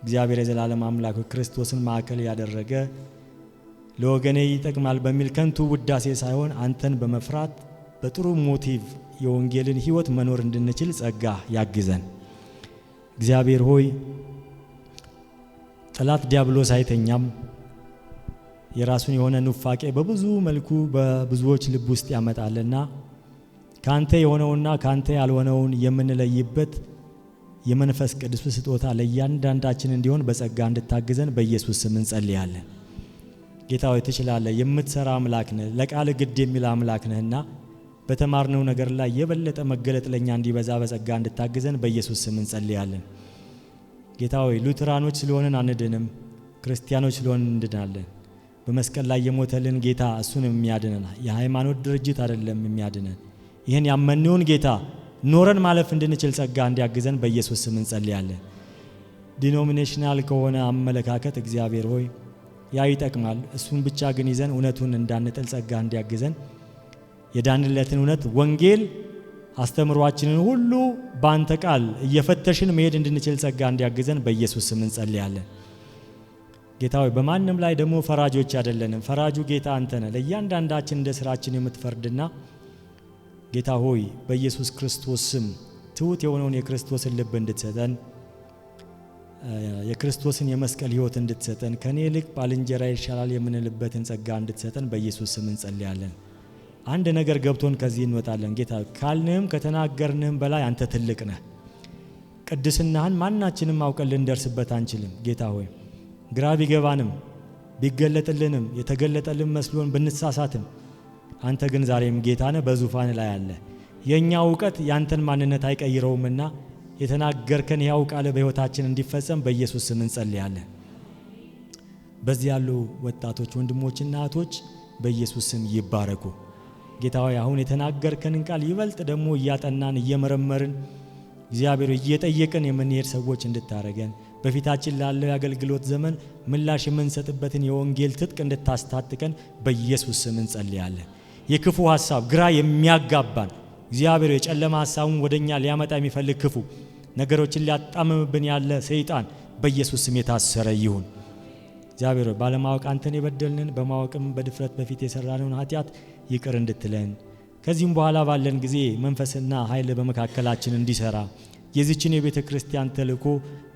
እግዚአብሔር የዘላለም አምላክ ክርስቶስን ማዕከል ያደረገ ለወገኔ ይጠቅማል በሚል ከንቱ ውዳሴ ሳይሆን አንተን በመፍራት በጥሩ ሞቲቭ የወንጌልን ሕይወት መኖር እንድንችል ጸጋ ያግዘን። እግዚአብሔር ሆይ ጠላት ዲያብሎስ አይተኛም። የራሱን የሆነ ኑፋቄ በብዙ መልኩ በብዙዎች ልብ ውስጥ ያመጣልና ካንተ የሆነውና ካንተ ያልሆነውን የምንለይበት የመንፈስ ቅዱስ ስጦታ ለእያንዳንዳችን እንዲሆን በጸጋ እንድታግዘን በኢየሱስ ስም እንጸልያለን። ጌታ ሆይ ትችላለህ፣ የምትሰራ አምላክ ነህ፣ ለቃል ግድ የሚል አምላክ ነህና በተማርነው ነገር ላይ የበለጠ መገለጥ ለኛ እንዲበዛ በጸጋ እንድታግዘን በኢየሱስ ስም እንጸልያለን። ጌታ ሆይ ሉተራኖች ስለሆነን አንድንም፣ ክርስቲያኖች ስለሆነን እንድናለን። በመስቀል ላይ የሞተልን ጌታ እሱን የሚያድነን የሃይማኖት ድርጅት አይደለም የሚያድነን። ይህን ያመንነውን ጌታ ኖረን ማለፍ እንድንችል ጸጋ እንዲያግዘን በኢየሱስ ስም እንጸልያለን። ዲኖሚኔሽናል ከሆነ አመለካከት እግዚአብሔር ሆይ ያ ይጠቅማል፣ እሱን ብቻ ግን ይዘን እውነቱን እንዳንጥል ጸጋ እንዲያግዘን የዳንለትን እውነት ወንጌል አስተምሯችንን ሁሉ በአንተ ቃል እየፈተሽን መሄድ እንድንችል ጸጋ እንዲያግዘን በኢየሱስ ስም እንጸልያለን። ጌታ ሆይ በማንም ላይ ደግሞ ፈራጆች አይደለንም። ፈራጁ ጌታ አንተ ነህ። ለእያንዳንዳችን እንደ ስራችን የምትፈርድና ጌታ ሆይ በኢየሱስ ክርስቶስ ስም ትሁት የሆነውን የክርስቶስን ልብ እንድትሰጠን የክርስቶስን የመስቀል ሕይወት እንድትሰጠን ከኔ ይልቅ ባልንጀራ ይሻላል የምንልበትን ጸጋ እንድትሰጠን በኢየሱስ ስም እንጸልያለን። አንድ ነገር ገብቶን ከዚህ እንወጣለን። ጌታ ካልንህም ከተናገርንህም በላይ አንተ ትልቅ ነህ። ቅድስናህን ማናችንም አውቀን ልንደርስበት አንችልም። ጌታ ሆይ ግራ ቢገባንም ቢገለጥልንም የተገለጠልን መስሎን ብንሳሳትም አንተ ግን ዛሬም ጌታ ነህ፣ በዙፋን ላይ አለ። የኛ ዕውቀት ያንተን ማንነት አይቀይረውምና የተናገርከን ያው ቃል በሕይወታችን እንዲፈጸም በኢየሱስ ስም እንጸልያለን። በዚህ ያሉ ወጣቶች ወንድሞችና እህቶች በኢየሱስ ስም ይባረኩ። ጌታ ሆይ አሁን የተናገርከንን ቃል ይበልጥ ደግሞ እያጠናን እየመረመርን እግዚአብሔር እየጠየቅን የምንሄድ ሰዎች እንድታረገን በፊታችን ላለው የአገልግሎት ዘመን ምላሽ የምንሰጥበትን የወንጌል ትጥቅ እንድታስታጥቀን በኢየሱስ ስም እንጸልያለን። የክፉ ሐሳብ ግራ የሚያጋባን እግዚአብሔር የጨለማ ሐሳቡን ወደኛ ሊያመጣ የሚፈልግ ክፉ ነገሮችን ሊያጣምምብን ያለ ሰይጣን በኢየሱስ ስም የታሰረ ይሁን። እግዚአብሔር ባለማወቅ አንተን የበደልንን በማወቅም በድፍረት በፊት የሰራነውን ኃጢአት ይቅር እንድትለን ከዚህም በኋላ ባለን ጊዜ መንፈስና ኃይል በመካከላችን እንዲሰራ የዚችን የቤተ ክርስቲያን ተልእኮ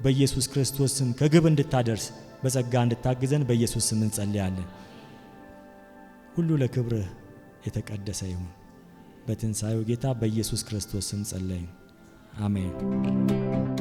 በኢየሱስ ክርስቶስ ስም ከግብ እንድታደርስ በጸጋ እንድታግዘን በኢየሱስ ስም እንጸልያለን። ሁሉ ለክብርህ የተቀደሰ ይሁን። በትንሣኤው ጌታ በኢየሱስ ክርስቶስ ስም ጸለይን። አሜን።